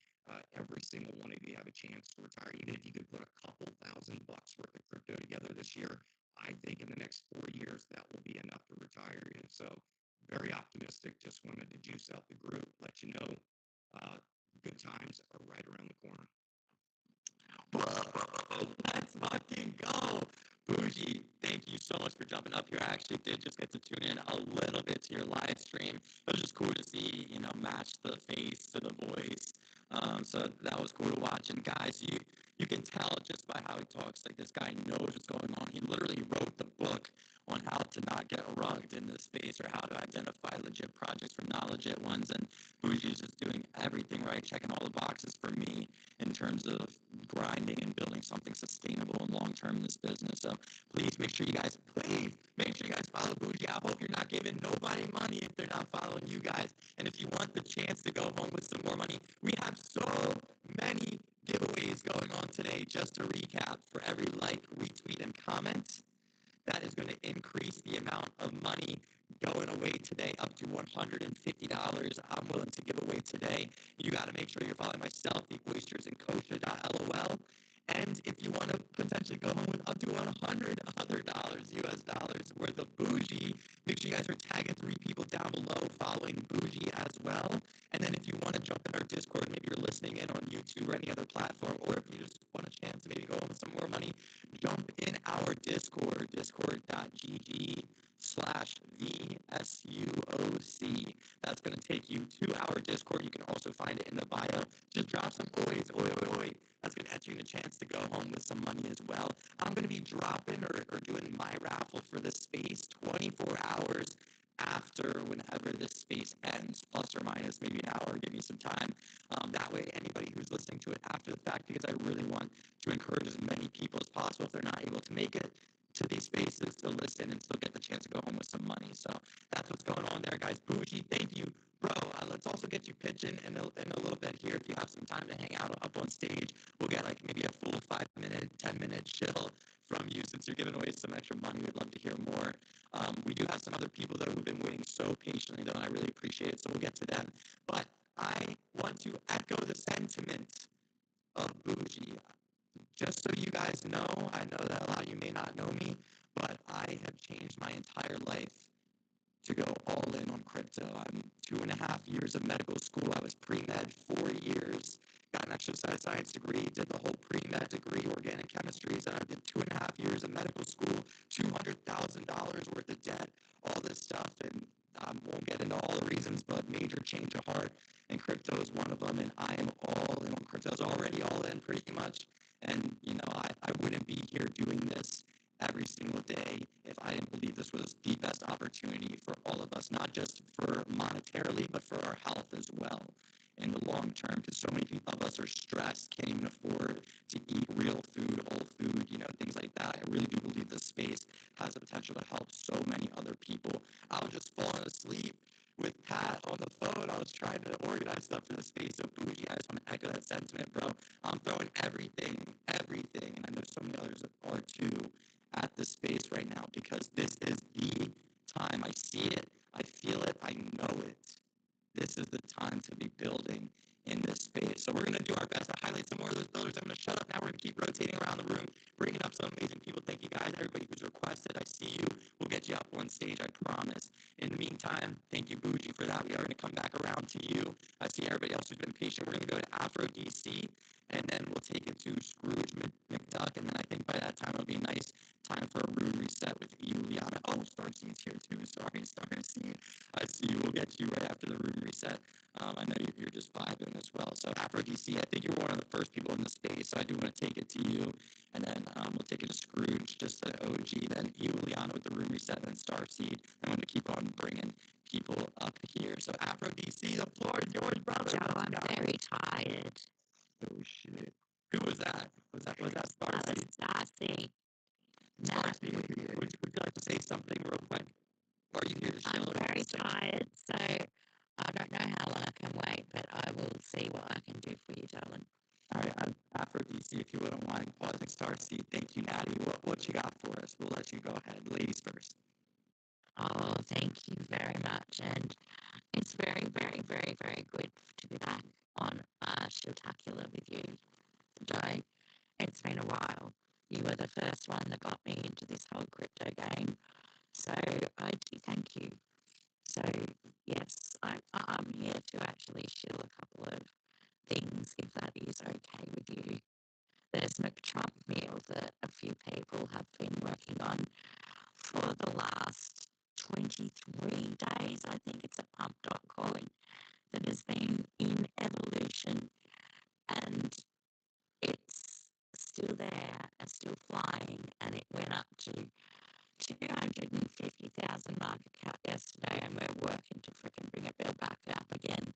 every single one of you have a chance to retire. Even if you could put a couple $1,000 worth of crypto together this year, I think in the next 4 years that will be enough to retire you. So very optimistic. Just wanted to juice out the group, let you know good times are right around the corner. Bro, let's fucking go. Bougie, thank you so much for jumping up here. I actually did just get to tune in a little bit to your live stream. It was just cool to see, match the face to the voice. So that was cool to watch. And guys, you can tell just by how he talks, like this guy knows what's going on. He literally wrote the book on how to not get rugged in this space, or how to identify legit projects from not legit ones. And Bougie's just doing everything right, checking all the boxes for me in terms of grinding and building something sustainable and long-term in this business. So please make sure you guys follow Bougie. I hope you're not giving nobody money if they're not following you guys. And if you want the chance to go home with some more money, we have so many giveaways going on today. Just to recap, for every like, retweet, and comment, that is going to increase the amount of money going away today up to $150. I'm willing to give away today. You got to make sure you're following myself, the oysters and kosher.lol. And if you want to potentially go home with up to $100 other US dollars worth of Bougie, make sure you guys are tagging 3 people down below following Bougie as well. And then if you want to jump in our Discord, maybe you're listening in on YouTube or any other platform, or if you just want a chance to maybe go home with some more money, jump in our Discord, discord.gg/VSUOC. That's going to take you to our Discord. You can also find it in the bio. Just drop some oys, oi. That's going to enter you a chance to go home with some money as well. I'm going to be dropping or doing my raffle for this space 24 hours after whenever this space ends, plus or minus maybe an hour, give me some time. That way, anybody who's listening to it after the fact, because I really want to encourage as many people as possible, if they're not able to make it to these spaces, to listen and still get the chance to go home with some money. So that's what's going on there, guys. Bougie, thank you. Bro, let's also get you pitching in a little bit here. If you have some time to hang out up on stage, we'll get like maybe a full 5-minute, 10-minute chill from you since you're giving away some extra money. We'd love to hear more. We do have some other people that have been waiting so patiently, though, and I really appreciate it. So we'll get to them. But I want to echo the sentiment of Bougie. Just so you guys know, I know that a lot of you may not know me, but I have changed my entire life to go all in on crypto. I'm 2.5 years of medical school. I was pre-med 4 years, got an exercise science degree, did the whole pre-med degree, organic chemistries, and I did 2.5 years of medical school, $200,000 worth of debt, all this stuff. And I won't get into all the reasons, but major change of heart. And crypto is one of them. And I am all in on crypto. I was already all in pretty much. And, I wouldn't be here doing this every single day if I didn't believe this was the best opportunity for all of us, not just for monetarily, but for our health as well in the long term, because so many people of us are stressed, can't even afford to eat real food, whole food, things like that. I really do believe this space has the potential to help so many other people. I was just falling asleep with Pat on the phone. I was trying to organize stuff for the space of Bougie. I just want to echo that sentiment, bro. I'm throwing everything, and I know so many others are too, at this space right now, because this is the time. I see it, I feel it, I know it. This is the time to be building in this space. So we're going to do our best to highlight some more of those builders. I'm going to shut up now. We're going to keep rotating around the room, bringing up some amazing people. Thank you guys, everybody who's requested. I see you. We'll get you up on stage, I promise. In the meantime, thank you, Bougie, for that. We are going to come back around to you. I see everybody else who's been patient. We're going to go to Afro DC, and then we'll take it to Scrooge McDuck, and then I think by that time it'll be a nice time for a room reset with you, Liana. Oh, Starseed's here too. Sorry, Starseed. I see you. We'll get to you right after the room reset. I know you're just vibing as well. So Afro DC, I think you're one of the first people in the space, so I do want to take it to you. And then we'll take it to Scrooge, just the OG, then you, Liana, with the room reset, and then Starseed. I'm going to keep on bringing people up here. So Afro DC, the floor is yours, brother. Joe, I'm very tired. Oh shit. Who was that? Was that Starseed? Darcy. No, Starseed, would you like to say something real quick? Or are you here to chill? I'm very tired, so I don't know how long I can wait, but I will see what I can do for you, darling. All right, Afro DC, if you wouldn't mind pausing Starseed. Thank you, Natty. What you got for us? We'll let you go ahead. Ladies first. Oh, thank you very much, and it's very, very, very, very good to be back on Shilltacular with you today. It's been a while. You were the first one that got me into this whole crypto game, so I do thank you. So yes, I'm here to actually shill a couple of things, if that is okay with you. There's McTrump meal that a few people have been working on for the last 23 days. I think it's a pump.coin that has been in evolution, and it's still there and still flying, and it went up to 250,000 market cap yesterday, and we're working to freaking bring it back up again.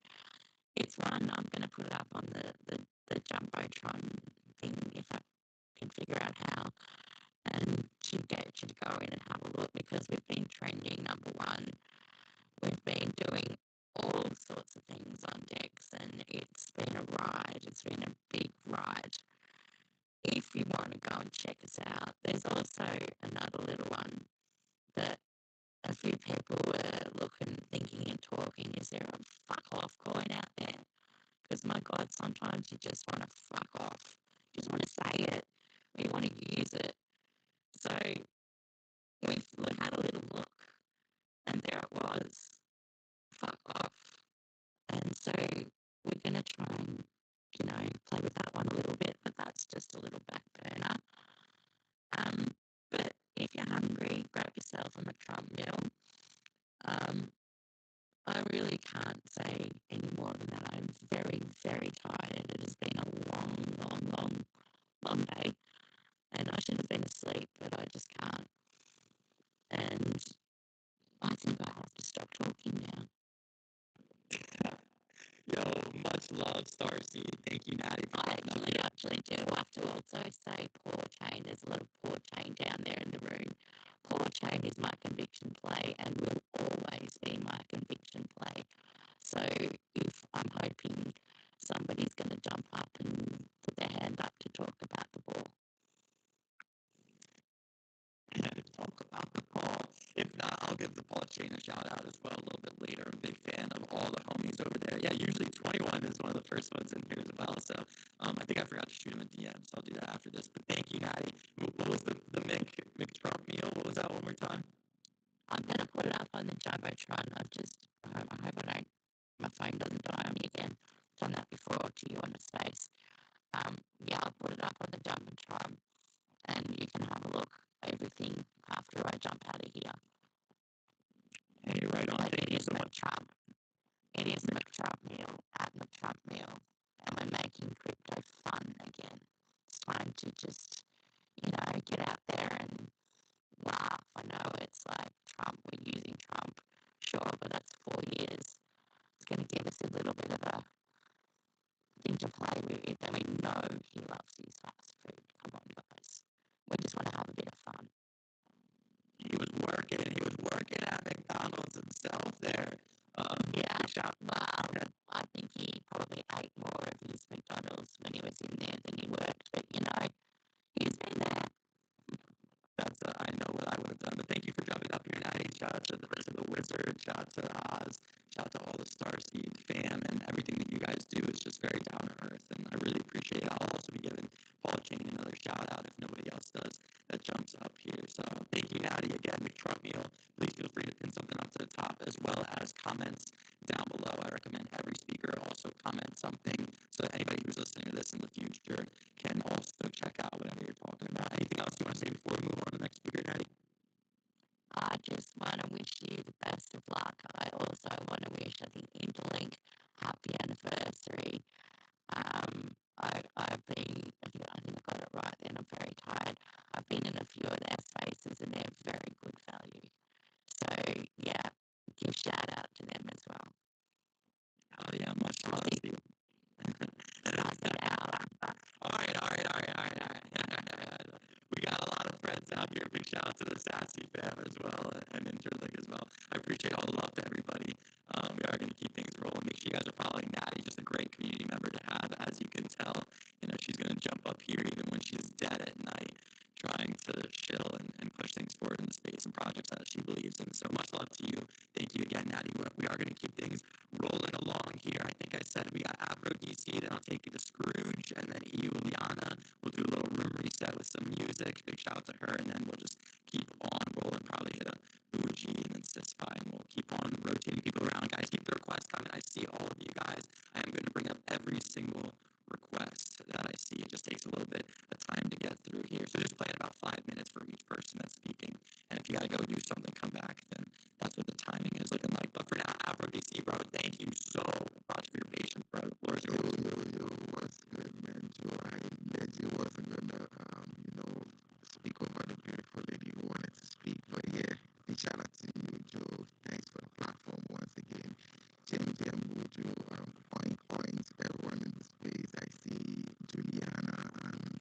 It's one I'm going to put it up on the Jumbotron thing if I can figure out how, and to get you to go in and have a look, because we've been trending number one. We've been doing all sorts of things on decks, and it's been a ride. It's been a big ride. If you want to go and check us out, there's also another little one that a few people were looking, thinking, and talking. Is there a fuck off coin out there? Because my God, sometimes you just want to fuck off. You just want to say it, or you want to use it. So we had a little look, and there it was. Fuck off. And so we're going to try and, play with that one a little bit, but that's just a little back burner. But if you're hungry, grab yourself a McTrump meal. I really can't say any more than that. I'm very, very tired. It has been a long day, and I should have been asleep, but I just can't. And I think I have to stop talking now. Yo, much love, Starseed. Thank you, Natty. I actually do have to also say poor chain. There's a lot of poor chain down there in the room. Poor chain is my conviction play and will always be my conviction play. So if I'm hoping somebody's going to jump up and put their hand up to talk about the ball. give the Paul Chain a shout out as well a little bit later. I'm a big fan of all the homies over there. Yeah, usually 21 is one of the first ones in here as well. So I think I forgot to shoot him a DM, so I'll do that after this. But thank you, Natty. What was the Mick Trump meal? What was that one more time? I'm gonna put it up on the Jumbotron. I hope my phone doesn't die on me again. Done that before to you on the space. Yeah, I'll put it up on the Jumbotron, and you can have a look everything after I jump out of here. Hey, right on. Thank you so much. Trump. It is McTrump meal at McTrump meal, and we're making crypto fun again. It's time to just, get out there and laugh. I know it's like Trump, we're using Trump, sure, but that's 4 years. It's going to give us a little bit of a thing to play with, and we know he loves his fast food. Come on, guys. We just want to have a bit of fun. He was working at McDonald's himself there. Well, I think he probably ate more of his McDonald's when he was in there than he worked, but he's been there. I know what I would have done, but thank you for jumping up here, Natty. Shout out to the rest of the Wizard, shout out to Oz, shout out to all the Starseed fam, and everything that you guys do is just very down to earth, and I really appreciate it. I'll also be giving Paul King another shout out if nobody else does that jumps up here. So thank you, Natty, again. McTrump meal. Please feel free to pin something up to the top as well as comments down below. I recommend every speaker also comment something so that anybody who's listening to this in the future can also check out whatever you're talking about. Anything else you want to say before we move on to the next speaker, Natty? I just want to wish you the best of luck. I also want to wish, I think, Interlink happy anniversary. I've been, I think I got it right then, I'm very tired. I've been in a few of their spaces and they're very good value. So, yeah, give shout out to them as well. Oh, yeah, much love to you. All right. We got a lot of friends out here. Big shout out to the Sassy fam as well and Interlink as well. I appreciate all the love to everybody. We are going to keep things rolling. Make sure you guys are following Natty. Just a great community member to have, as you can tell. She's going to jump up here even when she's dead at night, trying to chill and push things forward in the space and projects that she believes in. So much love to you. Thank you again, Natty. We are going to keep things rolling along here. I think I said we got Afro DC, then I'll take you to Scrooge, and then EU Liana. We'll do a little room reset with some music. Big shout out to her, and then we'll just keep on rolling. Probably hit a Bougie and then Cisfi, and we'll keep on rotating people around. Guys, keep the requests coming. I see all of you guys. I am going to bring up every single request that I see. It just takes a little bit of time to get through here. So just plan about 5 minutes for each person that's speaking. And if you got to go do something, come back, then that's what the timing is looking like. But for now, Afro DC, bro, thank you so much for your patience, bro. The floor is yours. Yo, what's good, man? Joe, I bet you wasn't gonna, speak over the beautiful lady who wanted to speak, but yeah, big shout out to you, Joe. Thanks for the platform once again. Jim Buju, Point Coins, everyone in the space. I see Juliana and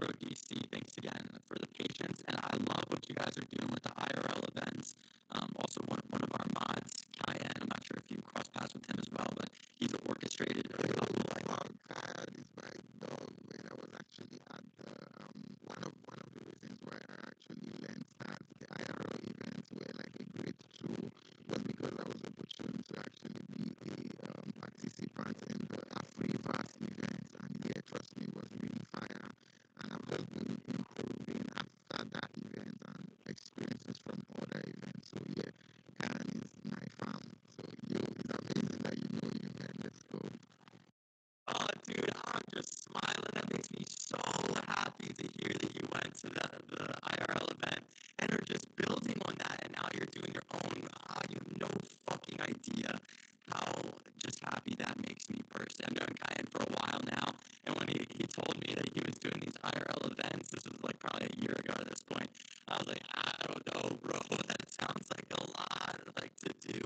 bro, DC. Thanks again for the patience, and I love what you guys are doing with the IRL events. Also, one of our mods, Kyan, I'm not sure if you cross paths with him as well, but he's orchestrated a couple like. Kyle is my dog, man. I was actually at the one of the reasons why I actually learned that the IRL events were like a great tool was because I was opportune to actually be a participant in the AfriVas event, and yeah, trust me, it was really fire. And I've just been improving after that event and experiences from other events. So yeah, Karen is my fam. So yo, it's amazing that you know you, man. Let's go. Oh, dude, I'm just smiling. That makes me so happy to hear that you went to the IRL event and are just building on that. And now you're doing your own. You have no fucking idea how just happy that makes me personally. I've known Kyan for a while now. And when he told me that he was doing these IRL events, this was like probably a year ago at this point, I was like, I don't know, bro. That sounds like a lot like to do.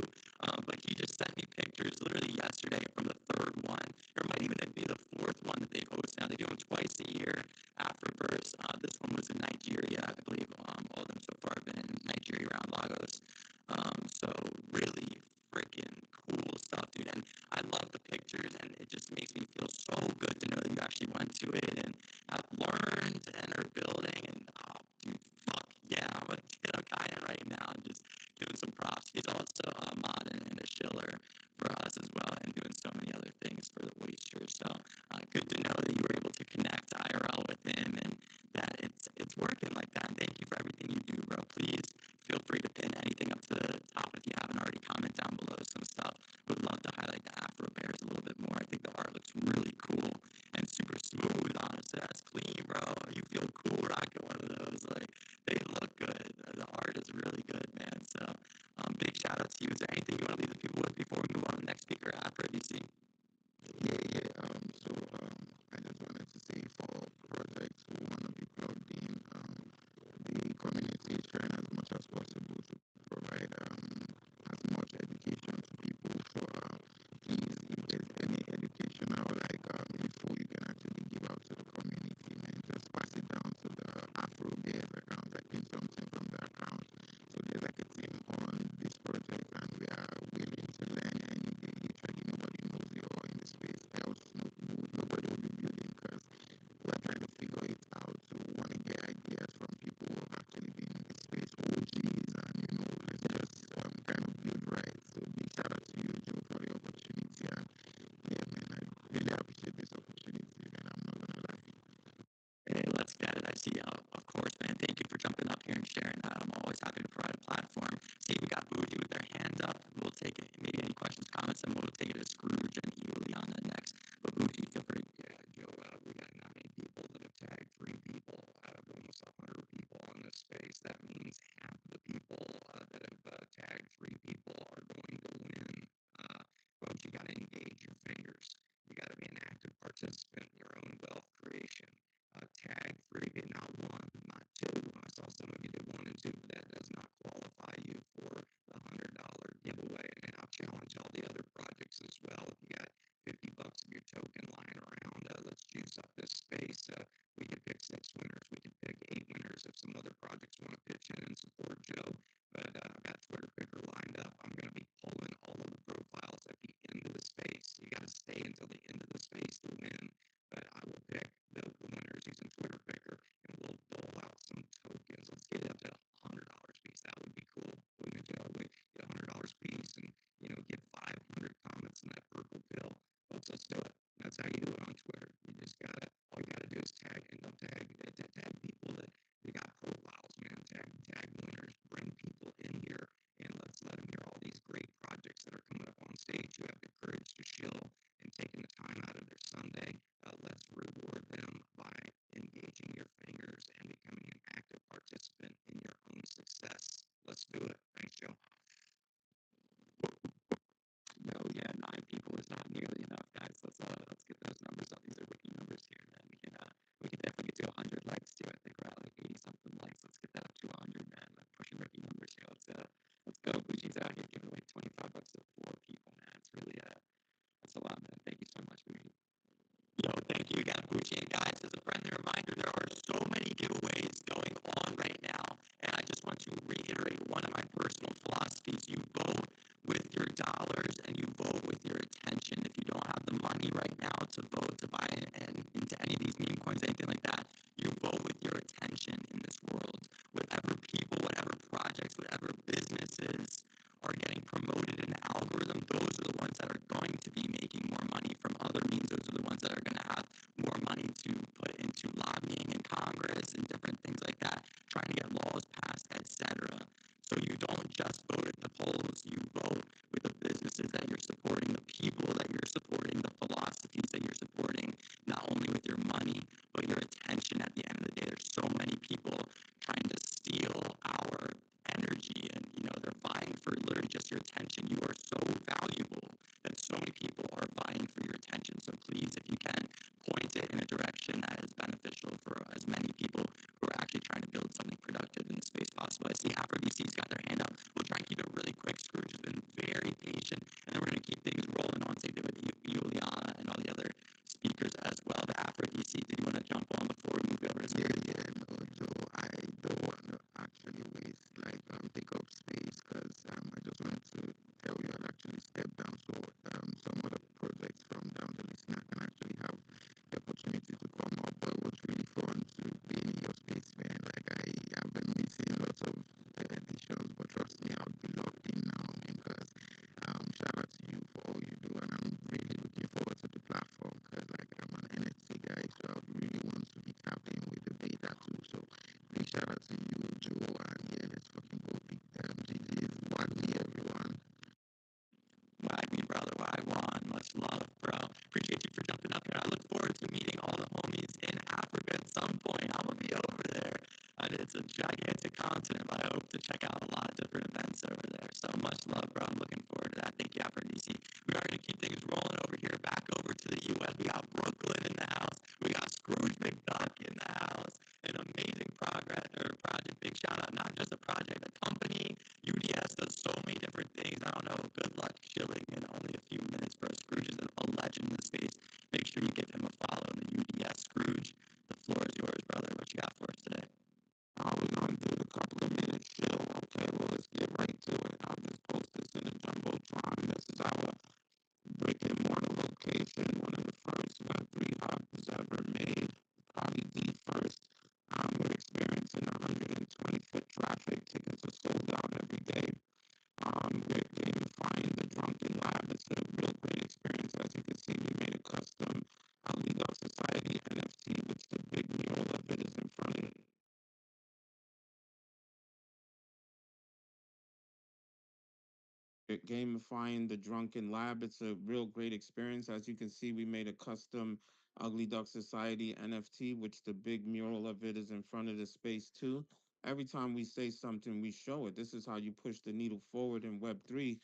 But he just sent me pictures literally yesterday from the third one. Or might even be the fourth one that they host now. They do them twice a year after birth. This one was in Nigeria, I believe. All of them so far have been in Nigeria around Lagos. So really freaking cool stuff, dude. And I love the pictures, and it just makes me feel so good to know that you actually went to it and have learned and are building. And dude, fuck yeah, I'm a kid on Kyan right now. And just giving some props. He's also a mod and a shiller for us as well, and doing so many other things for the Waster. So good to know that you were able to connect IRL with him and that it's working like that. And thank you for everything you do, bro. Please feel free to pin anything up to the top if you haven't already. Comment down below some stuff. Would love to highlight the Afro Bears a little bit more. I think the art looks really cool and super smooth. Honestly, that's clean, bro. You feel cool rocking one of those. Like they look good. The art is really good, man. So big shout out to you. Is there anything you want to leave the people with before we move on to the next speaker, Afro DC? Yeah. So I just wanted to say for projects who want to be plugged in, the community is trying as much as possible to provide as much education to people. So please, if there's any educational like info you can actually give out to the community, man, just pass it down to the Afro Bears account. I think something from the account. So there's like a team on this project, and we are willing to learn any day. Literally, nobody knows you're in the space. Else, nobody will be building because we're trying to figure it out. So we want to get ideas from people who have actually been in the space, OGs, and let's just kind of build right. So big shout out to you, Joe, for the opportunity. And yeah, man, I really appreciate this opportunity, man. I'm not gonna lie. Hey, let's get it. I see. Of course, man. Thank you for jumping up here and sharing that. I'm always happy to provide a platform. See, we got Bougie with their hands up. We'll take it. Maybe any questions, comments, and we'll take it to Scrooge and Ely on the next. But Bougie, feel free. Yeah, Joe, we got 9 people that have tagged 3 people out of almost 100 people in this space. That means half of the people that have tagged 3 people are going to win. Folks, you got to engage your fingers. You got to be an active participant in your own wealth creation. Tag 3, not 1, not 2. I saw some of you did 1 and 2, but that does not qualify you for the $100 giveaway. And I'll challenge all the other projects as well. If you got $50 of your token lying around, let's juice up this space. We could pick 6 winners. We could pick 8 winners if some other projects want to pitch in and support Joe. But I've got Twitter Picker lined up. I'm going to be pulling all of the profiles at the end of the space. You got to stay until the end of the space to win. But I will pick the winners using Twitter Picker, and we'll dole out some tokens. Let's get it up to $100 piece. That would be cool, wouldn't it, Joe? We get $100 piece, and get 500 comments in that purple pill. Folks, let's do it. That's how you do it on Twitter. All you gotta do is tag, and don't tag people that they got profiles, man. Tag winners. Bring people in here, and let's let them hear all these great projects that are coming up on stage. You have the courage to shill and taking the time out of their Sunday. Let's reward them by engaging your fingers and becoming an active participant in your own success. Let's do it. Thanks, Joe. No, yeah, 9 people is not nearly enough, guys. Let's get those numbers up. These are rookie numbers here, man. We can definitely get to 100. money right now to vote to buy and into any of these meme coins, anything like that. You vote with your attention in this world. Whatever people, whatever projects, whatever businesses are getting promoted in the algorithm, those are the ones that are going to be making more money from other means. Those are the ones that are going to have more money to put into lobbying in Congress and different things like that, trying to get laws passed, etc. So you don't just vote at the polls, you vote with the businesses that you're supporting, the people that you're supporting, the philosophies that you're supporting, not only with your money, but your attention at the end of the day. There's so many people trying to steal our energy and, they're vying for literally just your attention. You are so valuable that so many people are vying for your attention. So please, if you can, point it in a direction that is beneficial for as many people who are actually trying to build something productive in the space possible. I see AfroBC's got their hand up. We'll try and keep it really quick. Scrooge has been very patient, and then we're going to keep things rolling on, say, with Juliana and all the other speakers as well. The AfroBC, do you want to jump on before we move over to Scrooge? No, Joe, I don't want to actually waste, take up space, because I just wanted to tell you I'll actually step down, so some other projects from down the listener can actually have the opportunity to come up. But it was really fun to be in your space, man. I've been missing lots of the editions, but trust me, I'll be locked in now, because shout out to you for all you do, and I'm really looking forward to the platform, because I'm an NFT guy, so I really want to be tapped in with the data too. So big shout out to you, Joe, and yeah, let's fucking go big GG's, Wadley, everyone. Wag me, brother, wag one. Much love, bro. Appreciate you for jumping up here. I look forward to meeting all the homies in Africa at some point. I'm gonna be over there. And it's a gigantic continent, but I hope to check out a lot of different events over there. So much love, bro. I'm looking forward to that. Thank you, AfroDC. We are gonna keep things rolling over here, back over to the US. We got Brooklyn in the house. We got Scrooge McDuck in the house. An amazing project. Big shout out, not just a project, a company. UDS does so many different things. I don't know. Good luck chilling in only a few minutes, bro. Scrooge is a legend in the space. Make sure you give him a follow in the UDS. Scrooge, the floor is yours, brother. What you got for us today? We're going to do a couple of minutes chill. Okay, well, let's get right to it. I'll just post this in the Jumbotron. This is our brick and mortar location, one of the first Web3 hubs ever made, probably the first. We're experiencing 120-foot traffic. Tickets are sold out every day. We're gamifying the Drunken Lab. It's a real great experience. As you can see, we made a custom League of Society NFT, which the big mural of it is in front of it. Gamifying the Drunken Lab. It's a real great experience. As you can see, we made a custom Ugly Duck Society NFT, which the big mural of it is in front of the space too. Every time we say something, we show it. This is how you push the needle forward in Web3.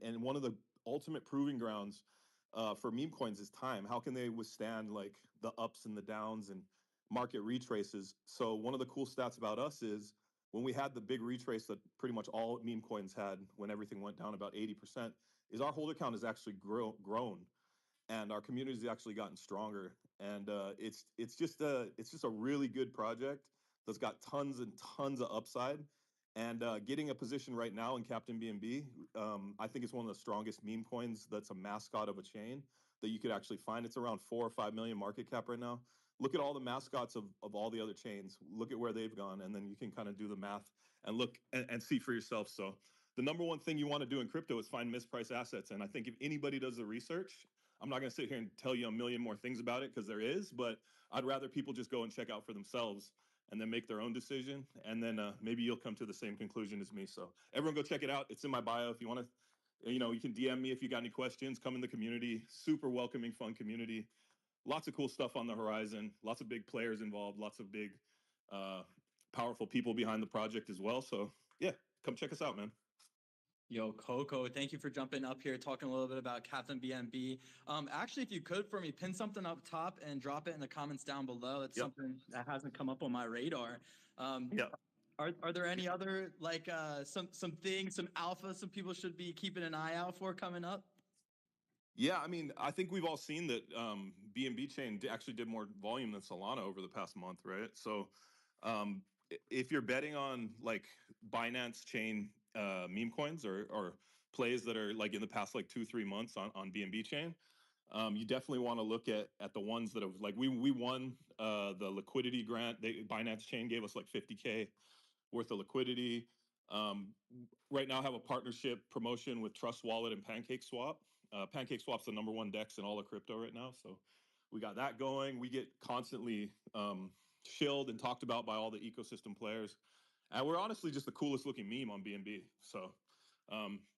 And one of the ultimate proving grounds for meme coins is time. How can they withstand like the ups and the downs and market retraces? So one of the cool stats about us is when we had the big retrace that pretty much all meme coins had when everything went down about 80%, is our holder count has actually grown, and our community's actually gotten stronger. And it's just a really good project that's got tons and tons of upside. And getting a position right now in Captain BNB, I think it's one of the strongest meme coins that's a mascot of a chain that you could actually find. It's around 4 or 5 million market cap right now. Look at all the mascots of all the other chains. Look at where they've gone, and then you can kind of do the math and look and see for yourself. So the number one thing you want to do in crypto is find mispriced assets. And I think if anybody does the research, I'm not going to sit here and tell you a million more things about it because there is, but I'd rather people just go and check out for themselves and then make their own decision. And then maybe you'll come to the same conclusion as me. So everyone go check it out. It's in my bio. If you want to, you can DM me if you got any questions. Come in the community. Super welcoming, fun community. Lots of cool stuff on the horizon. Lots of big players involved. Lots of big, powerful people behind the project as well. So yeah, come check us out, man. Yo, Coco, thank you for jumping up here, talking a little bit about Captain BNB. Actually, if you could for me, pin something up top and drop it in the comments down below. It's something that hasn't come up on my radar. Yeah. Are there any other like some things, some alpha, some people should be keeping an eye out for coming up? Yeah, I mean, I think we've all seen that BNB chain actually did more volume than Solana over the past month, right? So if you're betting on like Binance chain meme coins or plays that are like in the past like 2-3 months on BNB chain, you definitely want to look at the ones that have like we won the liquidity grant. Binance chain gave us like 50K worth of liquidity. Right now, I have a partnership promotion with Trust Wallet and PancakeSwap. PancakeSwap's the number one DEX in all of crypto right now, so we got that going. We get constantly shilled and talked about by all the ecosystem players, and we're honestly just the coolest looking meme on BNB. So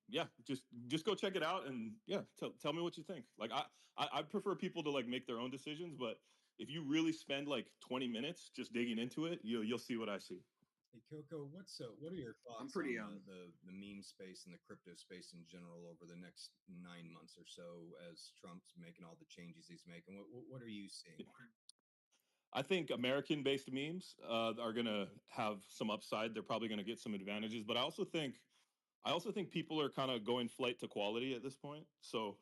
yeah, just go check it out, and yeah, tell me what you think. Like I prefer people to like make their own decisions, but if you really spend like 20 minutes just digging into it, you'll see what I see. Hey Coco, what are your thoughts pretty, on the meme space and the crypto space in general over the next 9 months or so as Trump's making all the changes he's making? What are you seeing? I think American-based memes are gonna have some upside. They're probably gonna get some advantages, but I also think people are kind of going flight to quality at this point. So,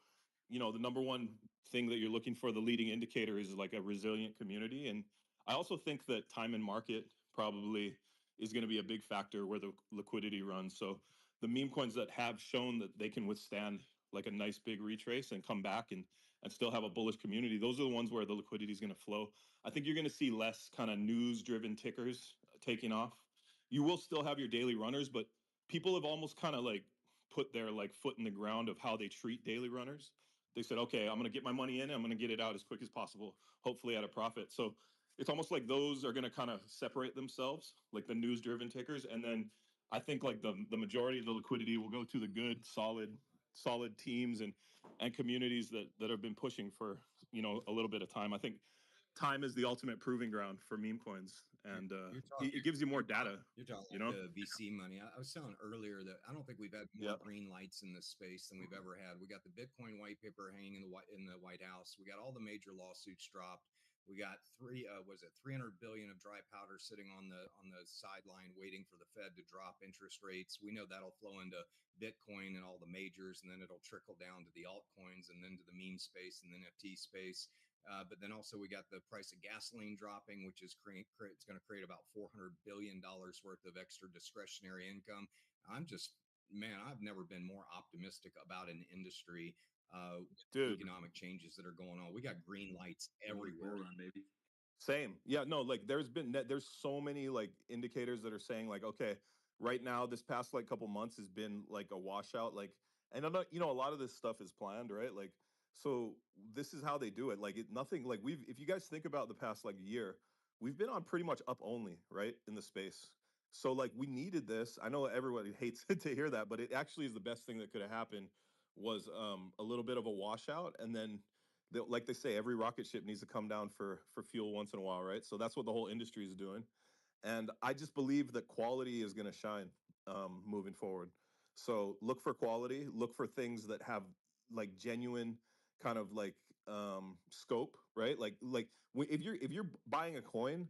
the number one thing that you're looking for, the leading indicator, is like a resilient community. And I also think that time and market probably is going to be a big factor where the liquidity runs. So the meme coins that have shown that they can withstand like a nice big retrace and come back and still have a bullish community, those are the ones where the liquidity is going to flow. I think you're going to see less kind of news driven tickers taking off. You will still have your daily runners, but people have almost kind of like put their like foot in the ground of how they treat daily runners. They said, okay, I'm going to get my money in, I'm going to get it out as quick as possible, hopefully at a profit. So it's almost like those are going to kind of separate themselves, like the news driven tickers. And then I think like the majority of the liquidity will go to the good, solid teams and communities that have been pushing for, a little bit of time. I think time is the ultimate proving ground for meme coins, and it gives you more data. You're talking you know like VC money. I was telling earlier that I don't think we've had more green lights in this space than we've ever had. We got the Bitcoin white paper hanging in the White House. We got all the major lawsuits dropped. We got 300 billion of dry powder sitting on the sideline waiting for the Fed to drop interest rates. We know that'll flow into Bitcoin and all the majors, and then it'll trickle down to the altcoins and then to the meme space and the NFT space. But then also we got the price of gasoline dropping, which is it's going to create about $400 billion worth of extra discretionary income. I've never been more optimistic about an industry with economic changes that are going on. We got green lights everywhere. Baby. Same. Yeah, no, like there's so many like indicators that are saying like, okay, right now this past like couple months has been like a washout. Like, and I'm not, a lot of this stuff is planned, right? Like, so this is how they do it. Like nothing like if you guys think about the past like year, we've been on pretty much up only, right? In the space. So like we needed this. I know everybody hates to hear that, but it actually is the best thing that could have happened was a little bit of a washout. And then like they say, every rocket ship needs to come down for fuel once in a while, right? So that's what the whole industry is doing, and I just believe that quality is going to shine moving forward. So look for quality, look for things that have like genuine kind of like scope, right? If you're buying a coin,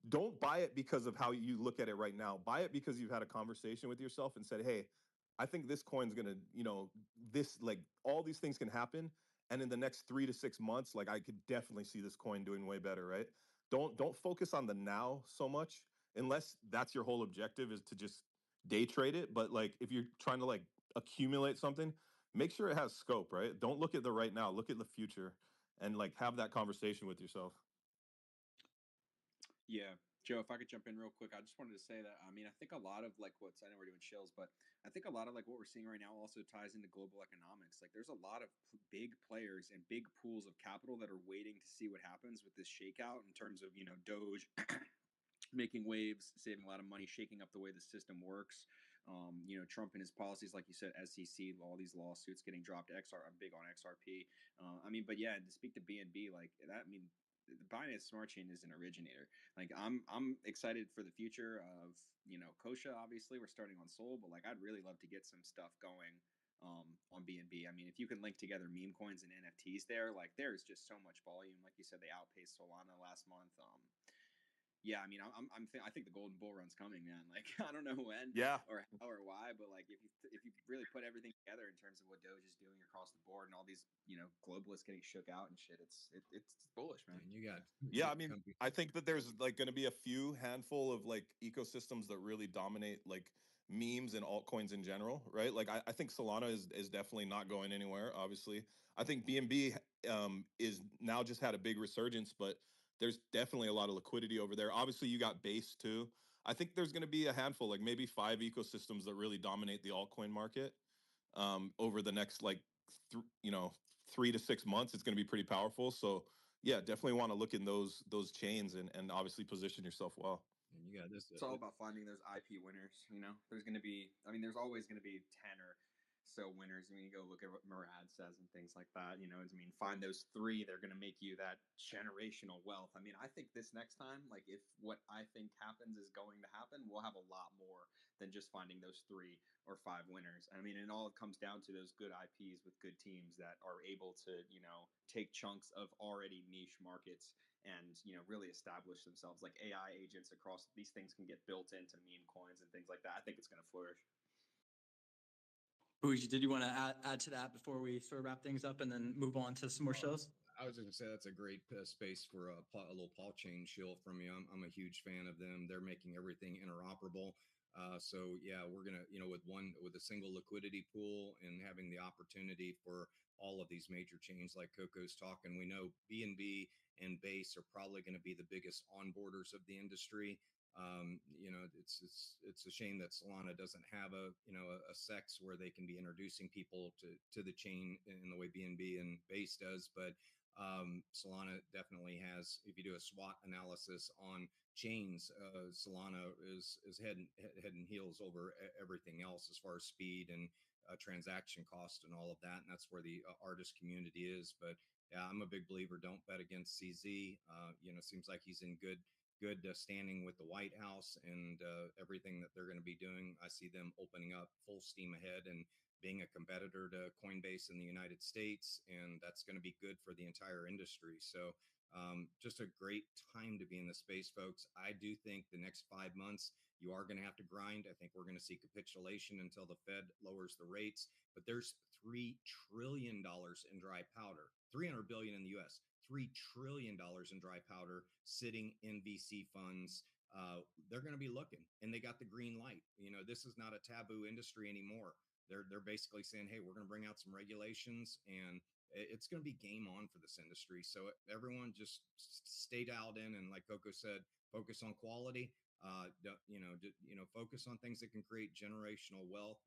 don't buy it because of how you look at it right now. Buy it because you've had a conversation with yourself and said, "Hey, I think this coin's gonna, this like all these things can happen, and in the next 3 to 6 months, like I could definitely see this coin doing way better." Right? Don't focus on the now so much, unless that's your whole objective is to just day trade it. But like if you're trying to like accumulate something, make sure it has scope. Right? Don't look at the right now. Look at the future, and like have that conversation with yourself. Yeah. Joe, if I could jump in real quick, I just wanted to say that I mean I think a lot of like what's I know we're doing shills, but I think a lot of like what we're seeing right now also ties into global economics. Like there's a lot of big players and big pools of capital that are waiting to see what happens with this shakeout in terms of, Doge making waves, saving a lot of money, shaking up the way the system works. Trump and his policies, like you said, SEC, all these lawsuits getting dropped. I'm big on XRP. But yeah, to speak to BNB like that, I mean, the Binance Smart Chain is an originator. Like I'm excited for the future of Kosha. Obviously, we're starting on Sol, but like I'd really love to get some stuff going on BNB. I mean, if you can link together meme coins and NFTs there, like there's just so much volume. Like you said, they outpaced Solana last month. Yeah, I mean, I think the golden bull run's coming, man. Like, I don't know when Yeah. or how or why, but like, if you really put everything together in terms of what Doge is doing across the board and all these, globalists getting shook out and shit, it's bullish, man. And you got Yeah, I mean, I think that there's like going to be a few handful of like ecosystems that really dominate like memes and altcoins in general, right? Like I think Solana is definitely not going anywhere. Obviously, I think BNB is now just had a big resurgence, but there's definitely a lot of liquidity over there. Obviously, you got Base too. I think there's going to be a handful, like maybe 5 ecosystems that really dominate the altcoin market over the next like 3 to 6 months. It's going to be pretty powerful. So yeah, definitely want to look in those chains and obviously position yourself well. and you got this. It's all about finding those IP winners. There's always going to be 10 or so winners. I mean, you go look at what Murad says and things like that. Find those three. They're going to make you that generational wealth. I mean, I think this next time, like if what I think happens is going to happen, we'll have a lot more than just finding those 3 or 5 winners. I mean, and all it comes down to those good IPs with good teams that are able to, take chunks of already niche markets and really establish themselves. Like AI agents across these things can get built into meme coins and things like that. I think it's going to flourish. Bougie, did you want to add to that before we sort of wrap things up and then move on to some more shows? I was going to say that's a great space for a little Paul chain Shill from you. I'm a huge fan of them. They're making everything interoperable. So yeah, we're gonna, with a single liquidity pool and having the opportunity for all of these major chains like Coco's talking. We know BNB and Base are probably going to be the biggest onboarders of the industry. It's a shame that Solana doesn't have a sex where they can be introducing people to the chain in the way BNB and Base does, but Solana definitely has. If you do a SWOT analysis on chains, Solana is head and heels over everything else as far as speed and transaction cost and all of that, and that's where the artist community is. But yeah, I'm a big believer. Don't bet against CZ. Seems like he's in good standing with the White House and everything that they're going to be doing. I see them opening up full steam ahead and being a competitor to Coinbase in the United States, and that's going to be good for the entire industry. So just a great time to be in the space, folks. I do think the next 5 months you are going to have to grind. I think we're going to see capitulation until the Fed lowers the rates, but there's $3 trillion in dry powder, 300 billion in the US, $3 trillion in dry powder sitting in VC funds. They're going to be looking, and they got the green light. This is not a taboo industry anymore. They're basically saying, hey, we're going to bring out some regulations, and it's going to be game on for this industry. So everyone just stay dialed in, and like Coco said, focus on quality. Focus on things that can create generational wealth.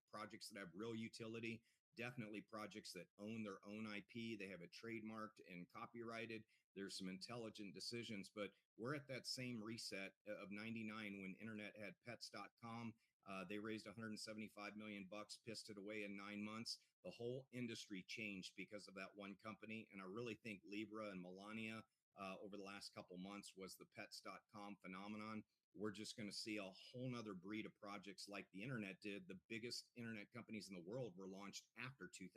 Projects that have real utility. Definitely projects that own their own IP. They have it trademarked and copyrighted. There's some intelligent decisions, but we're at that same reset of 99 when internet had pets.com. They raised 175 million bucks, pissed it away in 9 months. The whole industry changed because of that one company. And I really think Libra and Melania over the last couple months was the pets.com phenomenon. We're just going to see a whole nother breed of projects like the internet did. The biggest internet companies in the world were launched after 2000,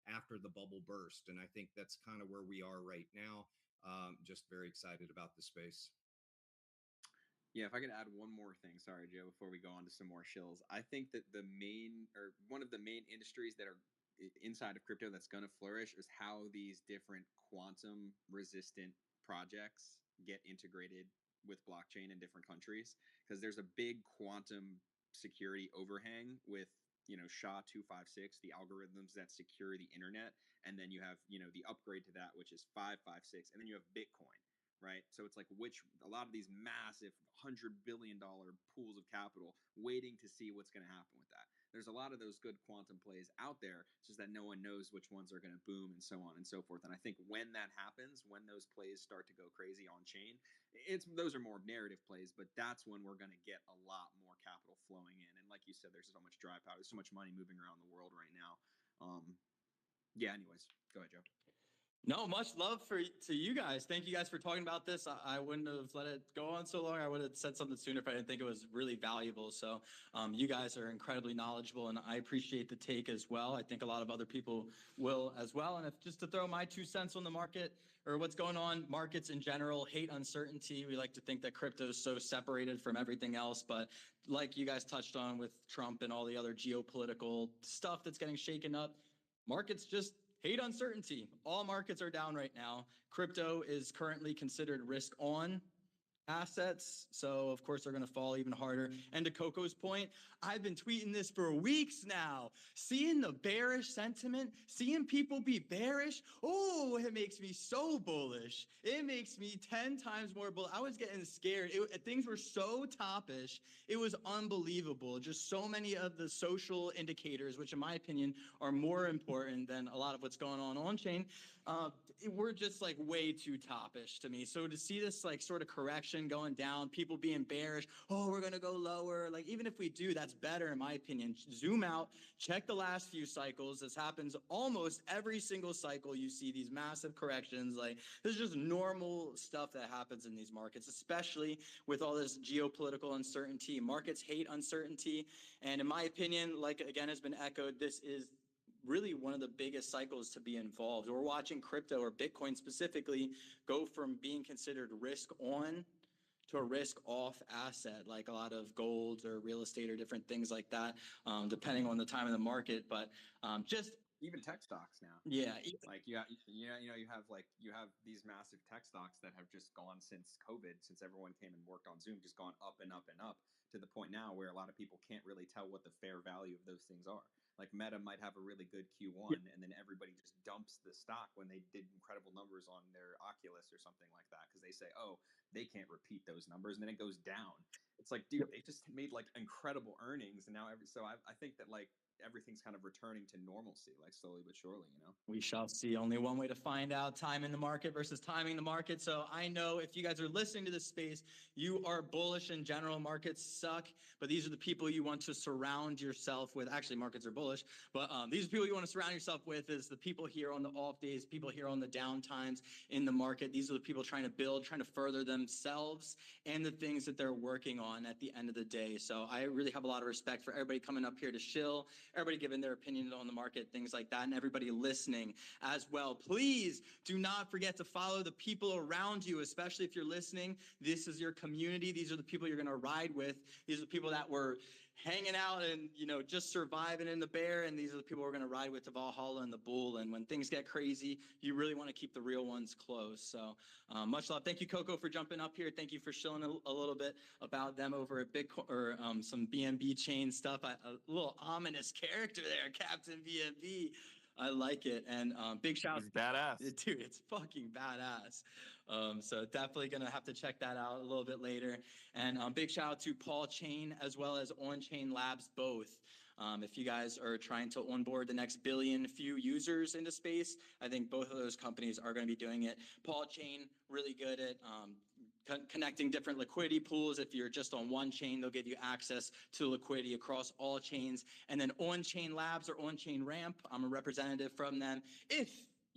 after the bubble burst. And I think that's kind of where we are right now. Just very excited about the space. Yeah, if I could add one more thing, sorry, Joe, before we go on to some more shills. I think that one of the main industries that are inside of crypto that's going to flourish is how these different quantum resistant projects get integrated with blockchain in different countries, because there's a big quantum security overhang with SHA-256, the algorithms that secure the internet, and then you have the upgrade to that, which is 556, and then you have Bitcoin, right? So it's like a lot of these massive $100 billion pools of capital waiting to see what's going to happen with that. There's a lot of those good quantum plays out there, it's just that no one knows which ones are going to boom and so on and so forth. And I think when that happens, when those plays start to go crazy on chain, those are more narrative plays, but that's when we're going to get a lot more capital flowing in. And like you said, there's so much dry powder, there's so much money moving around the world right now. Yeah, anyways, go ahead, Joe. No, much love to you guys. Thank you guys for talking about this. I wouldn't have let it go on so long. I would have said something sooner if I didn't think it was really valuable. So you guys are incredibly knowledgeable, and I appreciate the take as well. I think a lot of other people will as well. And if just to throw my 2 cents on the market or what's going on, markets in general hate uncertainty. We like to think that crypto is so separated from everything else, but like you guys touched on with Trump and all the other geopolitical stuff that's getting shaken up, markets just hate uncertainty. All markets are down right now. Crypto is currently considered risk on assets. So of course they're going to fall even harder. And to Coco's point, I've been tweeting this for weeks now. Seeing the bearish sentiment, seeing people be bearish, oh, it makes me so bullish. It makes me 10 times more bullish. I was getting scared. Things were so toppish. It was unbelievable. Just so many of the social indicators, which in my opinion are more important than a lot of what's going on chain, we're just like way too toppish to me. So to see this like sort of correction going down, people being bearish, oh, we're going to go lower. Like even if we do, that's better in my opinion. Zoom out, check the last few cycles. This happens almost every single cycle. You see these massive corrections. Like this is just normal stuff that happens in these markets, especially with all this geopolitical uncertainty. Markets hate uncertainty. And in my opinion, like again has been echoed, this is really one of the biggest cycles to be involved. We're watching crypto or Bitcoin specifically go from being considered risk on to a risk off asset, like a lot of golds or real estate or different things like that, depending on the time of the market. But just even tech stocks now. Yeah. Like you have these massive tech stocks that have just gone since COVID, since everyone came and worked on Zoom, just gone up and up and up to the point now where a lot of people can't really tell what the fair value of those things are. Like Meta might have a really good Q1 and then everybody just dumps the stock when they did incredible numbers on their Oculus or something like that, because they say, oh, they can't repeat those numbers, and then it goes down. It's like, dude, they just made like incredible earnings, and now I think that like everything's kind of returning to normalcy, like slowly but surely, We shall see. Only one way to find out, time in the market versus timing the market. So I know if you guys are listening to this space, you are bullish in general. Markets suck, but these are the people you want to surround yourself with. Actually, markets are bullish, but these are the people you want to surround yourself with, is the people here on the off days, people here on the down times in the market. These are the people trying to build, trying to further themselves and the things that they're working on at the end of the day. So I really have a lot of respect for everybody coming up here to Shill, everybody giving their opinion on the market, things like that, and everybody listening as well. Please do not forget to follow the people around you, especially if you're listening. This is your community. These are the people you're going to ride with. These are the people that were hanging out and, just surviving in the bear. And these are the people we're going to ride with to Valhalla and the bull. And when things get crazy, you really want to keep the real ones close. So much love. Thank you, Coco, for jumping up here. Thank you for shilling a little bit about them over at Bitcoin or some BNB chain stuff. A little ominous character there, Captain BNB. I like it. And big shout out. He's badass. Dude, it's fucking badass. So definitely going to have to check that out a little bit later. And big shout out to Paul Chain as well as On Chain Labs both. If you guys are trying to onboard the next billion few users into space, I think both of those companies are going to be doing it. Paul Chain, really good at connecting different liquidity pools. If you're just on one chain, they'll give you access to liquidity across all chains. And then On Chain Labs or On Chain Ramp, I'm a representative from them. If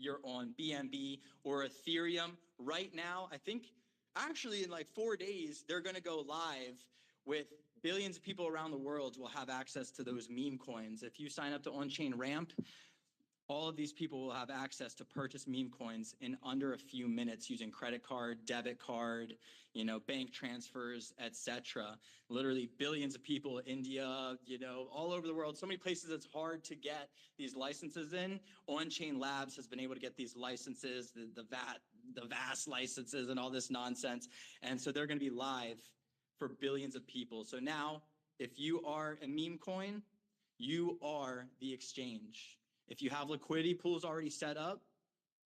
you're on BNB or Ethereum. Right now, I think actually in like 4 days, they're going to go live with billions of people around the world will have access to those meme coins. If you sign up to on-chain ramp, all of these people will have access to purchase meme coins in under a few minutes using credit card, debit card, bank transfers, etc. Literally billions of people, India, all over the world, so many places it's hard to get these licenses in. On-chain Labs has been able to get these licenses, the VAS licenses and all this nonsense. And so they're going to be live for billions of people. So now, if you are a meme coin, you are the exchange. If you have liquidity pools already set up,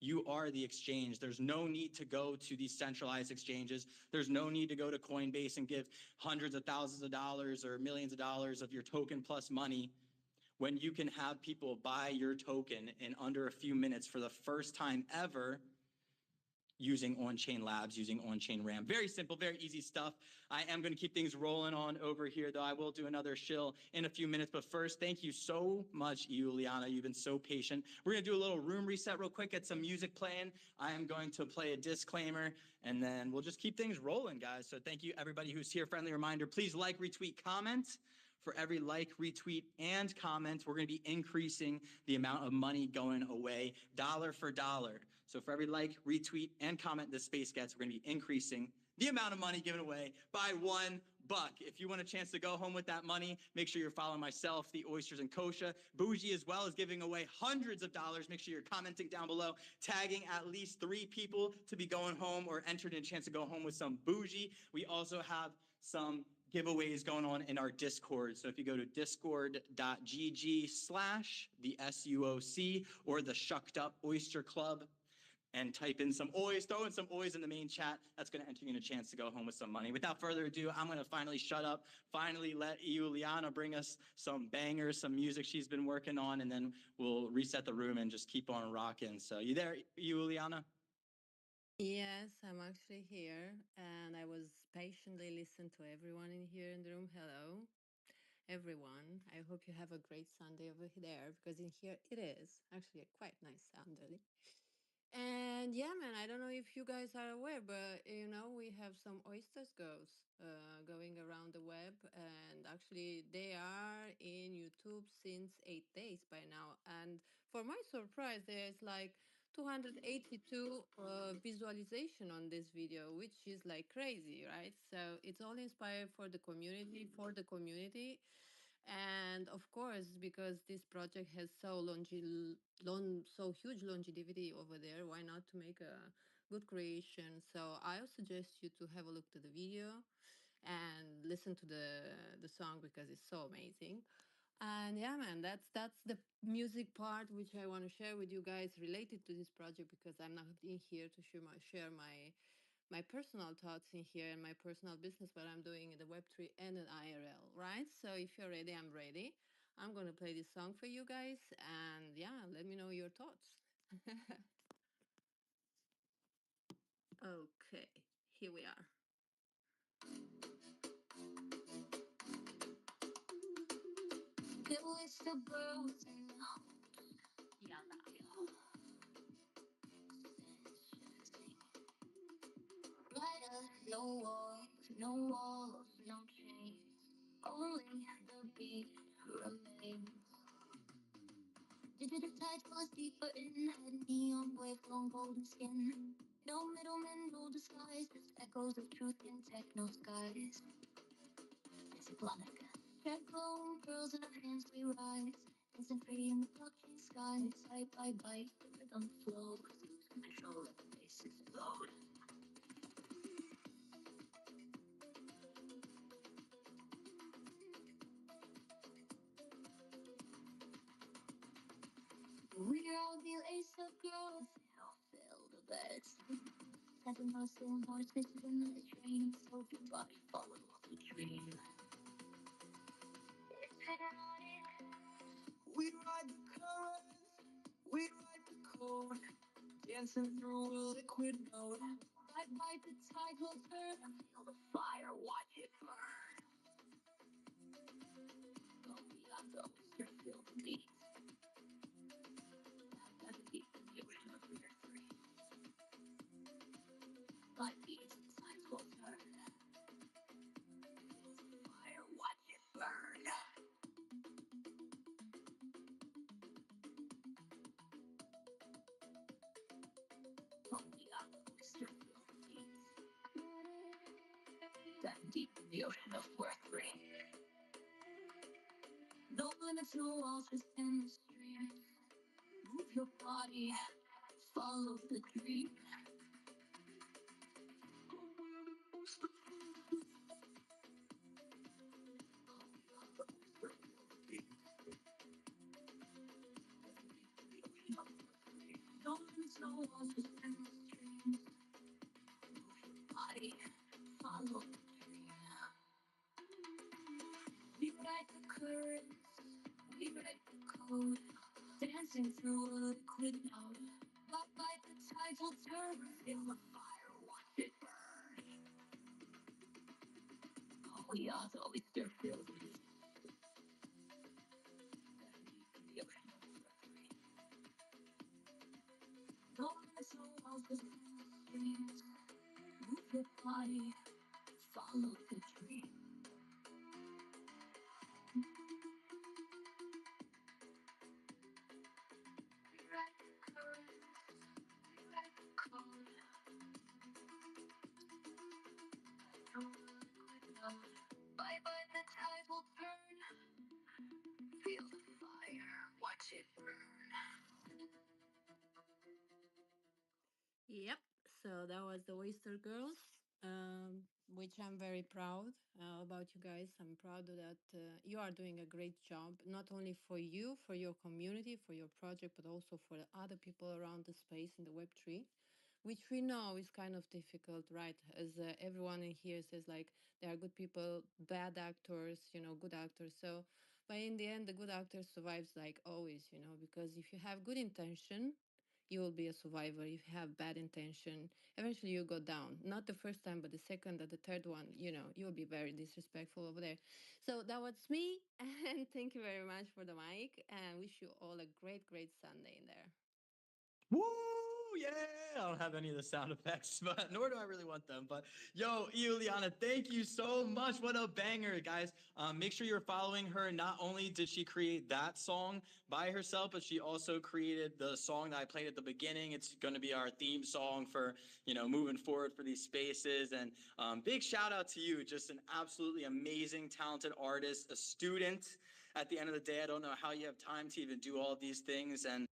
you are the exchange. There's no need to go to these centralized exchanges. There's no need to go to Coinbase and give hundreds of thousands of dollars or millions of dollars of your token plus money when you can have people buy your token in under a few minutes for the first time ever using on-chain Labs, using on-chain RAM. Very simple, very easy stuff. I am going to keep things rolling on over here, though. I will do another shill in a few minutes. But first, thank you so much, Juliana. You've been so patient. We're going to do a little room reset real quick, get some music playing. I am going to play a disclaimer, and then we'll just keep things rolling, guys. So thank you, everybody who's here. Friendly reminder, please like, retweet, comment. For every like, retweet, and comment, we're going to be increasing the amount of money going away, dollar for dollar. So for every like, retweet, and comment this space gets, we're going to be increasing the amount of money given away by $1. If you want a chance to go home with that money, make sure you're following myself, the Oysters and Kosha. Bougie as well is giving away hundreds of dollars. Make sure you're commenting down below, tagging at least 3 people to be going home or entered in a chance to go home with some Bougie. We also have some giveaways going on in our Discord. So if you go to discord.gg/the SUOC or the Shucked Up Oyster Club and type in some oys, throw in some oys in the main chat, that's going to enter you in a chance to go home with some money. Without further ado, I'm going to finally shut up, finally let Juliana bring us some bangers, some music she's been working on, and then we'll reset the room and just keep on rocking. So you there, Juliana? Yes, I'm actually here, and I was patiently listening to everyone in here in the room. Hello, everyone. I hope you have a great Sunday over there, because in here it is actually a quite nice Sunday. And yeah, man, I don't know if you guys are aware, but we have some oysters going around the web, and actually they are in YouTube since 8 days by now. And for my surprise, there's like 282 visualization on this video, which is like crazy, right? So it's all inspired for the community, and of course, because this project has so huge longevity over there, why not to make a good creation? So I'll suggest you to have a look to the video and listen to the song, because it's so amazing. And yeah, man, that's the music part which I want to share with you guys related to this project, because I'm not in here to share my personal thoughts in here and my personal business, what I'm doing in the Web3 and in IRL, right? So if you're ready, I'm ready. I'm going to play this song for you guys, and yeah, let me know your thoughts. Okay, here we are. It was the girls in the no walls, no walls, no chains. Only the beat remains. Digitized was deeper in, had neon with long golden skin. No middlemen, no disguise, just echoes of truth in techno skies. Discipline. Red glowing pearls in our hands we rise, dancing free in the blockchain skies. Bite by bite, the rhythm flows, losing control, let the bass explode. We're all the ace of girls, now fill the beds. Seven hustling horses in the train, so your body follow the dream. We ride the current, we ride the code, dancing through a liquid node. Bite the tide will turn, feel the fire, watch it burn. Go beyond the oyster, feel the beat. That's the beat, the original That deep in the ocean of worth. No limits, no walls, just endless stream. Move your body, follow the dream. No limits, no walls, just endless dreams. Move your body, follow the dream. We write the currents, we write the code, dancing through a liquid note. Like the tides will turn, feel the fire, watch it burn. Oh, we are the oyster filled with the ocean of mercury. No limits, no walls, just endless streams. Move your body, follow the dream. We write the currents, we write the code. Through a liquid note. Bye bye, the tide will turn. Feel the fire, watch it burn. Yep. So that was the Oyster Girls, which I'm very proud about you guys. I'm proud that you are doing a great job, not only for you, for your community, for your project, but also for the other people around the space in the Web3, which we know is kind of difficult, right? As everyone in here says, like, there are good people, bad actors, good actors. So, but in the end, the good actor survives, like always, because if you have good intention, you will be a survivor. If you have bad intention, eventually you go down. Not the first time, but the second or the third one, you'll be very disrespectful over there. So that was me. And thank you very much for the mic. And wish you all a great, great Sunday in there. Woo! Yeah! I don't have any of the sound effects, but nor do I really want them. But yo, Iuliana, thank you so much. What a banger, guys. Make sure you're following her. Not only did she create that song by herself, but she also created the song that I played at the beginning. It's going to be our theme song for, moving forward for these spaces. And big shout out to you. Just an absolutely amazing, talented artist, a student. At the end of the day, I don't know how you have time to even do all of these things. And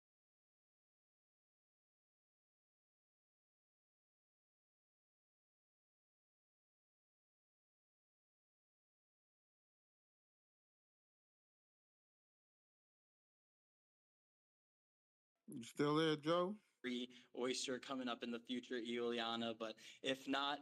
You still there, Joe? oyster coming up in the future, Iuliana. But if not,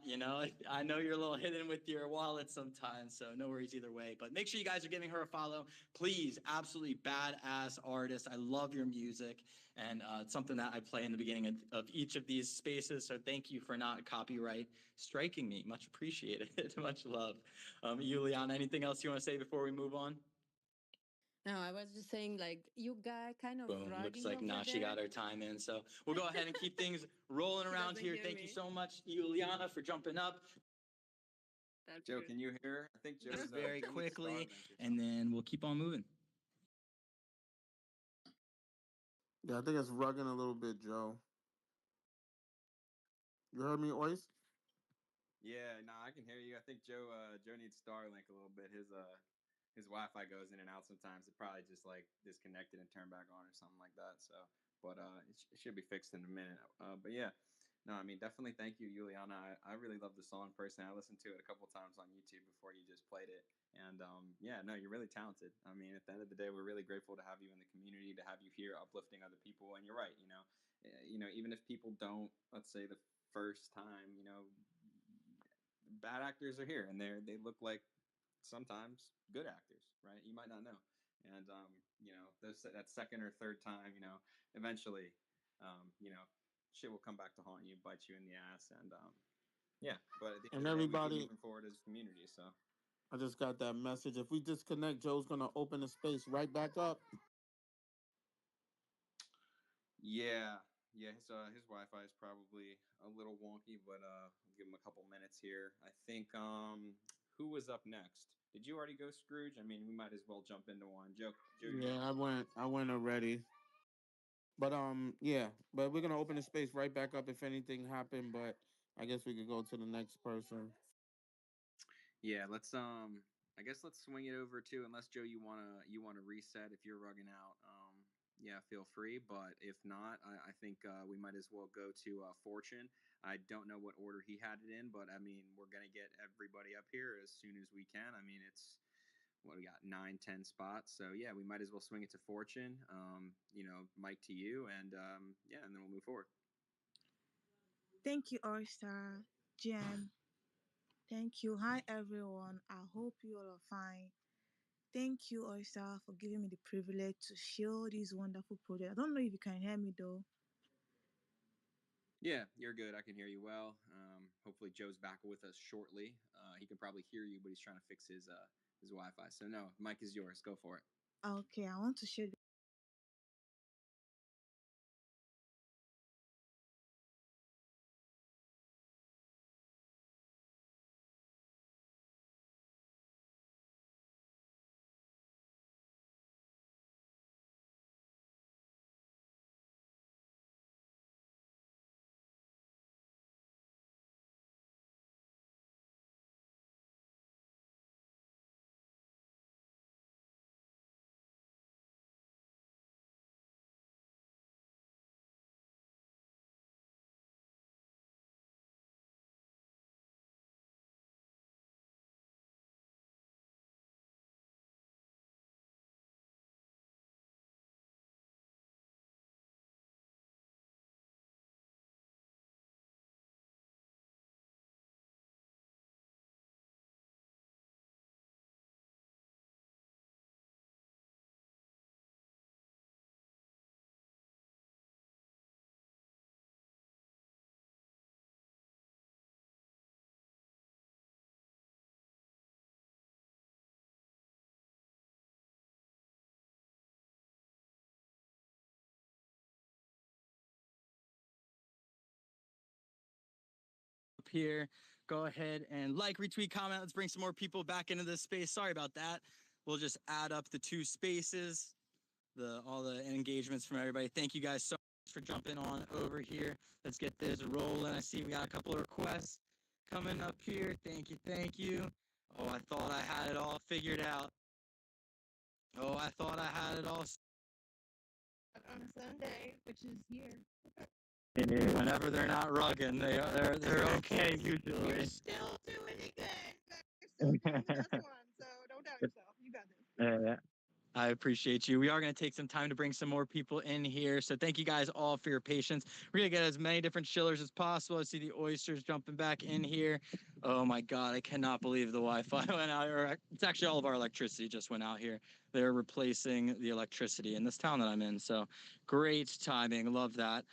I know you're a little hidden with your wallet sometimes, so no worries either way. But make sure you guys are giving her a follow. Please, absolutely badass artist. I love your music, and it's something that I play in the beginning of each of these spaces. So thank you for not copyright striking me. Much appreciated. Much love. Iuliana, anything else you want to say before we move on? No, I was just saying, like, you got kind of Boom. Looks rugging like over now she there. got her time in. So we'll go ahead and keep things rolling She around doesn't here. hear Thank you me. so much, Iuliana, for jumping up. That's Joe, good. can you hear? I think Joe's Just very Joe needs quickly, Starlink or and something. then we'll keep on moving. Yeah, I think it's rugging a little bit, Joe. You heard me, Ois? Yeah, no, I can hear you. I think Joe needs Starlink a little bit. His Wi-Fi goes in and out sometimes. It probably just like disconnected and turned back on or something like that. So, but it should be fixed in a minute. But yeah, no, I mean definitely thank you, Juliana. I really love the song personally. I listened to it a couple times on YouTube before you just played it, and yeah, no, you're really talented. I mean, at the end of the day, we're really grateful to have you in the community, to have you here uplifting other people. And you're right, even if people don't, let's say the first time, bad actors are here and they look like sometimes good actors, right? You might not know. And that second or third time, eventually, shit will come back to haunt you, bite you in the ass, and yeah. But at the end And of the day, we keep everybody, moving forward as a community. So I just got that message. If we disconnect, Joe's gonna open the space right back up. yeah, yeah. His Wi-Fi is probably a little wonky, but I'll give him a couple minutes here. I think who was up next? Did you already go, Scrooge? I mean, we might as well jump into one. Joe, you Yeah, I went already. But yeah, but we're gonna open the space right back up if anything happened. But I guess we could go to the next person. Yeah, let's I guess let's swing it over to, unless Joe you wanna reset if you're rugging out. Yeah, feel free. But if not, I think we might as well go to Fortune. I don't know what order he had it in, but I mean we're gonna get everybody up here as soon as we can. I mean it's what we got 9, 10 spots. So yeah, we might as well swing it to Fortune. Mike to you, and yeah, and then we'll move forward. Thank you, Oyster, Jen. Thank you. Hi, everyone. I hope you all are fine. Thank you, Oyster, for giving me the privilege to share this wonderful project. I don't know if you can hear me though. Yeah, you're good. I can hear you well. Hopefully Joe's back with us shortly. He can probably hear you, but he's trying to fix his Wi-Fi. So no, Mike is yours. Go for it. Okay, I want to share. Up here, go ahead and like, retweet, comment. Let's bring some more people back into this space. Sorry about that. We'll just add up the 2 spaces, all the engagements from everybody. Thank you guys so much for jumping on over here. Let's get this rolling. I see we got a couple of requests coming up here. Thank you, thank you. Oh, I thought I had it all figured out. Oh, I thought I had it all. On a Sunday, which is here. Whenever they're not rugging, they're okay usually. You're still doing it good. You're still doing the best one, so don't doubt yourself. You got this. I appreciate you. We are going to take some time to bring some more people in here. So thank you guys all for your patience. We're going to get as many different chillers as possible. I see the oysters jumping back in here. Oh my God, I cannot believe the Wi-Fi went out. It's actually all of our electricity just went out here. They're replacing the electricity in this town that I'm in. So great timing. Love that.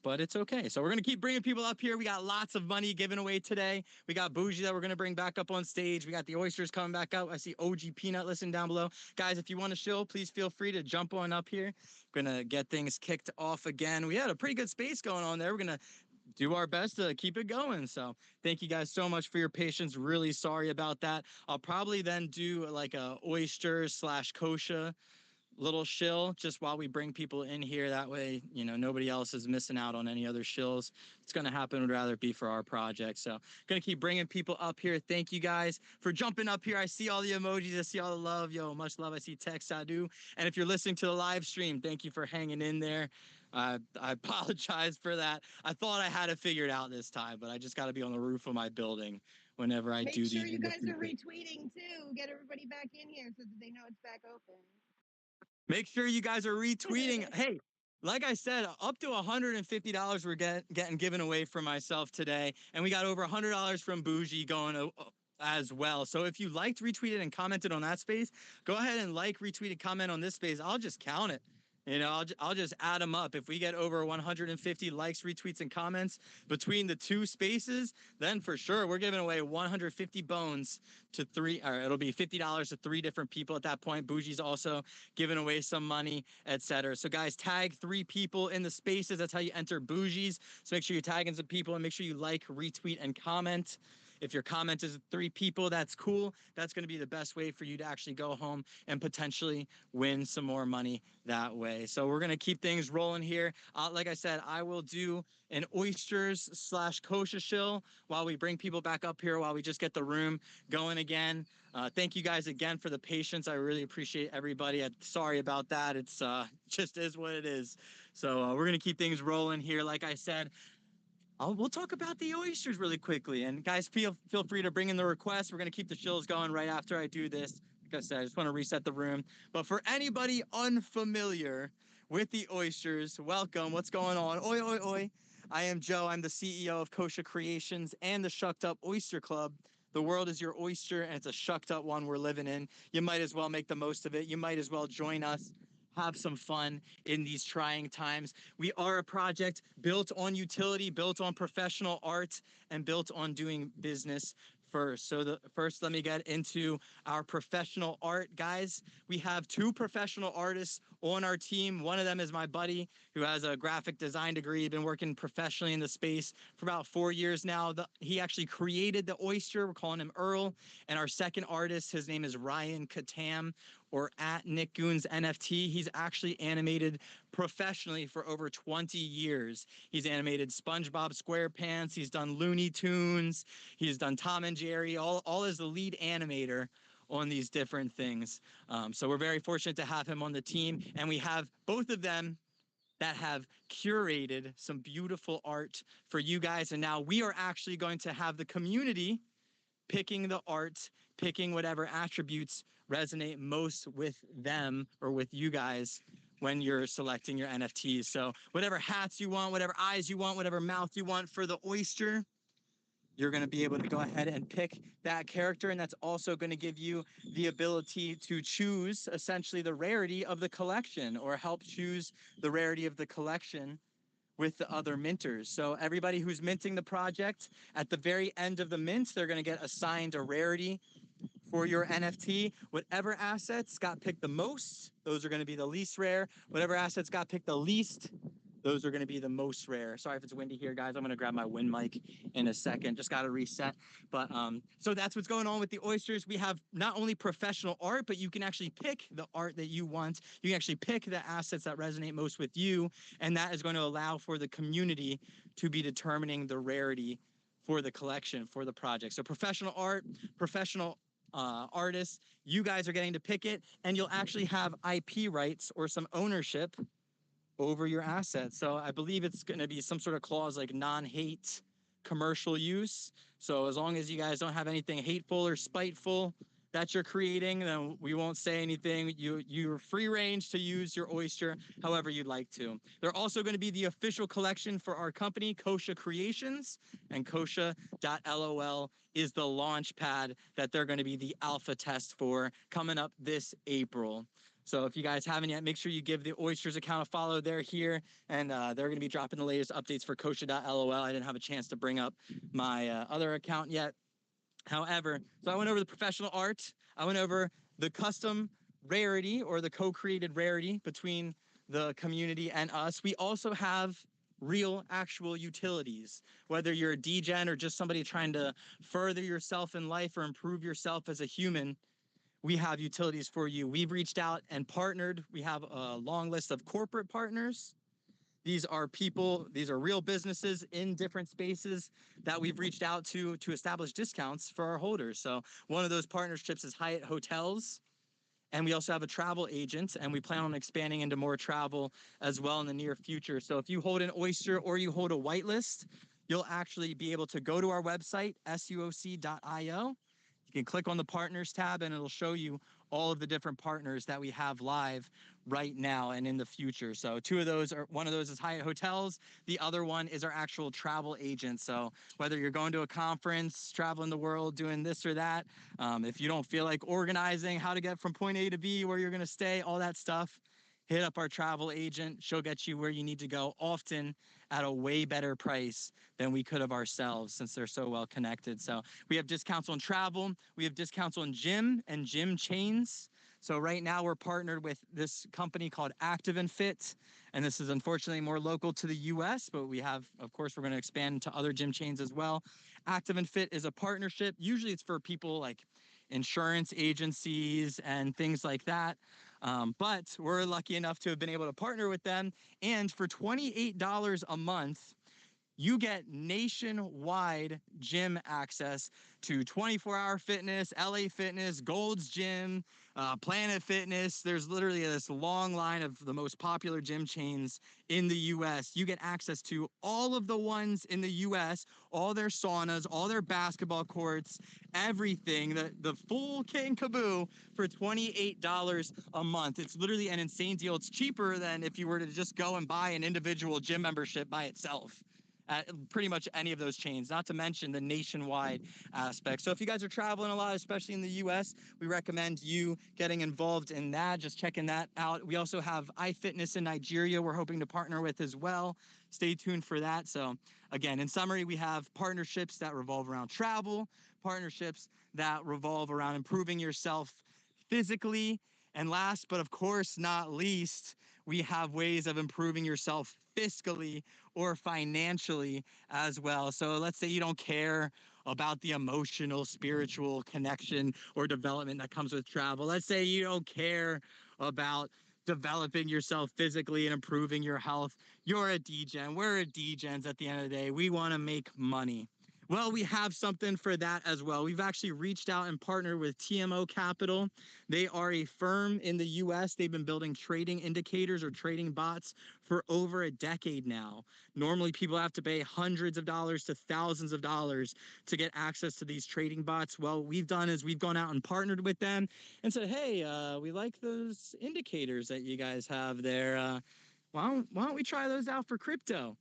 But it's okay. So we're going to keep bringing people up here. We got lots of money given away today. We got Bougie that we're going to bring back up on stage. We got the oysters coming back out. I see OG Peanut listening down below. Guys, if you want to chill, please feel free to jump on up here. Going to get things kicked off again. We had a pretty good space going on there. We're going to do our best to keep it going. So thank you guys so much for your patience. Really sorry about that. I'll probably then do like a oyster / kosher little shill just while we bring people in here. That way, nobody else is missing out on any other shills. It's going to happen. Would rather be for our project. So going to keep bringing people up here. Thank you guys for jumping up here. I see all the emojis. I see all the love. Yo, much love. I see text. I do. And if you're listening to the live stream, thank you for hanging in there. I apologize for that. I thought I had it figured out this time, but I just got to be on the roof of my building whenever I do Make sure these. you guys are retweeting too. Get everybody back in here so that they know it's back open. Make sure you guys are retweeting. Hey, like I said, up to $150 we're getting given away for myself today. And we got over $100 from Bougie going as well. So if you liked, retweeted, and commented on that space, go ahead and like, retweet, and comment on this space. I'll just count it. I'll just add them up. If we get over 150 likes, retweets, and comments between the 2 spaces, then for sure we're giving away 150 bones to three, or it'll be $50 to 3 different people at that point. Bougie's also giving away some money, etc. So guys, tag 3 people in the spaces. That's how you enter Bougies. So make sure you're tagging some people and make sure you like, retweet, and comment. If your comment is 3 people, that's cool. That's going to be the best way for you to actually go home and potentially win some more money that way. So we're going to keep things rolling here. Like I said, I will do an oysters / kosher shill while we bring people back up here, while we just get the room going again. Thank you guys again for the patience. I really appreciate everybody. Sorry about that. It's just is what it is. So we're going to keep things rolling here. Like I said, we'll talk about the oysters really quickly. And guys, feel free to bring in the requests. We're going to keep the shills going right after I do this. Like I said, I just want to reset the room. But for anybody unfamiliar with the oysters, welcome. What's going on? Oi, oi, oi. I am Joe. I'm the CEO of Kosher Creations and the Shucked Up Oyster Club. The world is your oyster, and it's a shucked up one we're living in. You might as well make the most of it. You might as well join us. Have some fun in these trying times. We are a project built on utility, built on professional art, and built on doing business first. So first, let me get into our professional art, guys. We have 2 professional artists on our team. One of them is my buddy who has a graphic design degree, been working professionally in the space for about 4 years now. He actually created the oyster. We're calling him Earl. And our second artist, his name is Ryan Katam, or at Nick Goons NFT. He's actually animated professionally for over 20 years. He's animated SpongeBob SquarePants. He's done Looney Tunes. He's done Tom and Jerry, all as the lead animator on these different things. So we're very fortunate to have him on the team. And we have both of them that have curated some beautiful art for you guys. And now we are actually going to have the community picking the art, picking whatever attributes resonate most with them or with you guys when you're selecting your NFTs. So whatever hats you want, whatever eyes you want, whatever mouth you want for the oyster, you're going to be able to go ahead and pick that character. And that's also going to give you the ability to choose essentially the rarity of the collection, or help choose the rarity of the collection with the other minters. So everybody who's minting the project, at the very end of the mint, they're going to get assigned a rarity for your NFT. Whatever assets got picked the most, those are going to be the least rare. Whatever assets got picked the least, those are going to be the most rare. Sorry if it's windy here, guys. I'm going to grab my wind mic in a second. Just got to reset. But so that's what's going on with the oysters. We have not only professional art, but you can actually pick the art that you want. You can actually pick the assets that resonate most with you. And that is going to allow for the community to be determining the rarity for the collection, for the project. So professional art, professional artists, you guys are getting to pick it. And you'll actually have IP rights or some ownership over your assets. So I believe it's going to be some sort of clause like non-hate commercial use. So as long as you guys don't have anything hateful or spiteful that you're creating, then we won't say anything. You're free range to use your oyster however you'd like to. They're also going to be the official collection for our company, Kosher Creations, and kosher.lol is the launch pad that they're going to be the alpha test for coming up this April. So if you guys haven't yet, make sure you give the Oysters account a follow. They're here, and they're going to be dropping the latest updates for kosher.lol. I didn't have a chance to bring up my other account yet. However, so I went over the professional art. I went over the custom rarity, or the co-created rarity between the community and us. We also have real actual utilities, whether you're a degen or just somebody trying to further yourself in life or improve yourself as a human. We have utilities for you. We've reached out and partnered. We have a long list of corporate partners. These are people, these are real businesses in different spaces that we've reached out to establish discounts for our holders. So one of those partnerships is Hyatt Hotels. And we also have a travel agent, and we plan on expanding into more travel as well in the near future. So if you hold an oyster or you hold a whitelist, you'll actually be able to go to our website, suoc.io. You can click on the partners tab and it'll show you all of the different partners that we have live right now and in the future. So one of those is Hyatt Hotels. The other one is our actual travel agent. So whether you're going to a conference, traveling the world, doing this or that, if you don't feel like organizing how to get from point A to B, where you're going to stay, all that stuff, hit up our travel agent. She'll get you where you need to go often at a way better price than we could have ourselves since they're so well connected. So we have discounts on travel, we have discounts on gym and gym chains. So right now we're partnered with this company called Active and Fit, and this is unfortunately more local to the US, but we have, of course, we're going to expand to other gym chains as well. Active and Fit is a partnership. Usually it's for people like insurance agencies and things like that. But we're lucky enough to have been able to partner with them. And for $28 a month, you get nationwide gym access to 24-hour fitness, LA Fitness, Gold's Gym, Planet Fitness. There's literally this long line of the most popular gym chains in the US. You get access to all of the ones in the US, all their saunas, all their basketball courts, everything, the full kit and caboodle for $28 a month. It's literally an insane deal. It's cheaper than if you were to just go and buy an individual gym membership by itself at pretty much any of those chains, not to mention the nationwide aspect. So if you guys are traveling a lot, especially in the US, we recommend you getting involved in that, just checking that out. We also have iFitness in Nigeria we're hoping to partner with as well. Stay tuned for that. So again, in summary, we have partnerships that revolve around travel, partnerships that revolve around improving yourself physically, and last but of course not least, we have ways of improving yourself fiscally or financially as well. So let's say you don't care about the emotional, spiritual connection or development that comes with travel. Let's say you don't care about developing yourself physically and improving your health. You're a degen. We're a degens at the end of the day. We want to make money. Well, we have something for that as well. We've actually reached out and partnered with TMO Capital. They are a firm in the US. They've been building trading indicators or trading bots for over a decade now. Normally, people have to pay hundreds of dollars to thousands of dollars to get access to these trading bots. Well, what we've done is we've gone out and partnered with them and said, hey, we like those indicators that you guys have there. Why don't we try those out for crypto?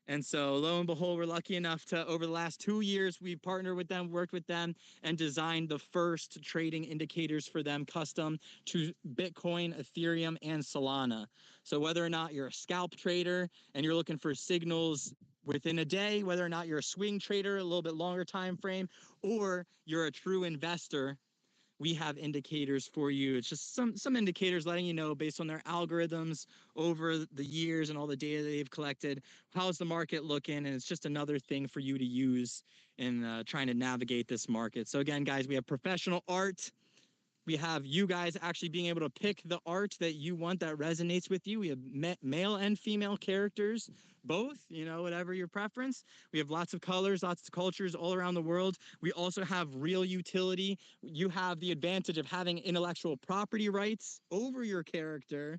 And so lo and behold, we're lucky enough to, over the last 2 years, we've partnered with them, worked with them, and designed the first trading indicators for them custom to Bitcoin, Ethereum, and Solana. So whether or not you're a scalp trader and you're looking for signals within a day, whether or not you're a swing trader, a little bit longer time frame, or you're a true investor, we have indicators for you. It's just some indicators letting you know based on their algorithms over the years and all the data they've collected, how's the market looking, and it's just another thing for you to use in trying to navigate this market. So again, guys, we have professional art. We have you guys actually being able to pick the art that you want that resonates with you. We have male and female characters, both, whatever your preference. We have lots of colors, lots of cultures all around the world. We also have real utility. You have the advantage of having intellectual property rights over your character.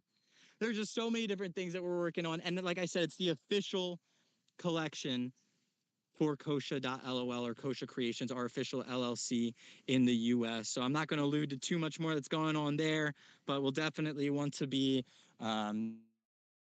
There's just so many different things that we're working on. And like I said, it's the official collection for Kosha.lol or Kosha Creations, our official LLC in the US. So I'm not going to allude to too much more that's going on there, but we'll definitely want to be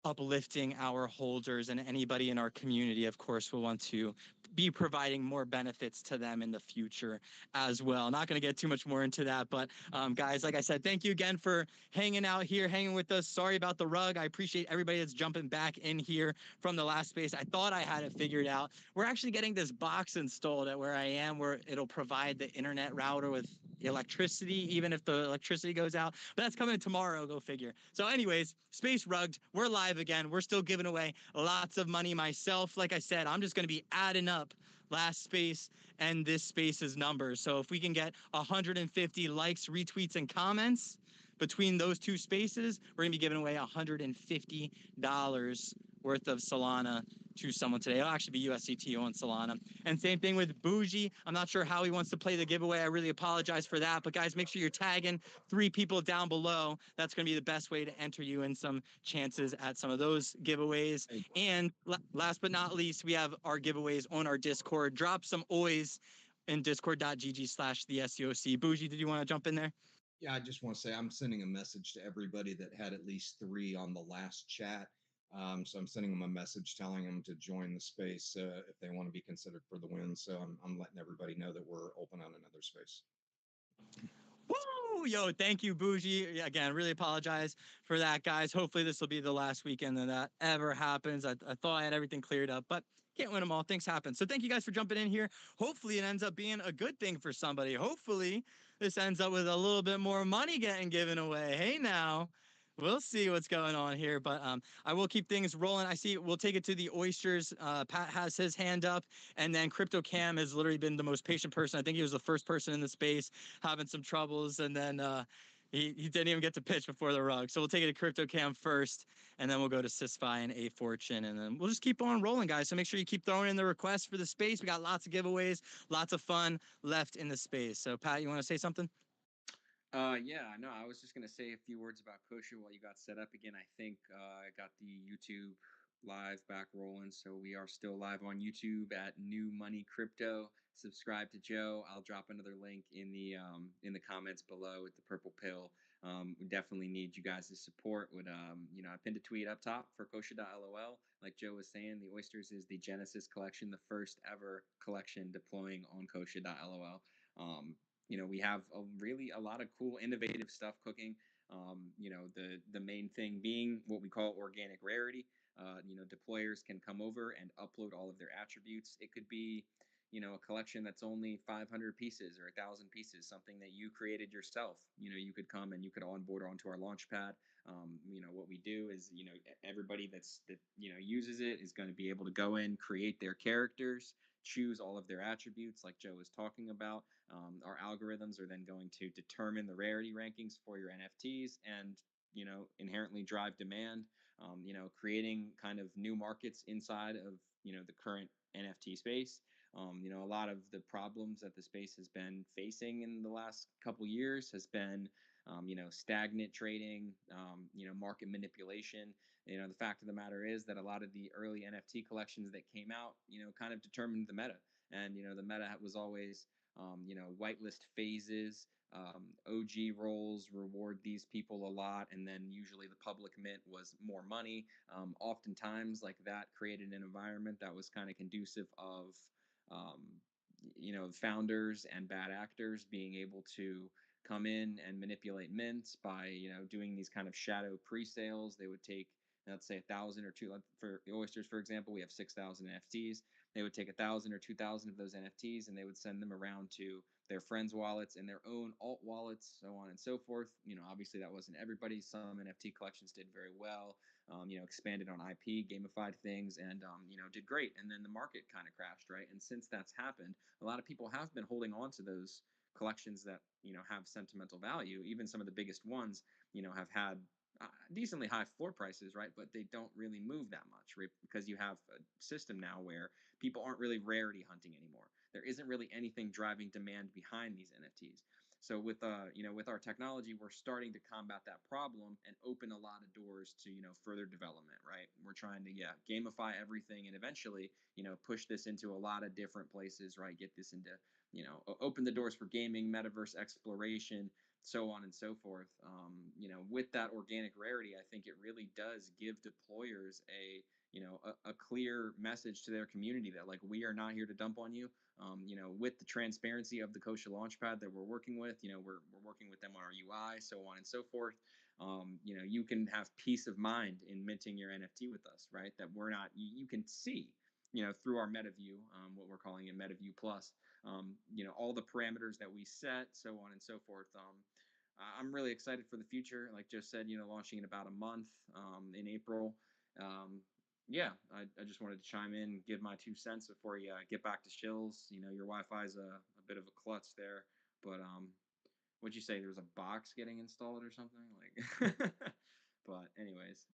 uplifting our holders, and anybody in our community, of course, will want to be providing more benefits to them in the future as well. Not going to get too much more into that, but guys, like I said, thank you again for hanging out here, hanging with us. Sorry about the rug. I appreciate everybody that's jumping back in here from the last space. I thought I had it figured out. We're actually getting this box installed at where I am, where it'll provide the internet router with electricity, even if the electricity goes out. But that's coming tomorrow, go figure. So anyways, Space Rugged, we're live again. We're still giving away lots of money myself. Like I said, I'm just going to be adding up last space and this space's numbers. So if we can get 150 likes, retweets, and comments between those two spaces, we're going to be giving away $150 worth of Solana to someone today. It'll actually be USDT on Solana. And same thing with Bougie. I'm not sure how he wants to play the giveaway. I really apologize for that. But guys, make sure you're tagging 3 people down below. That's going to be the best way to enter you in some chances at some of those giveaways. And last but not least, we have our giveaways on our Discord. Drop some OIs in discord.gg/thescoc. Bougie, did you want to jump in there? Yeah, I just want to say I'm sending a message to everybody that had at least 3 on the last chat. So I'm sending them a message telling them to join the space if they want to be considered for the win. So I'm letting everybody know that we're open on another space. Woo! Yo, thank you, Bougie. Yeah, again, really apologize for that, guys. Hopefully, this will be the last weekend that ever happens. I thought I had everything cleared up, but can't win them all. Things happen. So, thank you guys for jumping in here. Hopefully, it ends up being a good thing for somebody. Hopefully, this ends up with a little bit more money getting given away. Hey, now. We'll see what's going on here, but I will keep things rolling. I see we'll take it to the oysters. Pat has his hand up, and then Crypto Cam has literally been the most patient person. I think he was the first person in the space having some troubles, and then he didn't even get to pitch before the rug. So we'll take it to Crypto Cam first, and then we'll go to Sysfi and A Fortune, and then we'll just keep on rolling, guys. So make sure you keep throwing in the requests for the space. We got lots of giveaways, lots of fun left in the space. So Pat, you want to say something? Yeah, no, I was just gonna say a few words about Kosha while you got set up again. I think I got the YouTube live back rolling, so we are still live on YouTube at New Money Crypto. Subscribe to Joe. I'll drop another link in the comments below with the purple pill. We definitely need you guys' support. Would I pinned a tweet up top for Kosha.lol. Like Joe was saying, the Oysters is the Genesis collection, the first ever collection deploying on Kosha.lol. We have a lot of cool, innovative stuff cooking. The main thing being what we call organic rarity. Deployers can come over and upload all of their attributes. It could be, a collection that's only 500 pieces or 1,000 pieces, something that you created yourself. You could come and you could onboard onto our launch pad. What we do is, everybody that uses it is going to be able to go in, create their characters, choose all of their attributes, like Joe was talking about. Our algorithms are then going to determine the rarity rankings for your NFTs and, inherently drive demand. Creating kind of new markets inside of, the current NFT space. A lot of the problems that the space has been facing in the last couple years has been, stagnant trading, market manipulation. The fact of the matter is that a lot of the early NFT collections that came out, kind of determined the meta. And, the meta was always, whitelist phases. OG roles reward these people a lot, and then usually the public mint was more money. Oftentimes, like that created an environment that was kind of conducive of, founders and bad actors being able to come in and manipulate mints by, doing these kind of shadow pre-sales. They would take, let's say, 1,000 or two. For the Oysters, for example, we have 6,000 NFTs. They would take 1,000 or 2,000 of those NFTs and they would send them around to their friends' wallets and their own alt wallets, so on and so forth. Obviously that wasn't everybody. Some NFT collections did very well. Expanded on IP, gamified things, and did great. And then the market kind of crashed, right? And since that's happened, a lot of people have been holding on to those collections that have sentimental value. Even some of the biggest ones, have had decently high floor prices, right? But they don't really move that much, right? Because you have a system now where people aren't really rarity hunting anymore. There isn't really anything driving demand behind these NFTs. So with with our technology, we're starting to combat that problem and open a lot of doors to further development, right? We're trying to gamify everything and eventually push this into a lot of different places, right? Get this into open the doors for gaming, metaverse exploration, so on and so forth. With that organic rarity, I think it really does give deployers a clear message to their community that like we are not here to dump on you. With the transparency of the Kosha Launchpad that we're working with, we're working with them on our UI, so on and so forth. You can have peace of mind in minting your NFT with us, right? That we're not, you can see, through our MetaView, what we're calling it MetaView Plus, all the parameters that we set, so on and so forth. I'm really excited for the future. Like Joe said, launching in about a month, in April. I just wanted to chime in, give my 2 cents before you get back to Shills. Your Wi-Fi is a bit of a klutz there, but what'd you say? There was a box getting installed or something, like. But anyways.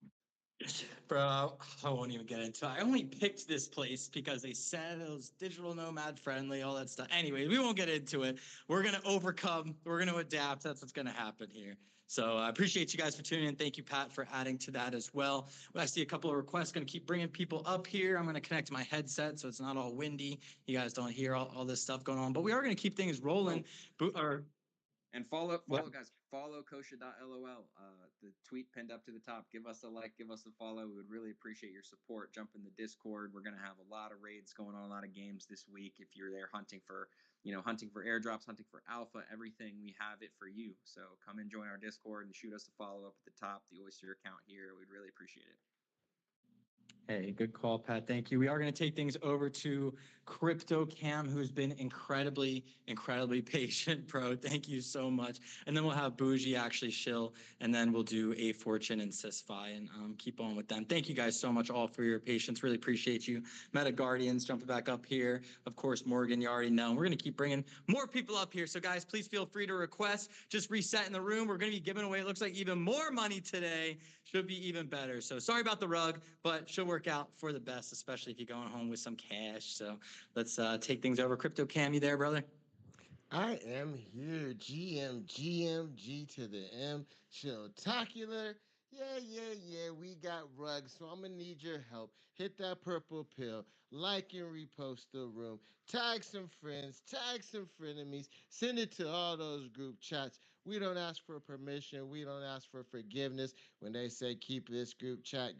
Bro, I won't even get into it. I only picked this place because they said it was digital nomad friendly, all that stuff. Anyway, we won't get into it. We're going to overcome. We're going to adapt. That's what's going to happen here. So I appreciate you guys for tuning in. Thank you, Pat, for adding to that as well. I see a couple of requests. Going to keep bringing people up here. I'm going to connect my headset so it's not all windy. You guys don't hear all this stuff going on. But we are going to keep things rolling. And follow Well, guys, follow kosha.lol. The tweet pinned up to the top. Give us a like, give us a follow. We would really appreciate your support. Jump in the Discord. We're gonna have a lot of raids going on, a lot of games this week. If you're there hunting for, hunting for airdrops, hunting for alpha, everything, we have it for you. So come and join our Discord and shoot us a follow up at the top, the Oyster account here. We'd really appreciate it. hey, good call, Pat. Thank you. We are going to take things over to Crypto Cam, who's been incredibly patient, bro. Thank you so much. And then we'll have Bougie actually Shill, and then we'll do A Fortune and Sysfi and keep on with them. Thank you guys so much all for your patience. Really appreciate you. Meta Guardians jumping back up here. Of course, Morgan, you already know. We're going to keep bringing more people up here. So guys, please feel free to request. Just reset in the room. We're going to be giving away, it looks like, even more money today. Should be even better. So sorry about the rug, but should work out for the best, especially if you're going home with some cash. So let's take things over. Crypto Cam, you there, brother? I am here, G to the M, Showtacular. Yeah, we got rugs, so I'm gonna need your help. Hit that purple pill, like and repost the room, tag some friends, tag some frenemies, send it to all those group chats. We don't ask for permission, we don't ask for forgiveness. When they say keep this group chat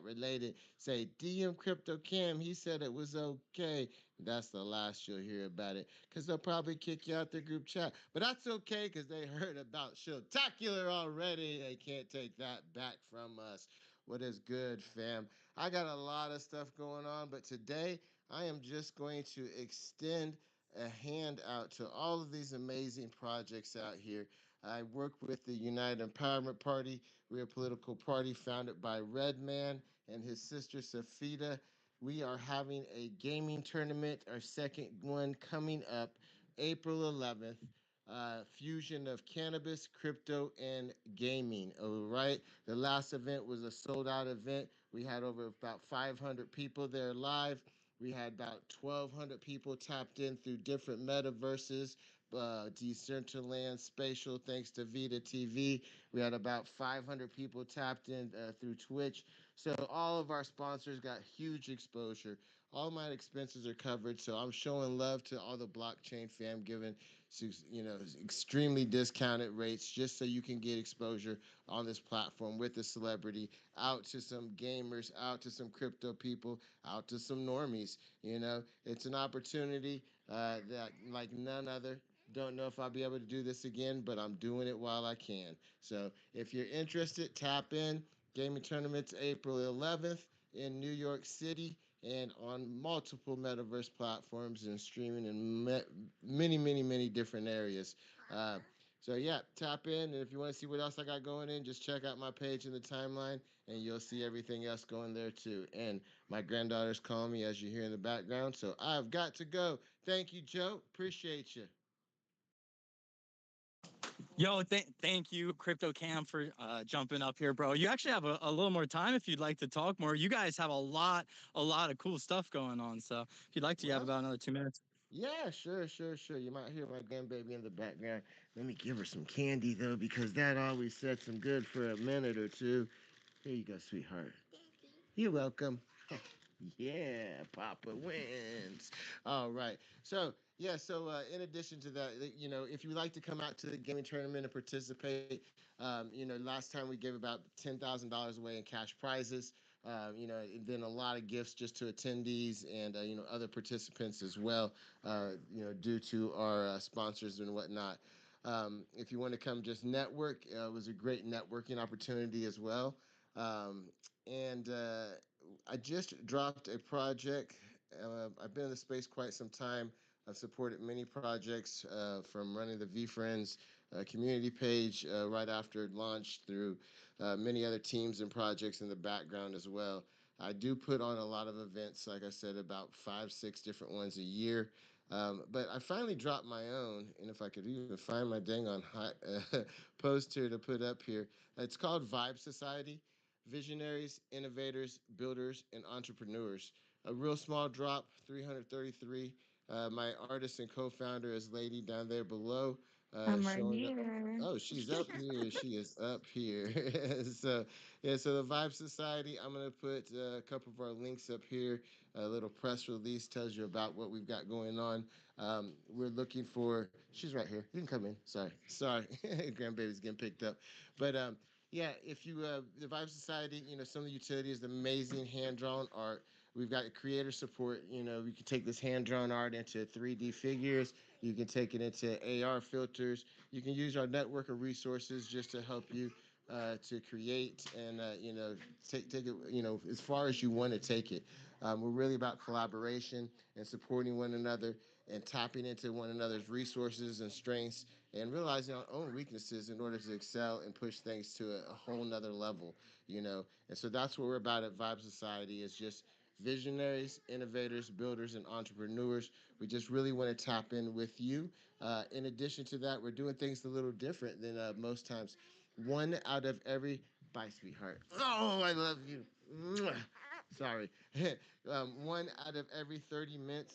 related, say DM Crypto Cam, he said it was okay. That's the last you'll hear about it, because they'll probably kick you out the group chat. But that's okay, because they heard about Showtacular already. They can't take that back from us. What is good, fam? I got a lot of stuff going on, but today I am just going to extend a hand out to all of these amazing projects out here. I work with the United Empowerment Party. We're a political party founded by Redman and his sister Safita. We are having a gaming tournament, our second one coming up April 11th. Fusion of cannabis, crypto, and gaming. All right. The last event was a sold out event. We had over about 500 people there live. We had about 1,200 people tapped in through different metaverses, Decentraland, Spatial, thanks to Vita TV. We had about 500 people tapped in through Twitch. So all of our sponsors got huge exposure. All my expenses are covered, so I'm showing love to all the blockchain fam, giving extremely discounted rates just so you can get exposure on this platform with a celebrity, out to some gamers, out to some crypto people, out to some normies. It's an opportunity that like none other. Don't know if I'll be able to do this again, but I'm doing it while I can. So if you're interested, tap in. Gaming tournaments April 11th in New York City and on multiple metaverse platforms and streaming in many different areas. So yeah, tap in, and if you want to see what else I got going in, just check out my page in the timeline, and you'll see everything else going there too. And my granddaughter's calling me, as you hear in the background, so I've got to go. Thank you, Joe. Appreciate you. Yo, thank you, Crypto Cam, for jumping up here, bro. You actually have a little more time if you'd like to talk more. You guys have a lot of cool stuff going on. So if you'd like to, you have about another 2 minutes. Yeah, sure. You might hear my grandbaby in the background. Let me give her some candy, though, because that always sets them good for a minute or two. Here you go, sweetheart. You're welcome. Yeah, Papa wins. All right. So, in addition to that, if you would like to come out to the gaming tournament and participate, last time we gave about $10,000 away in cash prizes. And then a lot of gifts just to attendees and, other participants as well, due to our sponsors and whatnot. If you want to come just network, it was a great networking opportunity as well. And I just dropped a project. I've been in the space quite some time. I've supported many projects from running the VFriends community page right after it launched through many other teams and projects in the background as well. I do put on a lot of events, like I said, about 5-6 different ones a year. But I finally dropped my own, and if I could even find my dang on post here to put up here, it's called Vibe Society. Visionaries, innovators, builders, and entrepreneurs. A real small drop, 333. My artist and co-founder is lady down there below. I'm right showing up. here. Oh, she's up here. She is up here. So, yeah, so the Vibe Society, I'm going to put a couple of our links up here. A little press release tells you about what we've got going on. We're looking for, she's right here. You can come in. Sorry. Grandbaby's getting picked up. But yeah, if you, the Vibe Society, some of the utilities, the amazing hand drawn art. We've got creator support. We can take this hand drawn art into 3D figures. You can take it into AR filters. You can use our network of resources just to help you to create and take it as far as you want to take it. We're really about collaboration and supporting one another and tapping into one another's resources and strengths and realizing our own weaknesses in order to excel and push things to a whole nother level. And so that's what we're about at Vibe Society, is just visionaries, innovators, builders, and entrepreneurs. We just really want to tap in with you. In addition to that, we're doing things a little different than most times. One out of every, bye, sweetheart. Oh, I love you. Mwah. Sorry. One out of every 30 minutes.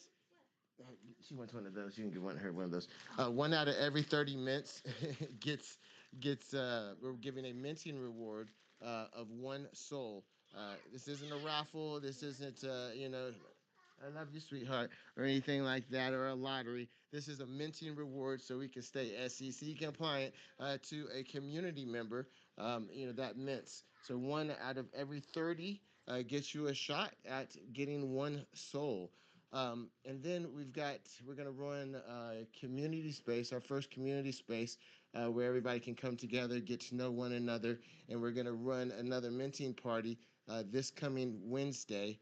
She wants one of those. You can give her one of those. One out of every 30 minutes gets. We're giving a minting reward of one soul. This isn't a raffle. This isn't I love you, sweetheart, or anything like that, or a lottery. This is a minting reward so we can stay SEC compliant to a community member, that mints. So one out of every 30 gets you a shot at getting one soul. And then we're going to run a community space, our first community space, where everybody can come together, get to know one another. And we're going to run another minting party this coming Wednesday.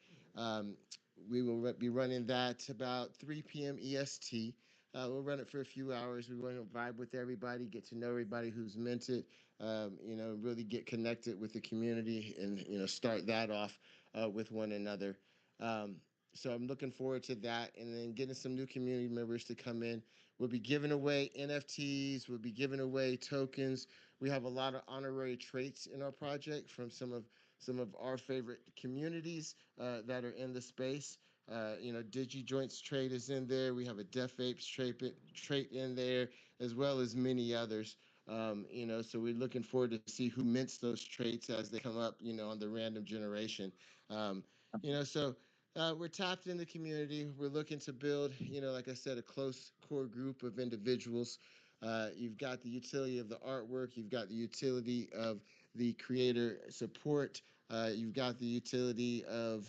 We will be running that about 3 p.m. EST. We'll run it for a few hours. We want to vibe with everybody, get to know everybody who's minted, really get connected with the community and, start that off with one another. Um, so I'm looking forward to that, and then getting some new community members to come in. We'll be giving away NFTs. We'll be giving away tokens. We have a lot of honorary traits in our project from some of our favorite communities that are in the space. DigiJoints trait is in there. We have a Deaf Apes trait in there, as well as many others. So we're looking forward to see who mints those traits as they come up, on the random generation. So we're tapped in the community. We're looking to build, like I said, a close core group of individuals. You've got the utility of the artwork. You've got the utility of the creator support. You've got the utility of,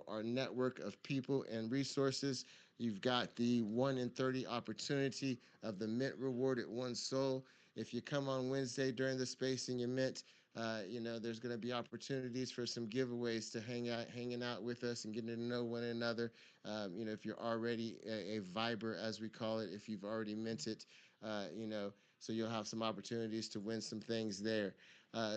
our network of people and resources. You've got the 1 in 30 opportunity of the mint reward at one soul. If you come on Wednesday during the space and you mint, there's going to be opportunities for some giveaways to hanging out with us and getting to know one another. If you're already a Viber, as we call it, if you've already minted, so you'll have some opportunities to win some things there.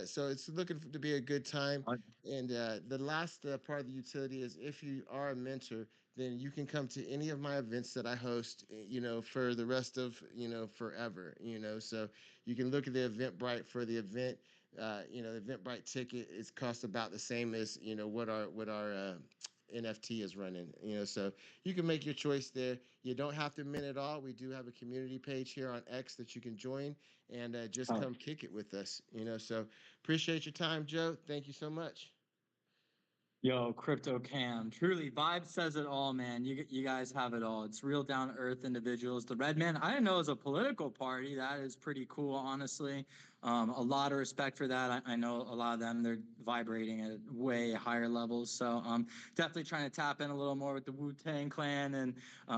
So it's looking to be a good time. And the last part of the utility is, if you are a mentor, then you can come to any of my events that I host, for the rest of, forever, so you can look at the Eventbrite for the event. The Eventbrite ticket is cost about the same as, what our NFT is running, so you can make your choice there. You don't have to mint at all. We do have a community page here on X that you can join and just come kick it with us, so appreciate your time, Joe. Thank you so much. Yo, Crypto Cam. Truly, Vibe says it all, man. You guys have it all. It's real down to earth individuals. The Red Man, I didn't know it was a political party. That is pretty cool, honestly. A lot of respect for that. I know a lot of them, they're vibrating at way higher levels. So definitely trying to tap in a little more with the Wu-Tang Clan and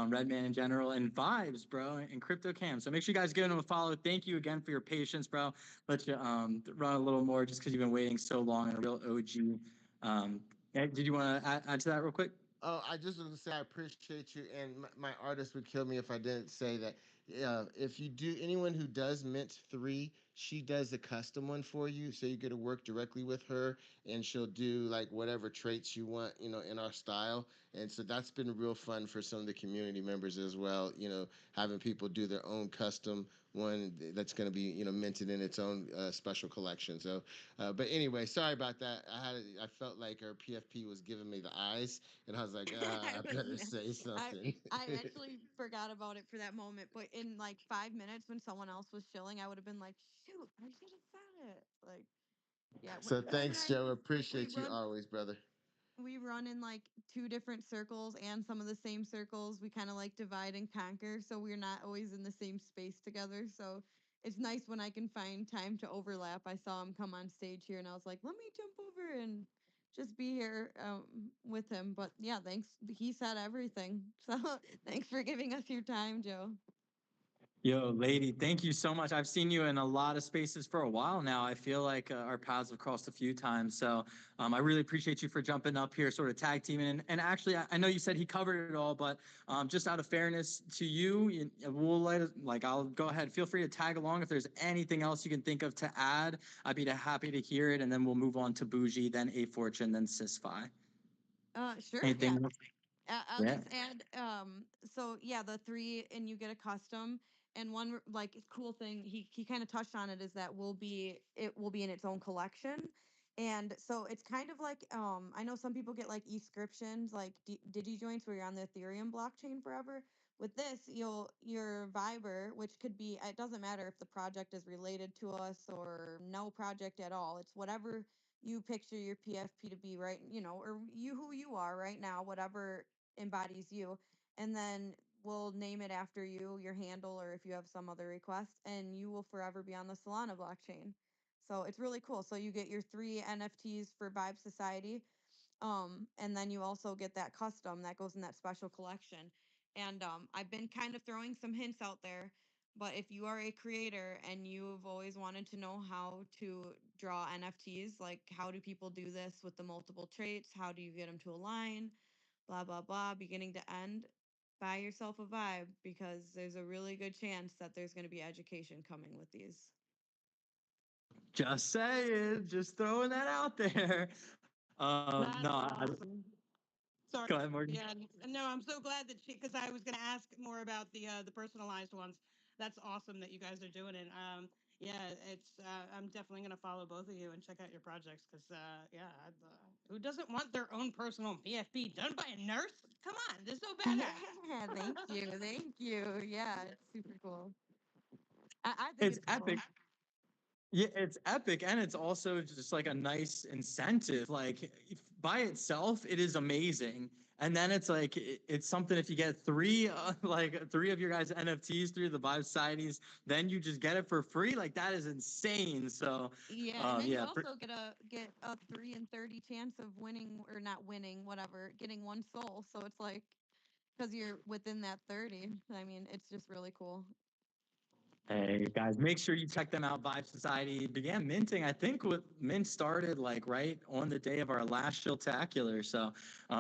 Red Man in general, and Vibes, bro, and Crypto Cam. So make sure you guys give them a follow. Thank you again for your patience, bro. Let you run a little more just because you've been waiting so long, and a real OG. Did you want to add to that real quick? Oh, I just want to say I appreciate you, and my artist would kill me if I didn't say that. If you do, anyone who does Mint 3, she does a custom one for you, so you get to work directly with her, and she'll do like whatever traits you want, in our style. And so that's been real fun for some of the community members as well. Having people do their own custom one that's going to be minted in its own special collection. So, but anyway, sorry about that. I felt like our PFP was giving me the eyes, and I was like, I better say something. I actually forgot about it for that moment, but in like 5 minutes when someone else was chilling, I would have been like, shoot, I should have said it. Like, yeah, So Joe and thanks, I, Joe. we Appreciate you run always, brother. we run in like two different circles and some of the same circles. We kind of like divide and conquer, so we're not always in the same space together. So it's nice when I can find time to overlap. I saw him come on stage here, and I was like, let me jump over and just be here with him. But yeah, thanks. He said everything. So thanks for giving us your time, Joe. Yo, lady, thank you so much. I've seen you in a lot of spaces for a while now. I feel like our paths have crossed a few times. So I really appreciate you for jumping up here, sort of tag teaming. And actually, I know you said he covered it all, but just out of fairness to you, we'll I'll go ahead. Feel free to tag along if there's anything else you can think of to add. I'd be happy to hear it. And then we'll move on to Bougie, then A Fortune, then Sysfi. Sure. Anything Yeah. else? I'll Yeah. just add, so yeah, the three and you get a custom. And one like cool thing he kind of touched on it is that it will be in its own collection. And so it's kind of like I know some people get like e-scriptions, like digi joints where you're on the Ethereum blockchain forever. With this, your Viber, which could be, it doesn't matter if the project is related to us or no project at all. It's whatever you picture your PFP to be, right? Or you who you are right now, whatever embodies you, and then we'll name it after you, your handle, or if you have some other request, and you will forever be on the Solana blockchain. So it's really cool. So you get your 3 NFTs for Vibe Society, and then you also get that custom that goes in that special collection. And I've been kind of throwing some hints out there, but if you are a creator and you've always wanted to know how to draw NFTs, like how do people do this with the multiple traits, how do you get them to align, blah blah blah, beginning to end, buy yourself a Vibe, because there's a really good chance that there's going to be education coming with these. Just saying, just throwing that out there. That's No, awesome. Sorry. go ahead, Morgan. Yeah. No, I'm so glad that because I was going to ask more about the personalized ones. That's awesome that you guys are doing it. Yeah, it's. I'm definitely going to follow both of you and check out your projects because yeah, who doesn't want their own personal PFP done by a nurse? Come on, they're so badass. Yeah, thank you. Yeah, it's super cool. I think It's it's cool. epic. Yeah, it's epic, and it's also just like a nice incentive. Like by itself, it is amazing, and then it's like it's something. If you get three, like three of your guys' NFTs through the Vibe Societies, then you just get it for free. Like that is insane. So, Yeah, and then you yeah, also get a 3 in 30 chance of winning or not winning, whatever, getting one soul. So it's like because you're within that 30. I mean, it's just really cool. hey guys, make sure you check them out. Vibe Society began minting. I think with mint started like right on the day of our last Shilltacular. So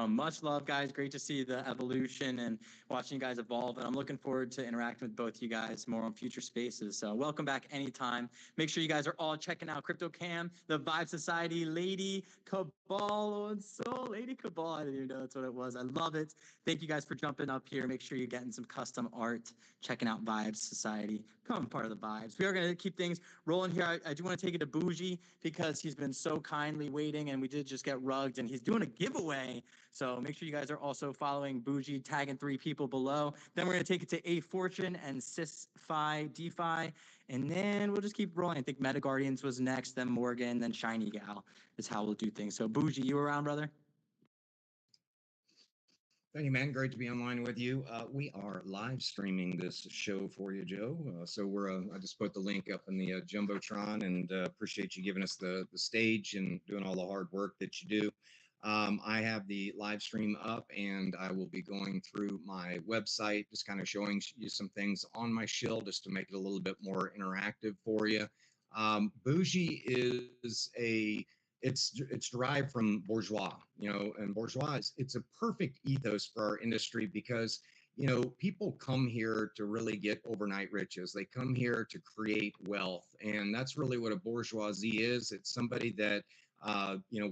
much love, guys. Great to see the evolution and watching you guys evolve. And I'm looking forward to interacting with both you guys more on future spaces. So welcome back anytime. Make sure you guys are all checking out Crypto Cam, the Vibe Society, Lady Cabal on Soul. Lady Cabal, I didn't even know that's what it was. I love it. Thank you guys for jumping up here. Make sure you're getting some custom art, checking out Vibes Society. Become part of the vibes. We are going to keep things rolling here. I do want to take it to Bougie because he's been so kindly waiting, and we did just get rugged, and he's doing a giveaway. So make sure you guys are also following Bougie, tagging 3 people below. Then we're going to take it to A Fortune and Sysfi DeFi, and then we'll just keep rolling. I think Meta Guardians was next, then Morgan, then Shiny Gal is how we'll do things. So Bougie, you around, brother? Thank you, man. Great to be online with you. We are live streaming this show for you, Joe. So I just put the link up in the Jumbotron, and appreciate you giving us the stage and doing all the hard work that you do. I have the live stream up, and I will be going through my website, just kind of showing you some things on my Shill, just to make it a little bit more interactive for you. Bougie is it's derived from bourgeois, and bourgeois it's a perfect ethos for our industry because people come here to really get overnight riches. They come here to create wealth, and that's really what a bourgeoisie is. It's somebody that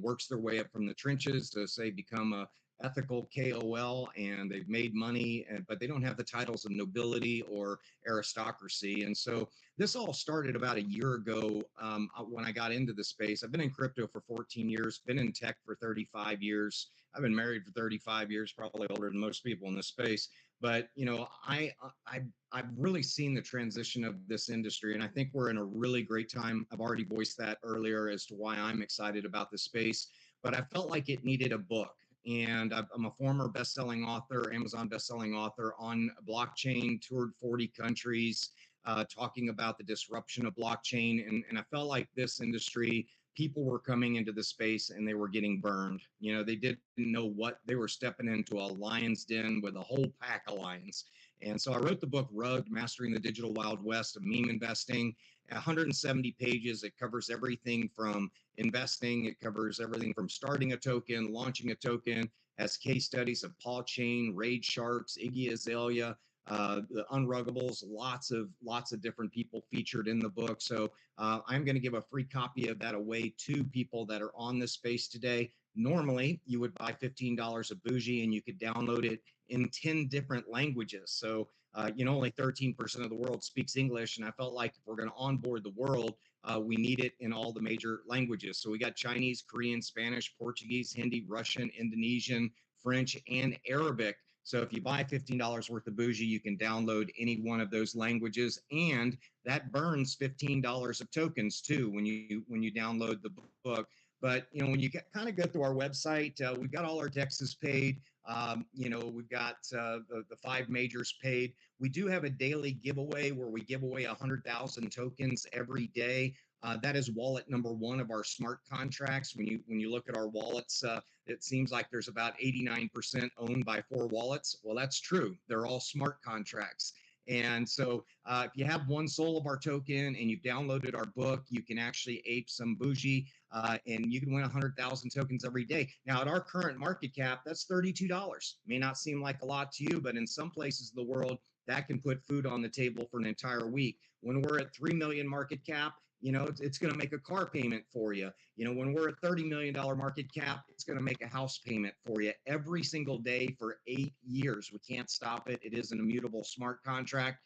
works their way up from the trenches to say become ethical KOL and they've made money, but they don't have the titles of nobility or aristocracy. And so this all started about a year ago when I got into the space. I've been in crypto for 14 years, been in tech for 35 years. I've been married for 35 years, probably older than most people in this space. But I've really seen the transition of this industry, and I think we're in a really great time. I've already voiced that earlier as to why I'm excited about the space, but I felt like it needed a book. And I'm a former best-selling author, Amazon best-selling author on blockchain, toured 40 countries, talking about the disruption of blockchain. And I felt like this industry, people were coming into the space and they were getting burned. They didn't know what they were stepping into, a lion's den with a whole pack of lions. And so I wrote the book Rugged, Mastering the Digital Wild West of Meme Investing. 170 pages. It covers everything from investing. It covers everything from starting a token, launching a token, has case studies of Paul Chain, Raid Sharks, Iggy Azalea, the Unruggables, lots of different people featured in the book. So I'm going to give a free copy of that away to people that are on this space today. Normally, you would buy $15 of Bougie and you could download it in 10 different languages. So only 13% of the world speaks English, and I felt like if we're going to onboard the world, we need it in all the major languages. So we got Chinese, Korean, Spanish, Portuguese, Hindi, Russian, Indonesian, French, and Arabic. So if you buy $15 worth of Bougie, you can download any one of those languages, and that burns $15 of tokens too when you download the book. But when you kind of go through our website, we've got all our dexes paid. We've got the 5 majors paid. We do have a daily giveaway where we give away 100,000 tokens every day. That is wallet number 1 of our smart contracts. When you look at our wallets, it seems like there's about 89% owned by 4 wallets. Well, that's true. They're all smart contracts. And so if you have 1 soul of our token and you've downloaded our book, you can actually ape some Bougie and you can win 100,000 tokens every day. Now, at our current market cap, that's $32. May not seem like a lot to you, but in some places of the world, that can put food on the table for an entire week. When we're at 3 million market cap, it's going to make a car payment for you. When we're at $30 million market cap, it's going to make a house payment for you every single day for 8 years. We can't stop it. It is an immutable smart contract.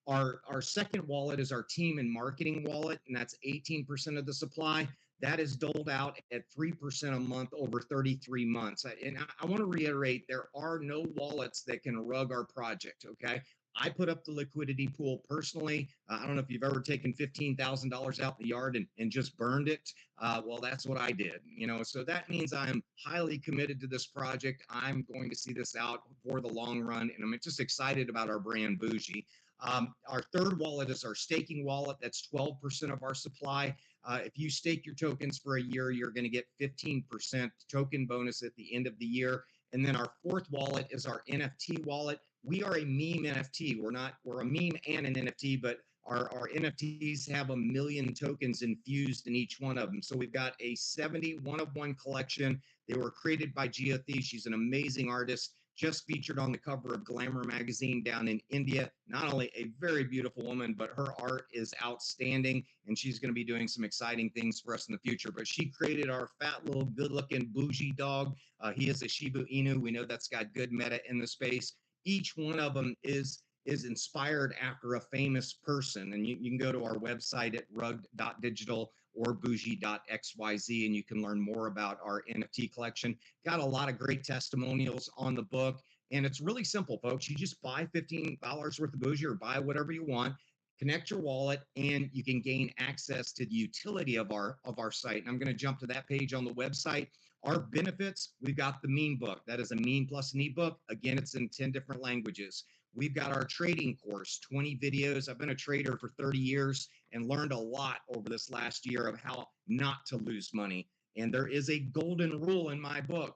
Our second wallet is our team and marketing wallet, and that's 18% of the supply. That is doled out at 3% a month over 33 months. And I want to reiterate, there are no wallets that can rug our project, okay? I put up the liquidity pool personally. I don't know if you've ever taken $15,000 out in the yard and just burned it. Well, that's what I did. So that means I'm highly committed to this project. I'm going to see this out for the long run, and I'm just excited about our brand Bougie. Our third wallet is our staking wallet. That's 12% of our supply. If you stake your tokens for a year, you're going to get 15% token bonus at the end of the year. And then our fourth wallet is our NFT wallet. We are a meme NFT. We're a meme and an NFT, but our NFTs have 1 million tokens infused in each one of them. So we've got a 70 one-of-one collection. They were created by Jyoti. She's an amazing artist, just featured on the cover of Glamour magazine down in India. Not only a very beautiful woman, but her art is outstanding, and she's going to be doing some exciting things for us in the future. But she created our fat little good-looking bougie dog. He is a Shiba Inu. We know that's got good meta in the space. Each one of them is inspired after a famous person, and you can go to our website at rugged.digital or bougie.xyz, and you can learn more about our NFT collection. Got a lot of great testimonials on the book, and it's really simple, folks. You just buy $15 worth of Bougie or buy whatever you want, connect your wallet, and you can gain access to the utility of our site. And I'm going to jump to that page on the website. Our benefits, we've got the meme book. That is a meme plus an ebook. Again, it's in 10 different languages. We've got our trading course, 20 videos. I've been a trader for 30 years and learned a lot over this last year of how not to lose money. And there is a golden rule in my book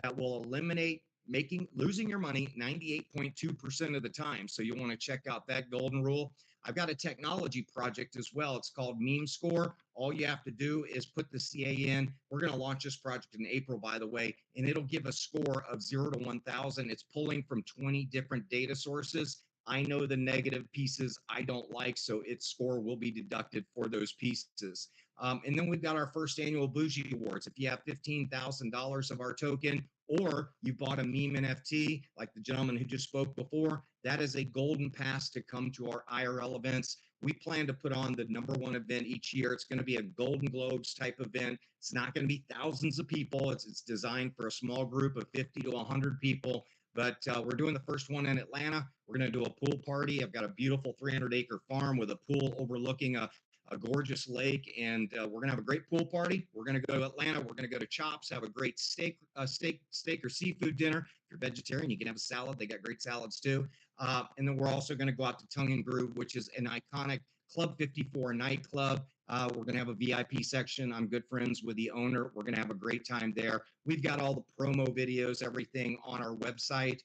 that will eliminate losing your money 98.2% of the time. So you'll want to check out that golden rule. I've got a technology project as well. It's called Meme Score. All you have to do is put the CA in. We're going to launch this project in April, by the way, and it'll give a score of 0 to 1,000. It's pulling from 20 different data sources. I know the negative pieces I don't like, so its score will be deducted for those pieces. And then we've got our first annual Bougie Awards. If you have $15,000 of our token, or you bought a meme NFT, like the gentleman who just spoke before, that is a golden pass to come to our IRL events. We plan to put on the #1 event each year. It's going to be a Golden Globes type event. It's not going to be thousands of people. It's designed for a small group of 50 to 100 people. But we're doing the first one in Atlanta. We're going to do a pool party. I've got a beautiful 300-acre farm with a pool overlooking a gorgeous lake, and we're gonna have a great pool party. We're gonna go to Atlanta. We're gonna go to Chops, have a great steak or seafood dinner. If you're vegetarian, you can have a salad. They got great salads too. And then we're also gonna go out to Tongue and Groove, which is an iconic Club 54 nightclub. We're going to have a VIP section. I'm good friends with the owner. We're going to have a great time there. We've got all the promo videos, everything on our website.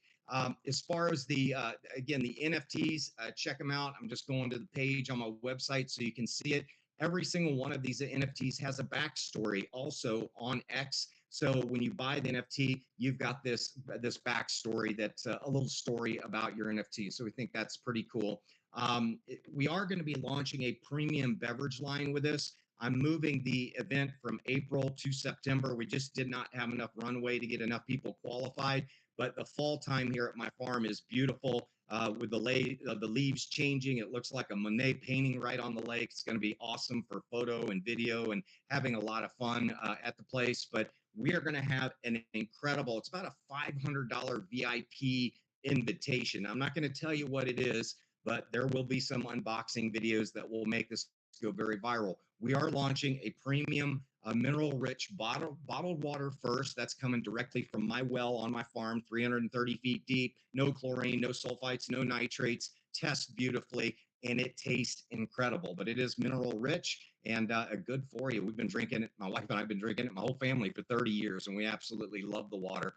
As far as again, the NFTs, check them out. I'm just going to the page on my website so you can see it. Every single one of these NFTs has a backstory also on X. So when you buy the NFT, you've got this backstory that's a little story about your NFT. So we think that's pretty cool. We are going to be launching a premium beverage line with this. I'm moving the event from April to September. We just did not have enough runway to get enough people qualified. But the fall time here at my farm is beautiful with the leaves changing. It looks like a Monet painting right on the lake. It's going to be awesome for photo and video and having a lot of fun at the place. But we are going to have an incredible, it's about a $500 VIP invitation. I'm not going to tell you what it is, but there will be some unboxing videos that will make this go very viral. We are launching a premium mineral-rich bottled water first. That's coming directly from my well on my farm, 330 feet deep, no chlorine, no sulfites, no nitrates, tests beautifully, and it tastes incredible. But it is mineral-rich and good for you. We've been drinking it. My wife and I have been drinking it, my whole family, for 30 years, and we absolutely love the water.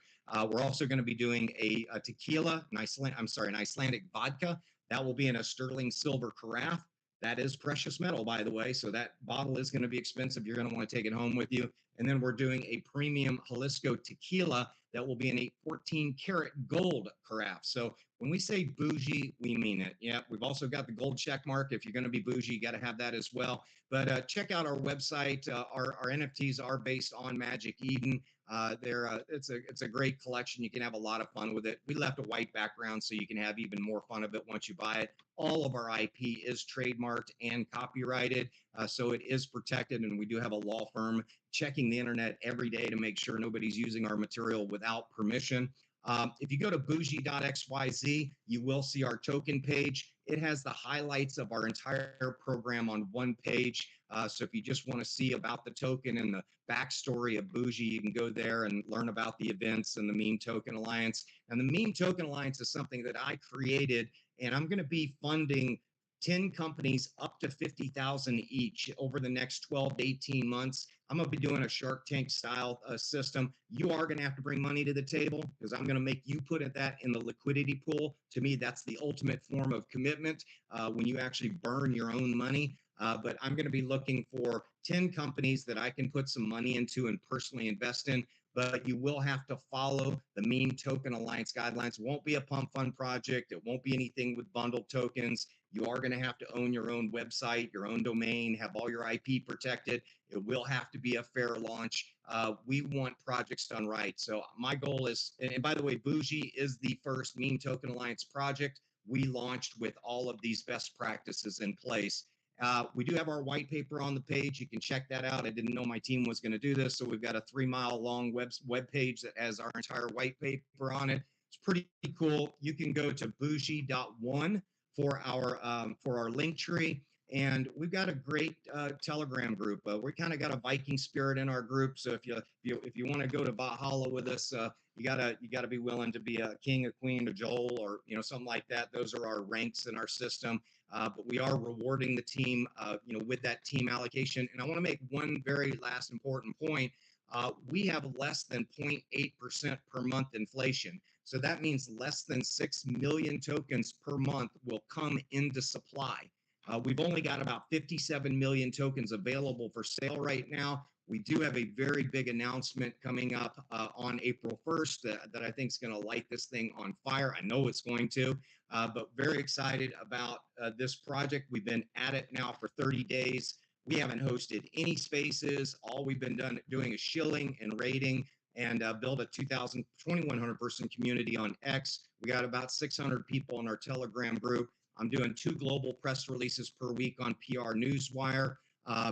We're also going to be doing a tequila, an Icelandic vodka. That will be in a sterling silver carafe. That is precious metal, by the way, so that bottle is going to be expensive. You're going to want to take it home with you. And then we're doing a premium Jalisco tequila that will be in a 14-karat gold carafe. So when we say bougie, we mean it. Yeah, we've also got the gold check mark. If you're going to be bougie, you got to have that as well. But check out our website. Our NFTs are based on Magic Eden. It's a great collection. You can have a lot of fun with it. We left a white background so you can have even more fun of it once you buy it. All of our IP is trademarked and copyrighted, so it is protected, and we do have a law firm checking the internet every day to make sure nobody's using our material without permission. If you go to bougie.xyz, you will see our token page. It has the highlights of our entire program on one page. So if you just want to see about the token and the backstory of Bougie, you can go there and learn about the events and the Meme Token Alliance. And the Meme Token Alliance is something that I created, and I'm going to be funding 10 companies up to 50,000 each over the next 12 to 18 months. I'm going to be doing a Shark Tank style system. You are going to have to bring money to the table because I'm going to make you put that in the liquidity pool. To me, that's the ultimate form of commitment when you actually burn your own money. But I'm going to be looking for 10 companies that I can put some money into and personally invest in. But you will have to follow the Meme Token Alliance guidelines. It won't be a pump fund project. It won't be anything with bundled tokens. You are going to have to own your own website, your own domain, have all your IP protected. It will have to be a fair launch. We want projects done right. So my goal is, and by the way, Bougie is the first Meme Token Alliance project we launched with all of these best practices in place. We do have our white paper on the page. You can check that out. I didn't know my team was going to do this, so we've got a 3-mile long web page that has our entire white paper on it. It's pretty cool. You can go to bougie.one for our link tree, and we've got a great Telegram group. We kind of got a Viking spirit in our group, so if you want to go to Valhalla with us, you gotta be willing to be a king, a queen, a Joel, or something like that. Those are our ranks in our system. But we are rewarding the team, with that team allocation. And I want to make one very last important point. We have less than 0.8% per month inflation. So that means less than 6 million tokens per month will come into supply. We've only got about 57 million tokens available for sale right now. We do have a very big announcement coming up on April 1st that I think is going to light this thing on fire. I know it's going to, but very excited about this project. We've been at it now for 30 days. We haven't hosted any spaces. All we've been doing is shilling and raiding. and build a 2,100 person community on X. We got about 600 people in our Telegram group. I'm doing 2 global press releases per week on PR Newswire.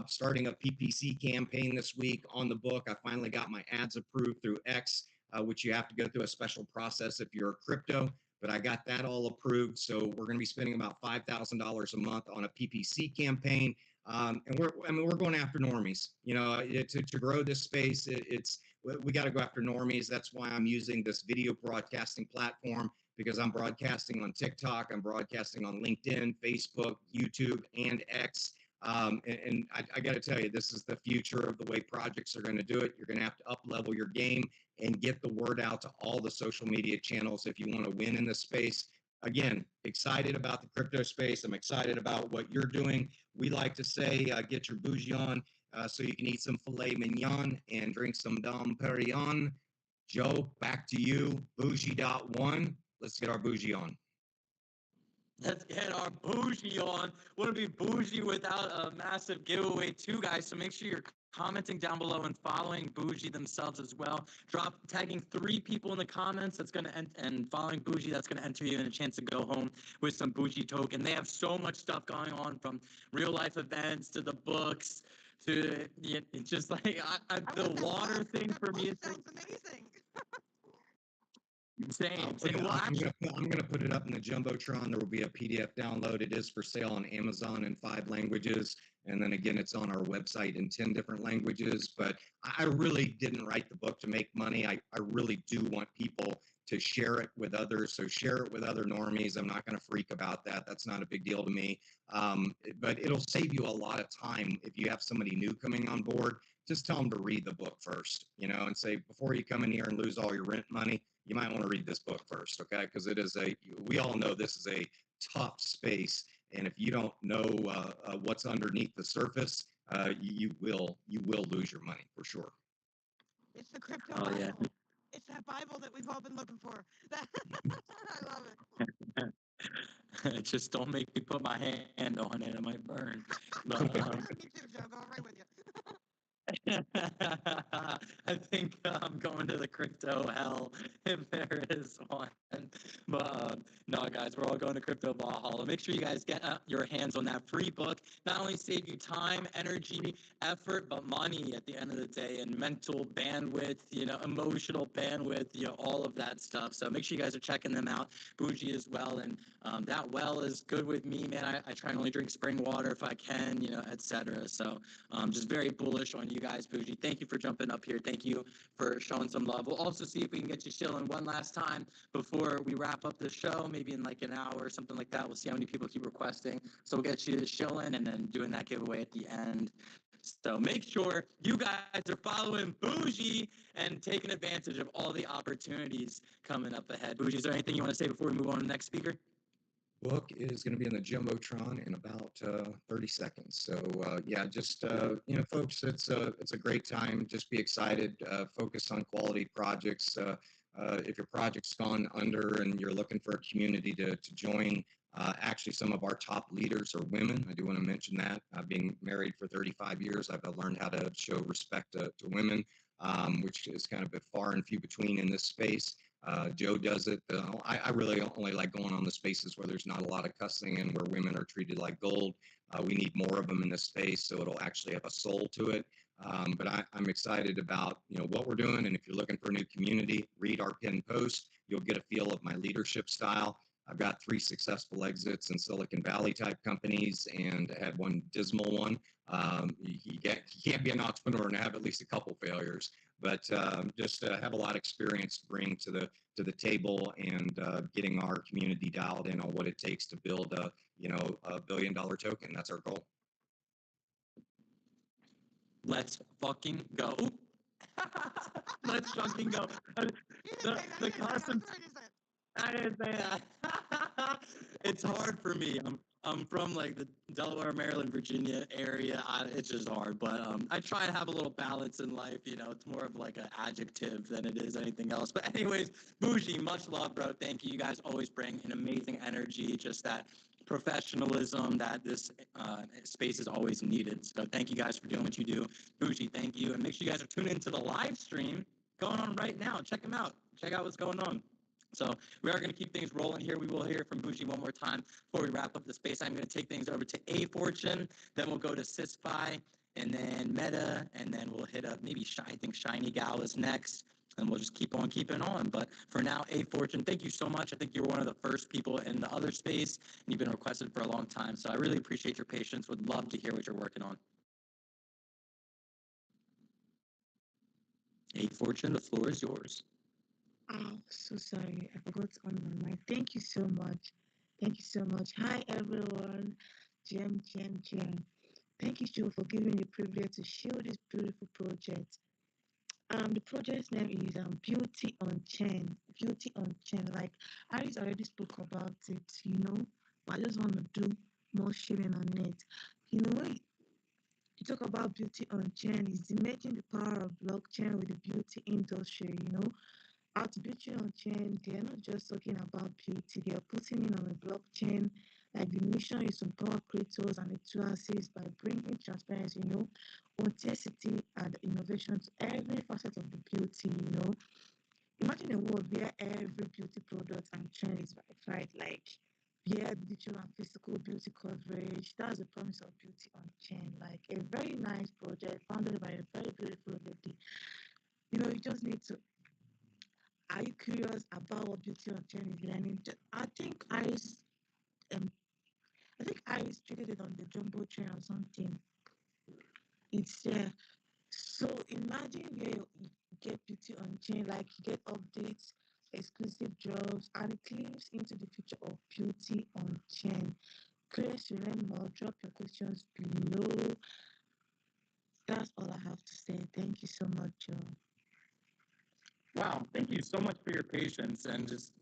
Starting a PPC campaign this week on the book. I finally got my ads approved through X, which you have to go through a special process if you're a crypto, but I got that all approved. So we're going to be spending about $5,000 a month on a PPC campaign. And we're going after normies. You know, to grow this space, we got to go after normies. That's why I'm using this video broadcasting platform, because I'm broadcasting on TikTok, I'm broadcasting on LinkedIn, Facebook, YouTube, and X. And I got to tell you, this is the future of the way projects are going to do it. You're going to have to up-level your game and get the word out to all the social media channels if you want to win in this space. Again, excited about the crypto space. I'm excited about what you're doing. We like to say, get your bougie on so you can eat some filet mignon and drink some Dom Perignon. Joe, back to you. Bougie.1. Let's get our bougie on. Let's get our bougie on. Wouldn't be bougie without a massive giveaway too, guys. So make sure you're commenting down below and following Bougie themselves as well. Tagging 3 people in the comments that's gonna and following Bougie, that's gonna enter you in a chance to go home with some Bougie token. They have so much stuff going on, from real life events to the books to it's just like the water thing for me is amazing. insane. I'm gonna put it up in the Jumbotron. There will be a PDF download. It is for sale on Amazon in 5 languages. And then again, it's on our website in 10 different languages. But I really didn't write the book to make money. I really do want people to share it with others. So share it with other normies. I'm not going to freak about that. That's not a big deal to me. But it'll save you a lot of time if you have somebody new coming on board. Just tell them to read the book first, you know, and say, before you come in here and lose all your rent money, you might want to read this book first, okay? Because we all know this is a tough space. And if you don't know what's underneath the surface, you will lose your money for sure. It's the crypto Bible. Yeah. It's that Bible that we've all been looking for. I love it. Just don't make me put my hand on it. It might burn. But, me too, Joe. Go right with you. I think I'm going to the crypto hell if there is one. But no, guys, we're all going to crypto Valhalla. Make sure you guys get your hands on that free book. Not only save you time, energy, effort, but money at the end of the day, and mental bandwidth, emotional bandwidth, all of that stuff. So make sure you guys are checking them out. Bougie as well. And that well is good with me, man. I try and only drink spring water if I can, etc. So just very bullish on you guys, Bougie. Thank you for jumping up here. Thank you for showing some love. We'll also see if we can get you shilling one last time before we wrap up the show, maybe in like an hour or something like that. We'll see how many people keep requesting. So we'll get you shilling and then doing that giveaway at the end. So make sure you guys are following Bougie and taking advantage of all the opportunities coming up ahead. Bougie, is there anything you want to say before we move on to the next speaker? Book is going to be in the Jumbotron in about 30 seconds. So yeah, just folks, it's a great time. Just be excited. Focus on quality projects. If your project's gone under and you're looking for a community to join, actually some of our top leaders are women. I do want to mention that. Being married for 35 years, I've learned how to show respect to women, which is kind of a far and few between in this space. Joe does it. I really only like going on the spaces where there's not a lot of cussing and where women are treated like gold. We need more of them in this space, so it'll actually have a soul to it. But I'm excited about what we're doing, and if you're looking for a new community, read our pinned post. You'll get a feel of my leadership style. I've got 3 successful exits in Silicon Valley type companies, and had one dismal one. You can't be an entrepreneur and have at least a couple failures. But just have a lot of experience to bring to the table, and getting our community dialed in on what it takes to build a $1 billion token. That's our goal. Let's fucking go. Let's fucking go. The custom. I didn't say that. It's hard for me. I'm from like the Delaware, Maryland, Virginia area. It's just hard, but I try and have a little balance in life. It's more of like an adjective than it is anything else. But anyways, Bougie, much love, bro. Thank you. You guys always bring an amazing energy. Just that professionalism that this space is always needed. So thank you guys for doing what you do. Bougie, thank you. And make sure you guys are tuning into the live stream going on right now. Check them out. Check out what's going on. So we are going to keep things rolling here. We will hear from Bougie one more time before we wrap up the space. I'm going to take things over to A Fortune, then we'll go to Sysfy, and then Meta, and then we'll hit up maybe I think Shiny Gal is next, and we'll just keep on keeping on. But for now, A Fortune, thank you so much. I think you're one of the first people in the other space, and you've been requested for a long time. So I really appreciate your patience. Would love to hear what you're working on. A Fortune, the floor is yours. Oh, so sorry. I forgot on my mic. Thank you so much. Thank you so much. Hi, everyone. GM. Thank you, Shill, for giving me the privilege to show this beautiful project. The project's name is Beauty on Chain. Beauty on Chain. Like, Iris already spoke about it, but I just want to do more sharing on it. When you talk about beauty on chain, it's imagine the power of blockchain with the beauty industry, At Beauty on Chain, they're not just talking about beauty, they are putting in on a blockchain. Like the mission is to empower creators and enthusiasts by bringing transparency, authenticity and innovation to every facet of the beauty. Imagine a world where every beauty product and trend is verified, like where digital and physical beauty coverage. That's the promise of Beauty on Chain. Like a very nice project founded by a very beautiful lady. You just need to. Are you curious about what Beauty on Chain is learning? Um, I think Iris treated it on the Jumbo train or something. It's there. So imagine where you get Beauty on Chain, like you get updates, exclusive drops, and it climbs into the future of Beauty on Chain. Curious to learn more? Drop your questions below. That's all I have to say. Thank you so much, Joe. Wow, thank you so much for your patience and just,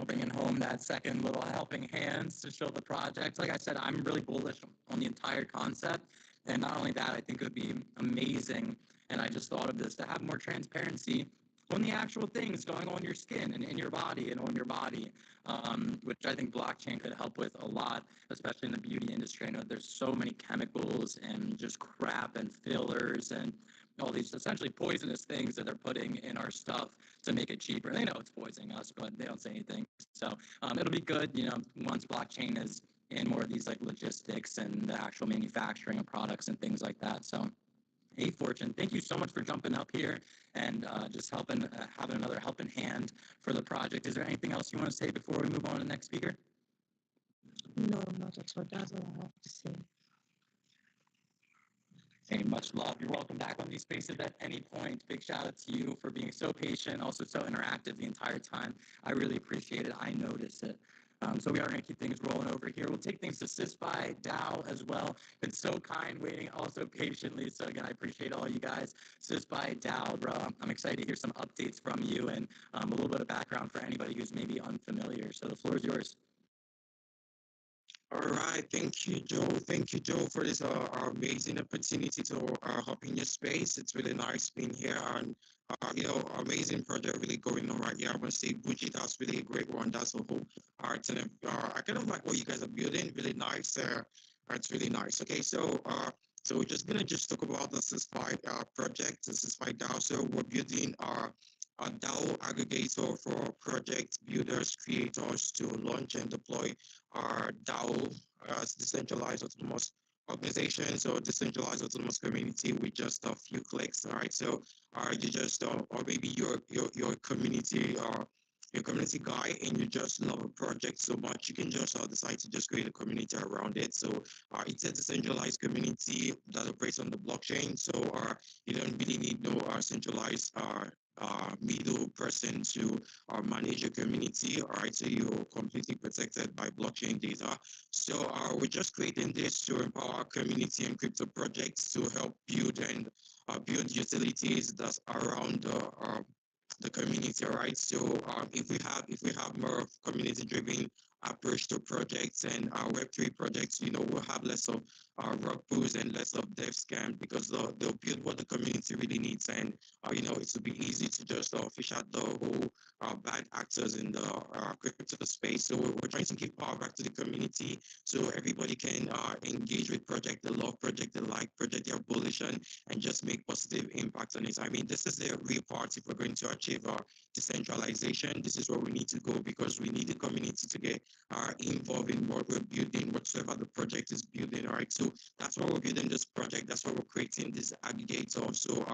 bringing home that second little helping hands to show the project. Like I said, I'm really bullish on the entire concept. And not only that, I think it would be amazing. And I just thought of this to have more transparency on the actual things going on your skin and in your body and on your body, which I think blockchain could help with a lot, especially in the beauty industry. I know there's so many chemicals and just crap and fillers and all these essentially poisonous things that they're putting in our stuff to make it cheaper. They know it's poisoning us, but they don't say anything. So it'll be good, once blockchain is in more of these like logistics and the actual manufacturing of products and things like that. So, hey, Fortune, thank you so much for jumping up here and just having another helping hand for the project. Is there anything else you want to say before we move on to the next speaker? No, not at all. That's all I have to say. Hey, much love. You're welcome back on these spaces at any point. Big shout out to you for being so patient, also so interactive the entire time. I really appreciate it. I notice it. So we are going to keep things rolling over here. We'll take things to Sysfy, Dow as well. Been so kind, waiting also patiently. So again, I appreciate all you guys. Sysfy, Dow, bro. I'm excited to hear some updates from you and a little bit of background for anybody who's maybe unfamiliar. So the floor is yours. All right, thank you, Joe. Thank you, Joe, for this amazing opportunity to hop in your space. It's really nice being here, and amazing project really going on right here. I want to say, Buji, that's really a great one. That's a whole art, and I kind of like what you guys are building. Really nice. It's really nice. Okay, so we're just gonna talk about the Sysfy project. The Sysfy DAO. So we're building a DAO aggregator for project builders, creators to launch and deploy our DAO as decentralized autonomous organizations or decentralized autonomous community with just a few clicks. All right, so you just or maybe your community or your community guy and you just love a project so much you can just decide to just create a community around it. So it's a decentralized community that operates on the blockchain. So you don't really need no centralized middle person to manage your community. All right, so you're completely protected by blockchain data. So we're just creating this to empower community and crypto projects to help build and build utilities that's around the community. All right, so if we have more community driven approach to projects and Web3 projects, we'll have less of rug pulls and less of dev scam, because they'll build what the community really needs. And it will be easy to just fish out the whole bad actors in the crypto space. So we're trying to give power back to the community, so everybody can engage with project they love, project they like, project they're bullish on, and just make positive impact on it. I mean, this is the real part. If we're going to achieve decentralization, this is where we need to go, because we need the community to get involved in what we're building, whatsoever the project is building. All right, so that's why we're building this project. That's why we're creating this aggregator, so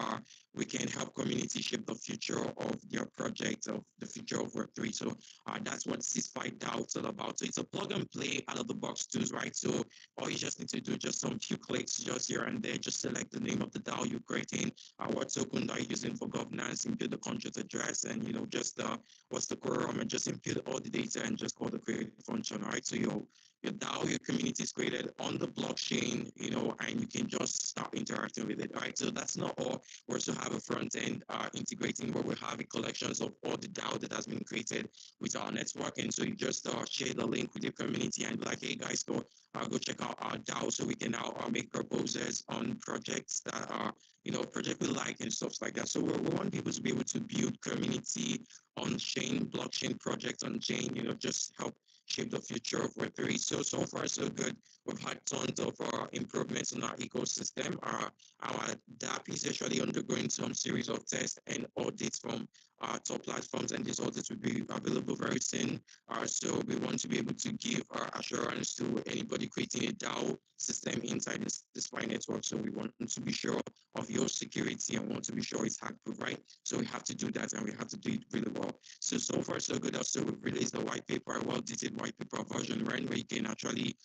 we can help community shape the future of their project, of the future of Web3. So that's what Ceasefire DAO is all about. So it's a plug and play out of the box tools, right? So all you just need to do, just some few clicks just here and there, just select the name of the DAO you're creating, what token are you using for governance, input the contract address, and just what's the quorum, and just input all the data and just call the create function. All right, so your DAO, your community is created on the blockchain, and you can just start interacting with it. All right, so that's not all. We also have a front end integrating, where we have a collections of all the DAO that has been created with our network. And so you just share the link with your community and be like, hey guys, go check out our DAO, so we can now make proposals on projects that are project we like and stuff like that. So we want people to be able to build community on chain, blockchain projects on chain, just help shape the future of Web3. So far so good. We've had tons of improvements in our ecosystem. Our DApp is actually undergoing some series of tests and audits from top platforms, and these audits will be available very soon. So we want to be able to give assurance to anybody creating a DAO system inside this Pi network. So we want to be sure of your security and want to be sure it's hack-proof, right? So we have to do that, and we have to do it really well. So far so good. Also, we've released a white paper, a well-detailed white paper version, right, where you can actually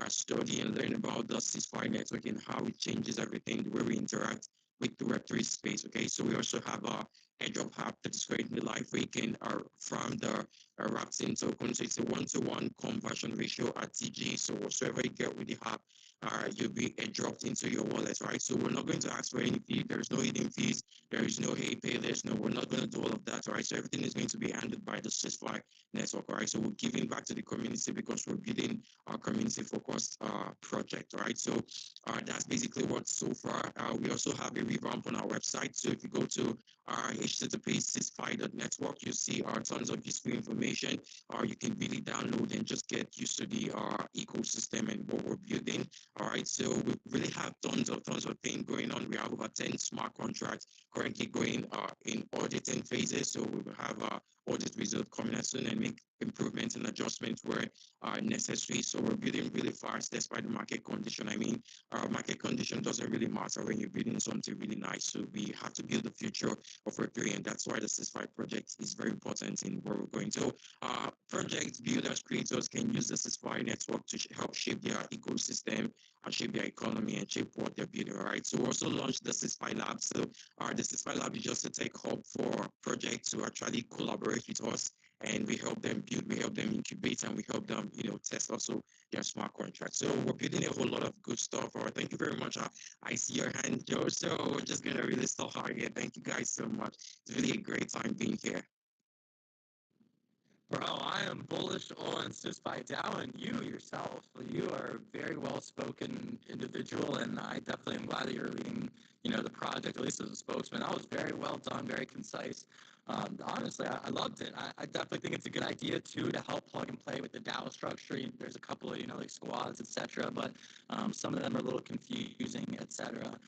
study and learn about the Ceasefire network and how it changes everything, the way we interact with the Web3 space. Okay, so we also have a airdrop app that is currently live, where you can farm the wrapped in token. So it's a 1-to-1 conversion ratio at TG. So whatsoever you get with the app, you'll be airdropped into your wallet, right? So we're not going to ask for any fee. There's no hidden fees. There is no hey pay. We're not going to do all of that, right? So everything is going to be handled by the Ceasefire network, right? So we're giving back to the community because we're building our community-focused project, right? So that's basically what so far. We also have a revamp on our website. So if you go to http://ceasefire.network, you see tons of useful information, or you can really download and just get used to the ecosystem and what we're building. All right, so we really have tons of things going on. We have over 10 smart contracts currently going in auditing phases. So we will have audit result coming as soon and make improvements and adjustments where necessary. So we're building really fast despite the market condition. I mean, market condition doesn't really matter when you're building something really nice. So we have to build the future of Web3, and that's why the Ceasefire project is very important in where we're going to. Project builders, creators can use the Ceasefire network to help shape their ecosystem, shape their economy, and shape what they're building, right? So we also launched the Ceasefire Lab. So the Ceasefire Lab is just a tech hub for projects to actually collaborate with us, and we help them build, we help them incubate, and we help them, test also their smart contracts. So we're building a whole lot of good stuff. All right, thank you very much. I see your hand, Joe. So we're just gonna really start hard here. Thank you guys so much. It's really a great time being here. Bro, I am bullish on Ceasefire DAO, and you yourself. You are a very well-spoken individual, and I definitely am glad that you're leading, the project, at least as a spokesman. That was very well done, very concise. Honestly, I loved it. I definitely think it's a good idea, too, to help plug and play with the DAO structure. There's a couple of, like squads, etc., but some of them are a little confusing, etc.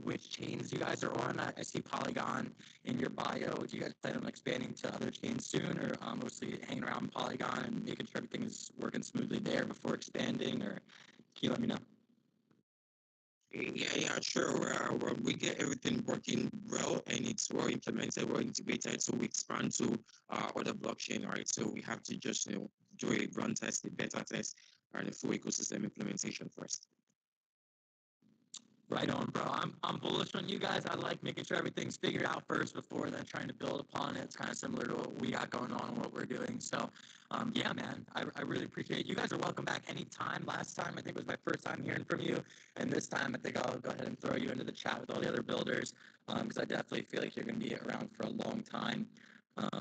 Which chains you guys are on. I see Polygon in your bio. Do you guys plan on expanding to other chains soon, or mostly hanging around Polygon and making sure everything is working smoothly there before expanding, or can you let me know? Yeah, sure. When we get everything working well and it's well implemented, well integrated, so we expand to other blockchain, right? So we have to just do a run test, a beta test, and a full ecosystem implementation first. Right on, bro. I'm bullish on you guys. I like making sure everything's figured out first before then trying to build upon it. It's kind of similar to what we got going on and what we're doing. So, yeah, man, I really appreciate it. You guys are welcome back anytime. Last time, I think, was my first time hearing from you. And this time, I think I'll go ahead and throw you into the chat with all the other builders, because I definitely feel like you're going to be around for a long time.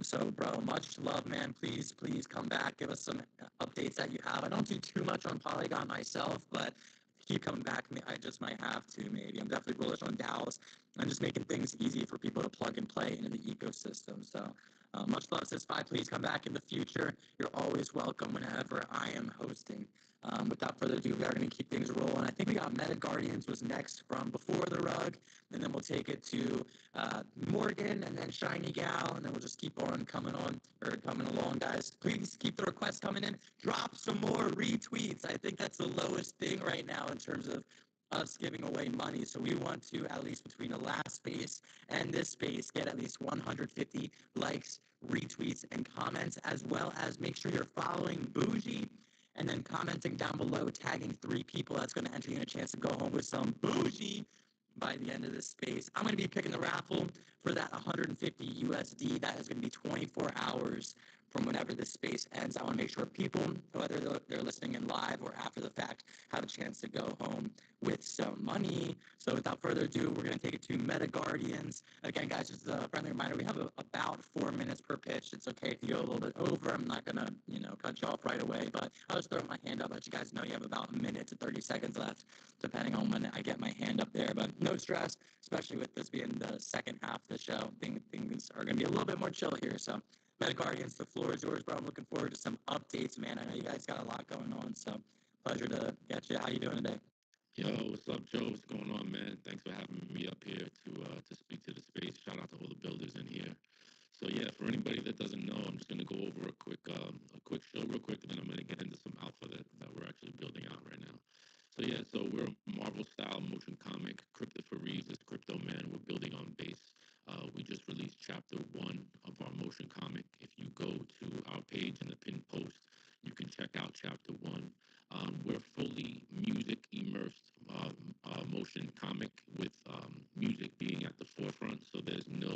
So, bro, much love, man. Please come back. Give us some updates that you have. I don't do too much on Polygon myself, but keep coming back. I just might have to, maybe. I'm definitely bullish on DAOs. I'm just making things easy for people to plug and play into the ecosystem. So much love, Sis Fi. Please come back in the future. You're always welcome whenever I am hosting. Without further ado, we are going to keep things rolling. I think we got Meta Guardians was next from Before the Rug, and then we'll take it to Morgan, and then Shiny Gal, and then we'll just keep on coming along, guys. Please keep the requests coming in. Drop some more retweets. I think that's the lowest thing right now in terms of us giving away money. So we want to, at least between the last space and this space, get at least 150 likes, retweets, and comments, as well as make sure you're following Bougie and then commenting down below, tagging 3 people. That's going to enter you in a chance to go home with some Bougie by the end of this space. I'm going to be picking the raffle for that 150 USD. That is going to be 24 hours from whenever this space ends. I want to make sure people, whether they're listening in live or after the fact, have a chance to go home with some money. So without further ado, we're going to take it to Meta Guardians. Again, guys, just a friendly reminder, we have about 4 minutes per pitch. It's okay if you go a little bit over. I'm not going to, cut you off right away, but I'll just throw my hand up, let you guys know you have about a minute to 30 seconds left, depending on when I get my hand up there. But no stress, especially with this being the second half of the show. Things are going to be a little bit more chill here. So Meta Guardians, the floor is yours, bro. I'm looking forward to some updates, man. I know you guys got a lot going on, so pleasure to get you. How you doing today? Yo, what's up, Joe? What's going on, man? Thanks for having me up here to speak to the space. Shout out to all the builders in here. So yeah, for anybody that doesn't know, I'm just gonna go over a quick show real quick, and then I'm gonna get into some alpha that we're actually building out right now. So yeah, so we're a Marvel style motion comic. Crypto for Reeves is Crypto Man. We're building on base. We just released chapter 1 of our motion comic. If you go to our page in the pinned post, you can check out chapter 1. We're fully music immersed motion comic with music being at the forefront. So there's no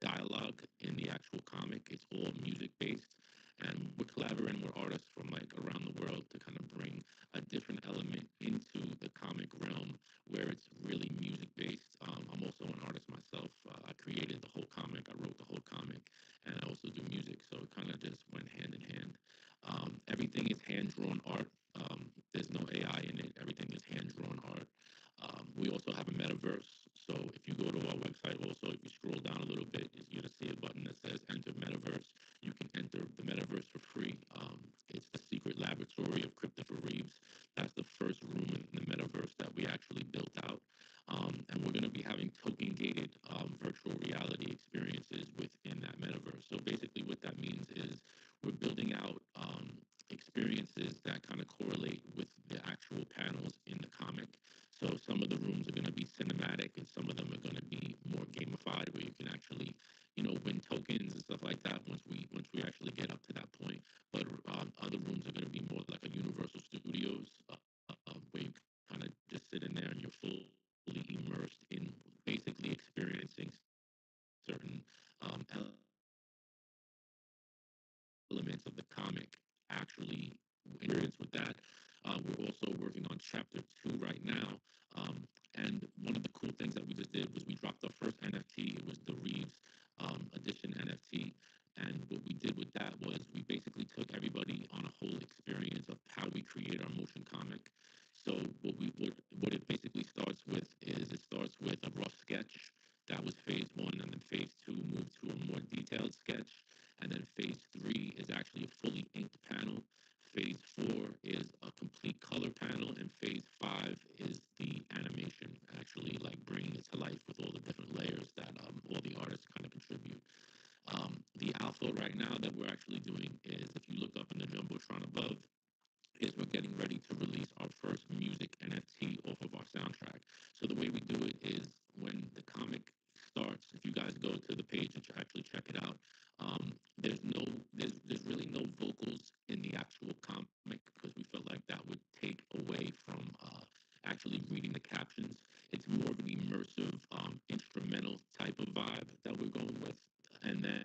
dialogue in the actual comic. It's all music based. And we're collaborating with artists from like around the world to kind of bring a different element into the comic realm where it's really music based. I'm also an artist myself. I created the whole comic, I wrote the whole comic, and I also do music. So it kind of just went hand in hand. Everything is hand drawn art. There's no AI in it. Everything is hand drawn art. We also have a metaverse. So if you go to our website, also, if you scroll down a little bit, you're going to see a button that says enter metaverse. You can enter the metaverse for free. It's the secret laboratory of Crypto for Reeves. That's the first room in the metaverse that we actually built out. And we're going to be having token gated virtual reality experiences within that metaverse. So basically, what that means is we're building out experiences that kind of correlate with the actual panels in the comic. So some of the rooms are going to be cinematic, and some of them are going to be more gamified, where you can actually, win tokens and stuff like that. Once we actually get up to that point, but other rooms are going to be more like a Universal Studios, where you kind of just sit in there and you're fully immersed in basically experiencing certain elements of the comic actually experience with that. We're also working on chapter 2 right now. And one of the cool things that we just did was we dropped our first NFT. It was the Reeves edition NFT. And what we did with that was we basically took everybody on a whole experience of how we create our motion comic. So what it basically starts with is it starts with a rough sketch. That was phase 1, and then phase 2 moved to a more detailed sketch. And then phase 3 is actually a fully inked panel. Phase 4 is a complete color panel, and phase 5 is the animation, actually like bringing it to life with all the different layers that all the artists kind of contribute. The alpha right now that we're actually doing is, if you look up in the jumbotron above, is we're getting ready to release our first music NFT off of our soundtrack. So the way we do it is when the comic starts, if you guys go to the page and actually check it out, there's really no vocals in the actual comic because we felt like that would take away from actually reading the captions. It's more of an immersive instrumental type of vibe that we're going with, and then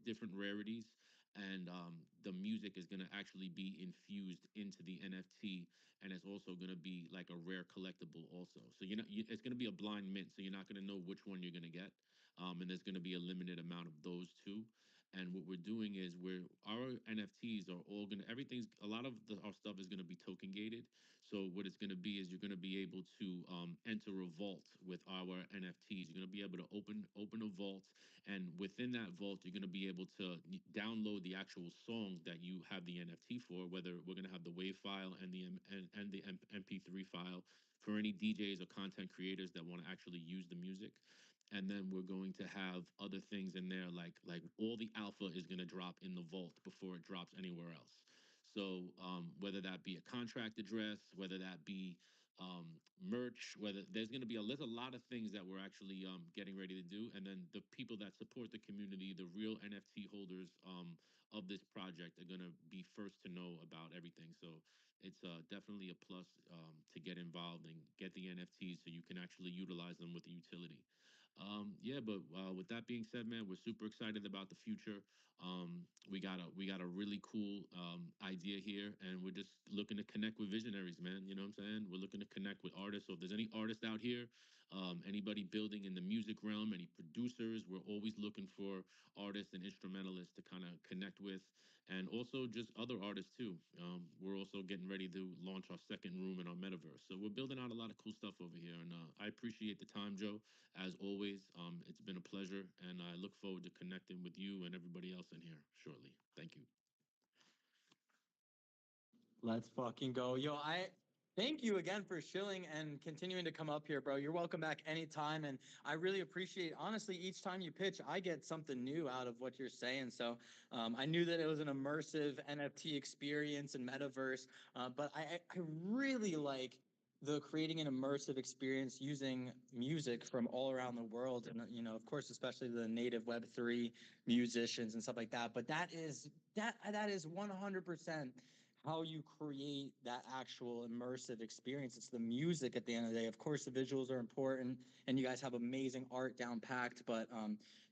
different rarities, and the music is going to actually be infused into the NFT, and it's also going to be like a rare collectible also. So it's going to be a blind mint, so you're not going to know which one you're going to get, and there's going to be a limited amount of those too. And what we're doing is our NFTs are all going to everything's a lot of our stuff is going to be token gated. So what it's going to be is you're going to be able to enter a vault with our NFTs. You're going to be able to open a vault, and within that vault, you're going to be able to download the actual song that you have the NFT for. Whether we're going to have the WAV file and the MP3 file for any DJs or content creators that want to actually use the music. And then we're going to have other things in there, like all the alpha is going to drop in the vault before it drops anywhere else. So whether that be a contract address, whether that be merch, whether there's going to be there's a lot of things that we're actually getting ready to do. And then the people that support the community, the real NFT holders of this project, are going to be first to know about everything. So it's definitely a plus to get involved and get the NFTs so you can actually utilize them with the utility. Yeah, but with that being said, man, we're super excited about the future. We got a really cool idea here, and we're just looking to connect with visionaries, man. You know what I'm saying? We're looking to connect with artists. So if there's any artists out here, anybody building in the music realm, any producers, we're always looking for artists and instrumentalists to kind of connect with, and also just other artists too. We're also getting ready to launch our second room in our metaverse. So we're building out a lot of cool stuff over here, and I appreciate the time, Joe. As always, it's been a pleasure, and I look forward to connecting with you and everybody else in here shortly. Thank you. Let's fucking go. Yo, I thank you again for shilling and continuing to come up here, bro. You're welcome back anytime. And I really appreciate, honestly, each time you pitch, I get something new out of what you're saying. So I knew that it was an immersive NFT experience and metaverse, but I really like the creating an immersive experience using music from all around the world. And, of course, especially the native Web3 musicians and stuff like that. But that is 100% how you create that actual immersive experience. It's the music at the end of the day. Of course, the visuals are important, and you guys have amazing art down packed, but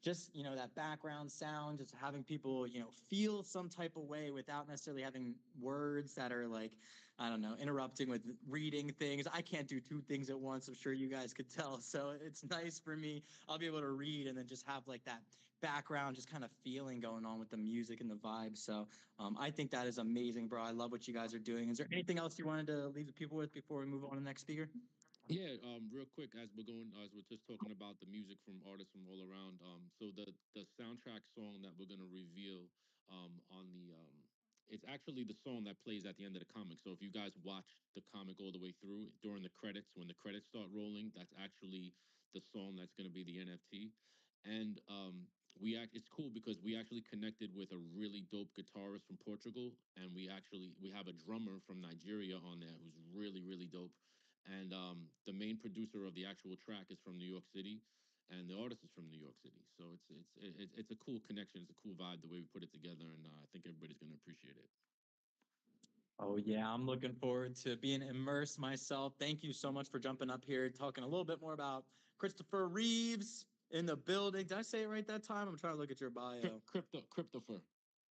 just, that background sound, just having people, feel some type of way without necessarily having words that are like, I don't know, interrupting with reading things. I can't do two things at once. I'm sure you guys could tell. So it's nice for me. I'll be able to read and then just have like that background, just kind of feeling going on with the music and the vibe. So I think that is amazing, bro. I love what you guys are doing. Is there anything else you wanted to leave the people with before we move on to the next speaker? Yeah, real quick, as we're just talking about the music from artists from all around. So the soundtrack song that we're gonna reveal on the it's actually the song that plays at the end of the comic. So if you guys watch the comic all the way through during the credits, when the credits start rolling, that's actually the song that's gonna be the NFT. And it's cool because we actually connected with a really dope guitarist from Portugal, and we have a drummer from Nigeria on there who's really really dope. And the main producer of the actual track is from New York City, and the artist is from New York City. So it's a cool connection. It's a cool vibe the way we put it together, and I think everybody's gonna appreciate it. Oh yeah, I'm looking forward to being immersed myself. Thank you so much for jumping up here, talking a little bit more about Christopher Reeves in the building. Did I say it right that time? I'm trying to look at your bio. Cryptopher.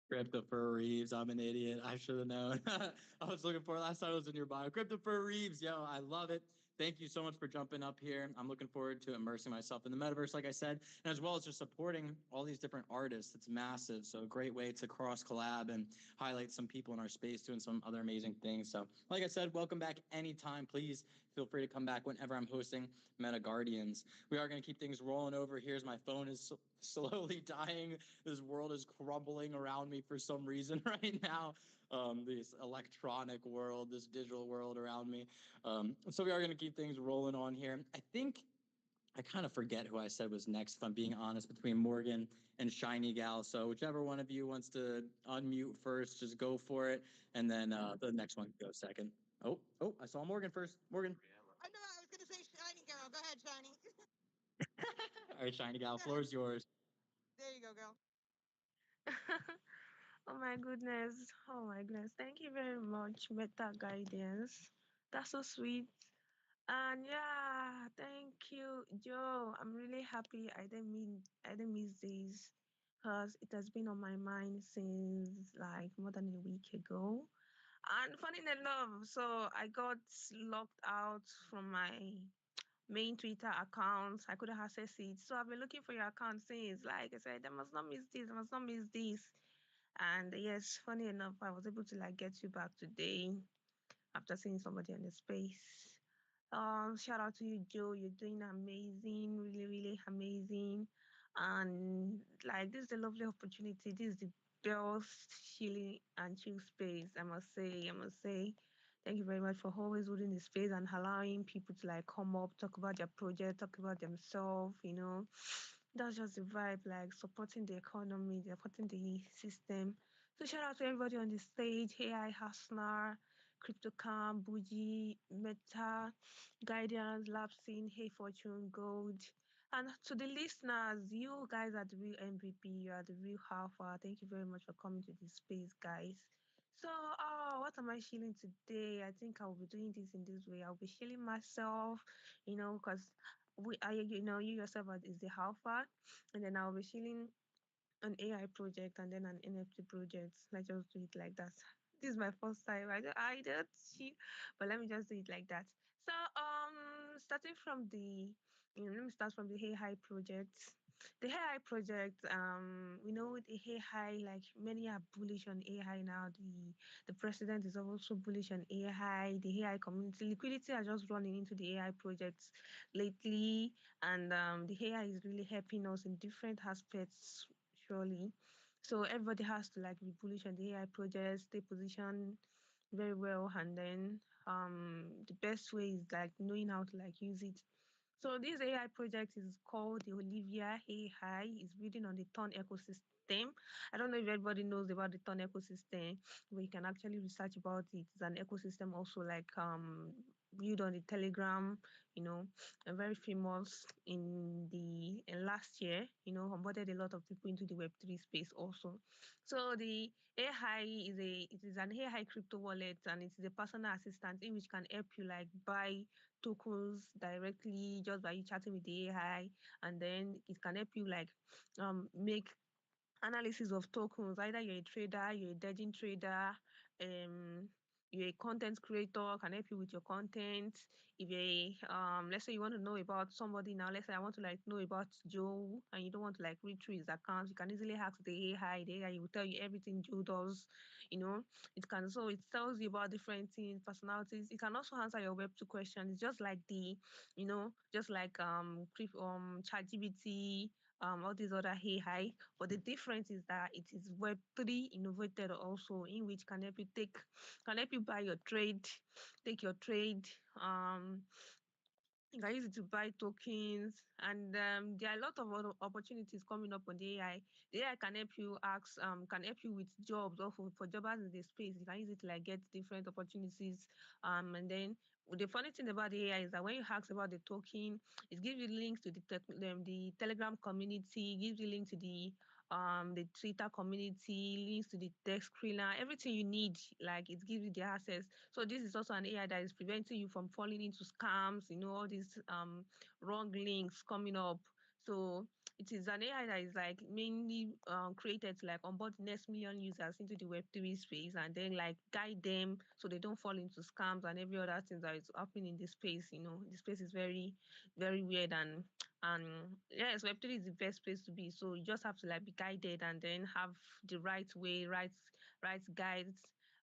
Christopher Reeves. I'm an idiot. I should have known. I was looking for last time it was in your bio. Christopher Reeves. Yo, I love it. Thank you so much for jumping up here. I'm looking forward to immersing myself in the metaverse, like I said, and as well as just supporting all these different artists. It's massive. So a great way to cross collab and highlight some people in our space doing some other amazing things. So like I said, welcome back anytime. Please feel free to come back whenever I'm hosting Meta Guardians. We are going to keep things rolling over here as my phone is slowly dying. This world is crumbling around me for some reason right now. This electronic world, this digital world around me. So we are going to keep things rolling on here. I think I kind of forget who I said was next, if I'm being honest, between Morgan and Shiny Gal. So whichever one of you wants to unmute first, just go for it. And then the next one can go second. Oh, I saw Morgan first. Morgan. I know, I was going to say Shiny Girl. Go ahead, Shiny. All right, Shiny Gal, floor is yours. There you go, girl. Oh my goodness. Oh my goodness. Thank you very much, Meta Guidance. That's so sweet. And yeah, thank you, Joe. I'm really happy I didn't miss this. because it has been on my mind since like more than a week ago. And funny enough, so I got locked out from my main Twitter account. I couldn't access it. So I've been looking for your account since. Like I said, I must not miss this. I must not miss this. And yes, funny enough, I was able to like get you back today after seeing somebody on the space. Shout out to you, Joe. You're doing amazing, really, really amazing. And like this is a lovely opportunity. This is the best chilling and chill space. I must say, I must say. Thank you very much for always holding the space and allowing people to like come up, talk about their project, talk about themselves, you know. That's just the vibe, like supporting the economy, supporting the system. So shout out to everybody on the stage. Hey, I Hasnar, CryptoCam, Buji, Meta, Guidance, Lapsin, Hey Fortune, Gold. And to the listeners, you guys are the real MVP. You are the real alpha. Thank you very much for coming to this space, guys. So, what am I shilling today? I think I'll be doing this in this way. I'll be shilling myself, you know, because you yourself is the alpha, and then I'll be shilling an AI project and then an NFT project. Let's just do it like that. This is my first time. I don't cheat, but let me just do it like that. So starting from let me start from the Hey Hi project. The AI project, we know the AI, like many are bullish on AI now. The president is also bullish on AI. The AI community liquidity are just running into the AI projects lately, and the AI is really helping us in different aspects surely. So everybody has to like be bullish on the AI projects, stay positioned very well, and then the best way is like knowing how to like use it. So this AI project is called the Olivia AI. It's building on the Ton ecosystem. I don't know if everybody knows about the Ton ecosystem, but you can actually research about it. It's an ecosystem also like built on the Telegram, you know, and very famous in last year, you know, onboarded a lot of people into the Web3 space also. So the AI it is an AI crypto wallet, and it is a personal assistant in which can help you like buy tokens directly just by you chatting with the AI, and then it can help you like make analysis of tokens. Either you're a trader, you're a dodging trader, um, you're a content creator, can help you with your content. If let's say you want to know about somebody now, let's say I want to like know about Joe, and you don't want to like read through his account, you can easily ask the AI. The AI will tell you everything Joe does. You know, it tells you about different things, personalities. It can also answer your Web2 questions. It's just like just like ChatGPT, all these other AI, but the difference is that it is Web3 innovated also, in which can help you buy your trade, take your trade. You can use it to buy tokens, and there are a lot of other opportunities coming up on the AI. The AI can help you can help you with jobs or for jobbers in the space. You can use it to like get different opportunities. And then the funny thing about the AI is that when you ask about the token, it gives you links to the Telegram community, gives you links to the Twitter community, links to the text screener, everything you need, like it gives you the access. So this is also an AI that is preventing you from falling into scams, you know, all these wrong links coming up. So it is an AI that is like mainly created to like onboard the next million users into the Web3 space, and then like guide them so they don't fall into scams and every other thing that is happening in this space. You know, this space is very, very weird, and yes, Web3 is the best place to be. So you just have to like be guided and then have the right way, right guides,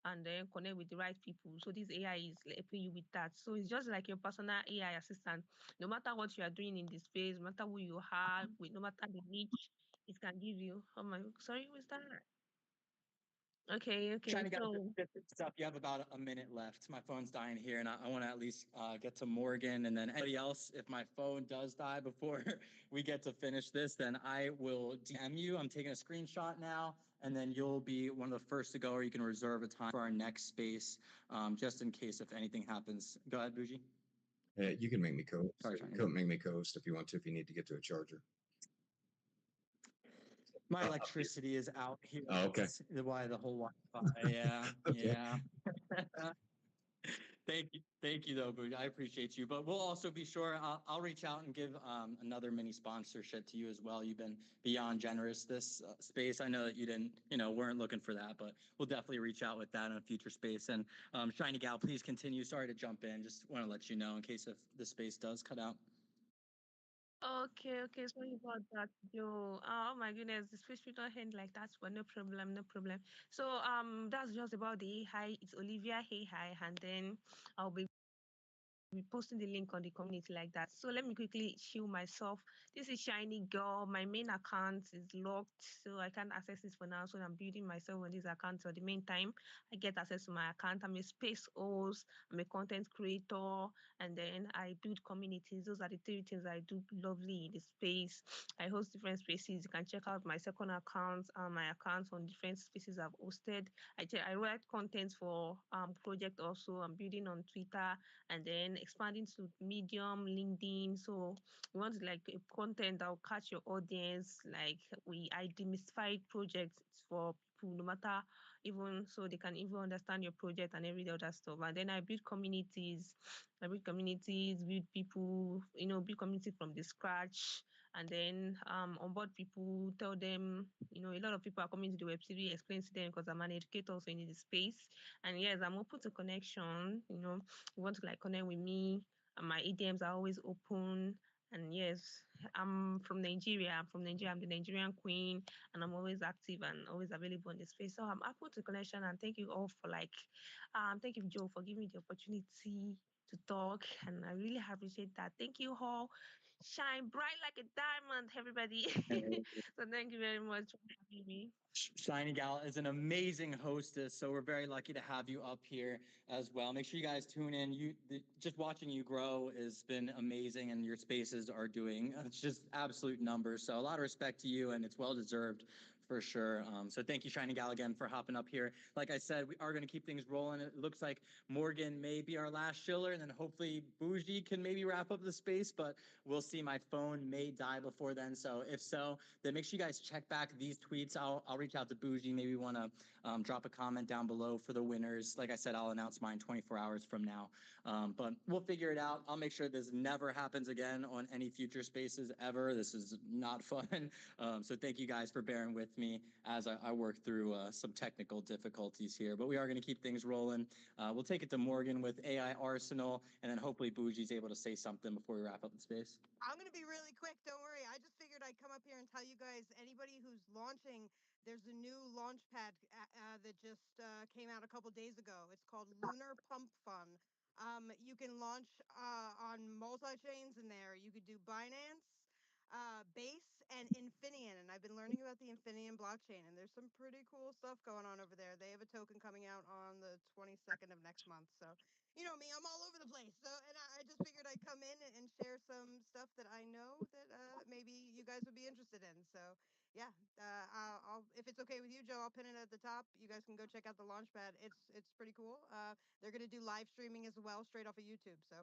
and then connect with the right people. So this AI is helping you with that. So it's just like your personal AI assistant. No matter what you are doing in this space, no matter who you are, with no matter the niche, it can give you. Oh my, sorry, who is that? Okay, Trying okay. to get So this up. You have about a minute left. My phone's dying here, and I want to at least get to Morgan, and then anybody else. If my phone does die before we get to finish this, then I will DM you. I'm taking a screenshot now, and then you'll be one of the first to go, or you can reserve a time for our next space, just in case if anything happens. Go ahead, Bougie. You can make me co-host. Sorry, Make me co-host if you want to. If you need to get to a charger. My electricity is out here. Oh, okay. That's why the whole Wi-Fi. Yeah, Okay. yeah. Thank you though, Booty. I appreciate you. But we'll also be sure I'll reach out and give another mini sponsorship to you as well. You've been beyond generous this space. I know that you didn't, weren't looking for that, but we'll definitely reach out with that in a future space. And Shiny Gal, please continue. Sorry to jump in. Just want to let you know in case if the space does cut out. Okay, sorry about that, Joe. Oh my goodness, the speech will not end like that, but no problem, no problem. So that's just about the hi. It's Olivia. Hey hi, and then I'll be posting the link on the community like that. So let me quickly show myself. This is Shiny Girl. My main account is locked, so I can't access this for now. So I'm building myself on this account. So the meantime, I get access to my account. I'm a space host. I'm a content creator, and then I build communities. Those are the three things I do lovely in the space. I host different spaces. You can check out my second account, my accounts on different spaces I've hosted. I write content for project also. I'm building on Twitter and then expanding to Medium, LinkedIn. So we want like a content that will catch your audience. Like I demystified projects for people, no matter even so they can even understand your project and every other stuff. And then I build communities. Build people, build community from the scratch, and then onboard people, tell them, a lot of people are coming to the Web3, explain to them because I'm an educator also in the space. And yes, I'm open to connection, you want to like connect with me, and my ADMs are always open. And yes, I'm from Nigeria. I'm the Nigerian queen, and I'm always active and always available in the space. So I'm open to connection, and thank you all for thank you, Joe, for giving me the opportunity to talk, and I really appreciate that. Thank you all. Shine bright like a diamond, everybody. So thank you very much for having me. Shiny Gal is an amazing hostess, so we're very lucky to have you up here as well. Make sure you guys tune in. Just watching you grow has been amazing, and your spaces are doing it's just absolute numbers. So a lot of respect to you, and it's well deserved for sure. So thank you, Shiny Gal, again for hopping up here. Like I said, we are going to keep things rolling. It looks like Morgan may be our last Shiller, and then hopefully Bougie can maybe wrap up the space, but we'll see. My phone may die before then, so if so, then make sure you guys check back these tweets. I'll reach out to Bougie. Maybe want to drop a comment down below for the winners. Like I said, I'll announce mine 24 hours from now. But we'll figure it out. I'll make sure this never happens again on any future spaces ever. This is not fun. So thank you guys for bearing with me as I work through some technical difficulties here. But we are going to keep things rolling. We'll take it to Morgan with AI Arsenal, and then hopefully Bougie's able to say something before we wrap up the space. I'm going to be really quick. Don't worry. I just figured I'd come up here and tell you guys, anybody who's launching, there's a new launch pad that just came out a couple days ago. It's called Lunar Pump Fun. You can launch on multi-chains in there. You could do Binance, Base, and Infineon. And I've been learning about the Infineon blockchain, and there's some pretty cool stuff going on over there. They have a token coming out on the 22nd of next month. So you know me, I'm all over the place. So, and I just figured I'd come in and share some stuff that I know that maybe you guys would be interested in. So, yeah, I'll if it's okay with you, Joe, I'll pin it at the top. You guys can go check out the Launchpad. It's pretty cool. They're gonna do live streaming as well, straight off of YouTube. So.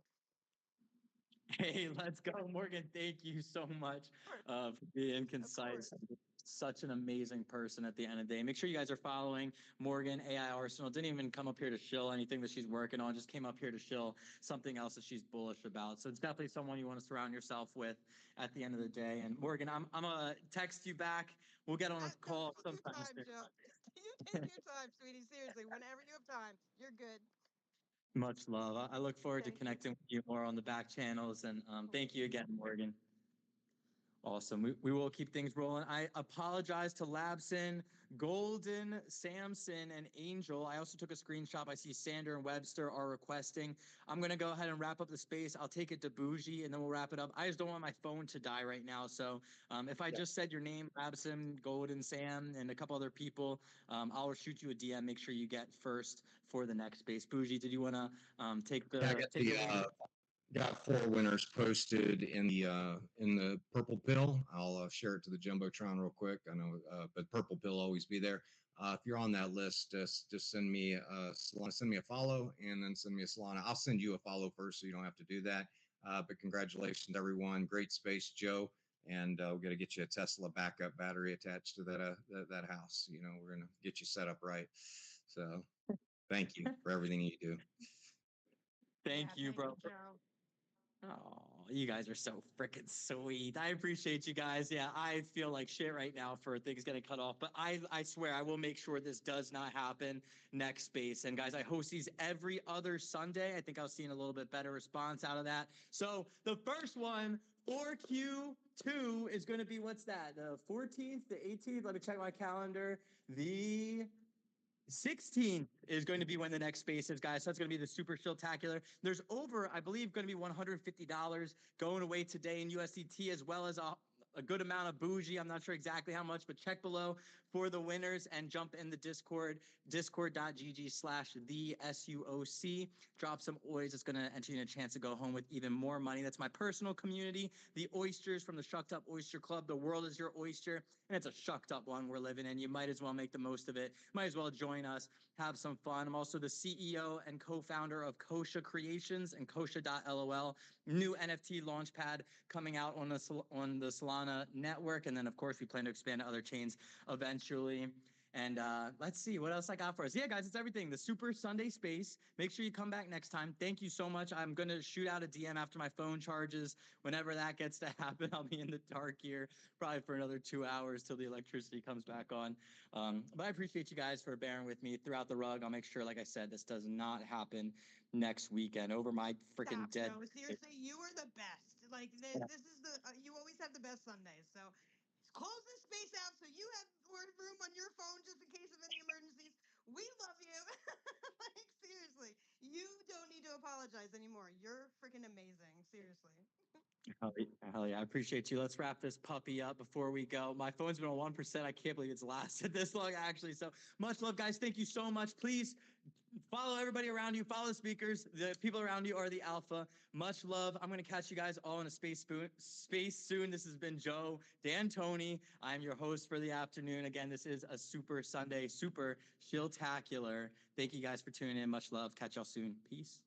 Hey, let's go, Morgan. Thank you so much for being concise. Such an amazing person at the end of the day. Make sure you guys are following Morgan, AI Arsenal. Didn't even come up here to shill anything that she's working on, just came up here to shill something else that she's bullish about. So it's definitely someone you want to surround yourself with at the end of the day. And Morgan, I'm going to text you back. We'll get on a call sometime. Take your time, Joe. You take your time, sweetie. Seriously, whenever you have time, you're good. Much love. I look forward to connecting with you more on the back channels. And thank you again, Morgan. Awesome. We will keep things rolling. I apologize to Labson, Golden, Samson, and Angel. I also took a screenshot. I see Sander and Webster are requesting. I'm going to go ahead and wrap up the space. I'll take it to Bougie, and then we'll wrap it up. I just don't want my phone to die right now. So if I just said your name, Labson, Golden, Sam, and a couple other people, I'll shoot you a DM. Make sure you get first for the next space. Bougie, did you want to take the... Got 4 winners posted in the purple pill. I'll share it to the jumbotron real quick. I know, but purple pill always be there. If you're on that list, just send me a follow, and then send me a Solana. I'll send you a follow first, so you don't have to do that. But congratulations, everyone! Great space, Joe. And we're gonna get you a Tesla backup battery attached to that house. You know, we're gonna get you set up right. So, thank you for everything you do. Thank you, bro. Joe. Oh, you guys are so freaking sweet. I appreciate you guys. Yeah, I feel like shit right now for things getting cut off, but I swear I will make sure this does not happen next space. And guys, I host these every other Sunday. I think I was seeing a little bit better response out of that. So the first one, 4Q2, is going to be, what's that? The 14th, the 18th? Let me check my calendar. The 16th is going to be when the next space is, guys. So that's going to be the super shilltacular. There's over, I believe, going to be $150 going away today in USDT, as well as a good amount of bougie. I'm not sure exactly how much, but check below for the winners and jump in the Discord, discord.gg/thesuoc. Drop some oys. It's going to enter you in a chance to go home with even more money. That's my personal community, the oysters from the Shucked Up Oyster Club. The world is your oyster, and it's a shucked up one we're living in. You might as well make the most of it. Might as well join us, have some fun. I'm also the CEO and co-founder of Kosha Creations and Kosha.lol, new NFT launchpad coming out on the Solana network. And then, of course, we plan to expand to other chains eventually. And let's see what else I got for us. Yeah, guys, it's everything. The Super Sunday Space. Make sure you come back next time. Thank you so much. I'm going to shoot out a DM after my phone charges. Whenever that gets to happen, I'll be in the dark here probably for another 2 hours till the electricity comes back on. But I appreciate you guys for bearing with me throughout the rug. I'll make sure, like I said, this does not happen next weekend over my freaking dead. No, seriously, you are the best. Like this is the you always have the best Sundays. So close this space out so you have more room on your phone just in case of any emergencies. We love you. Like seriously, you don't need to apologize anymore. You're freaking amazing. Seriously. Hell yeah, I appreciate you. Let's wrap this puppy up before we go. My phone's been on 1%. I can't believe it's lasted this long, actually. So much love, guys. Thank you so much. Please follow everybody around you. Follow the speakers. The people around you are the alpha. Much love. I'm going to catch you guys all in a space soon. This has been Joe D'Antoni. I'm your host for the afternoon. Again, this is a Super Sunday, super shilltacular. Thank you guys for tuning in. Much love. Catch y'all soon. Peace.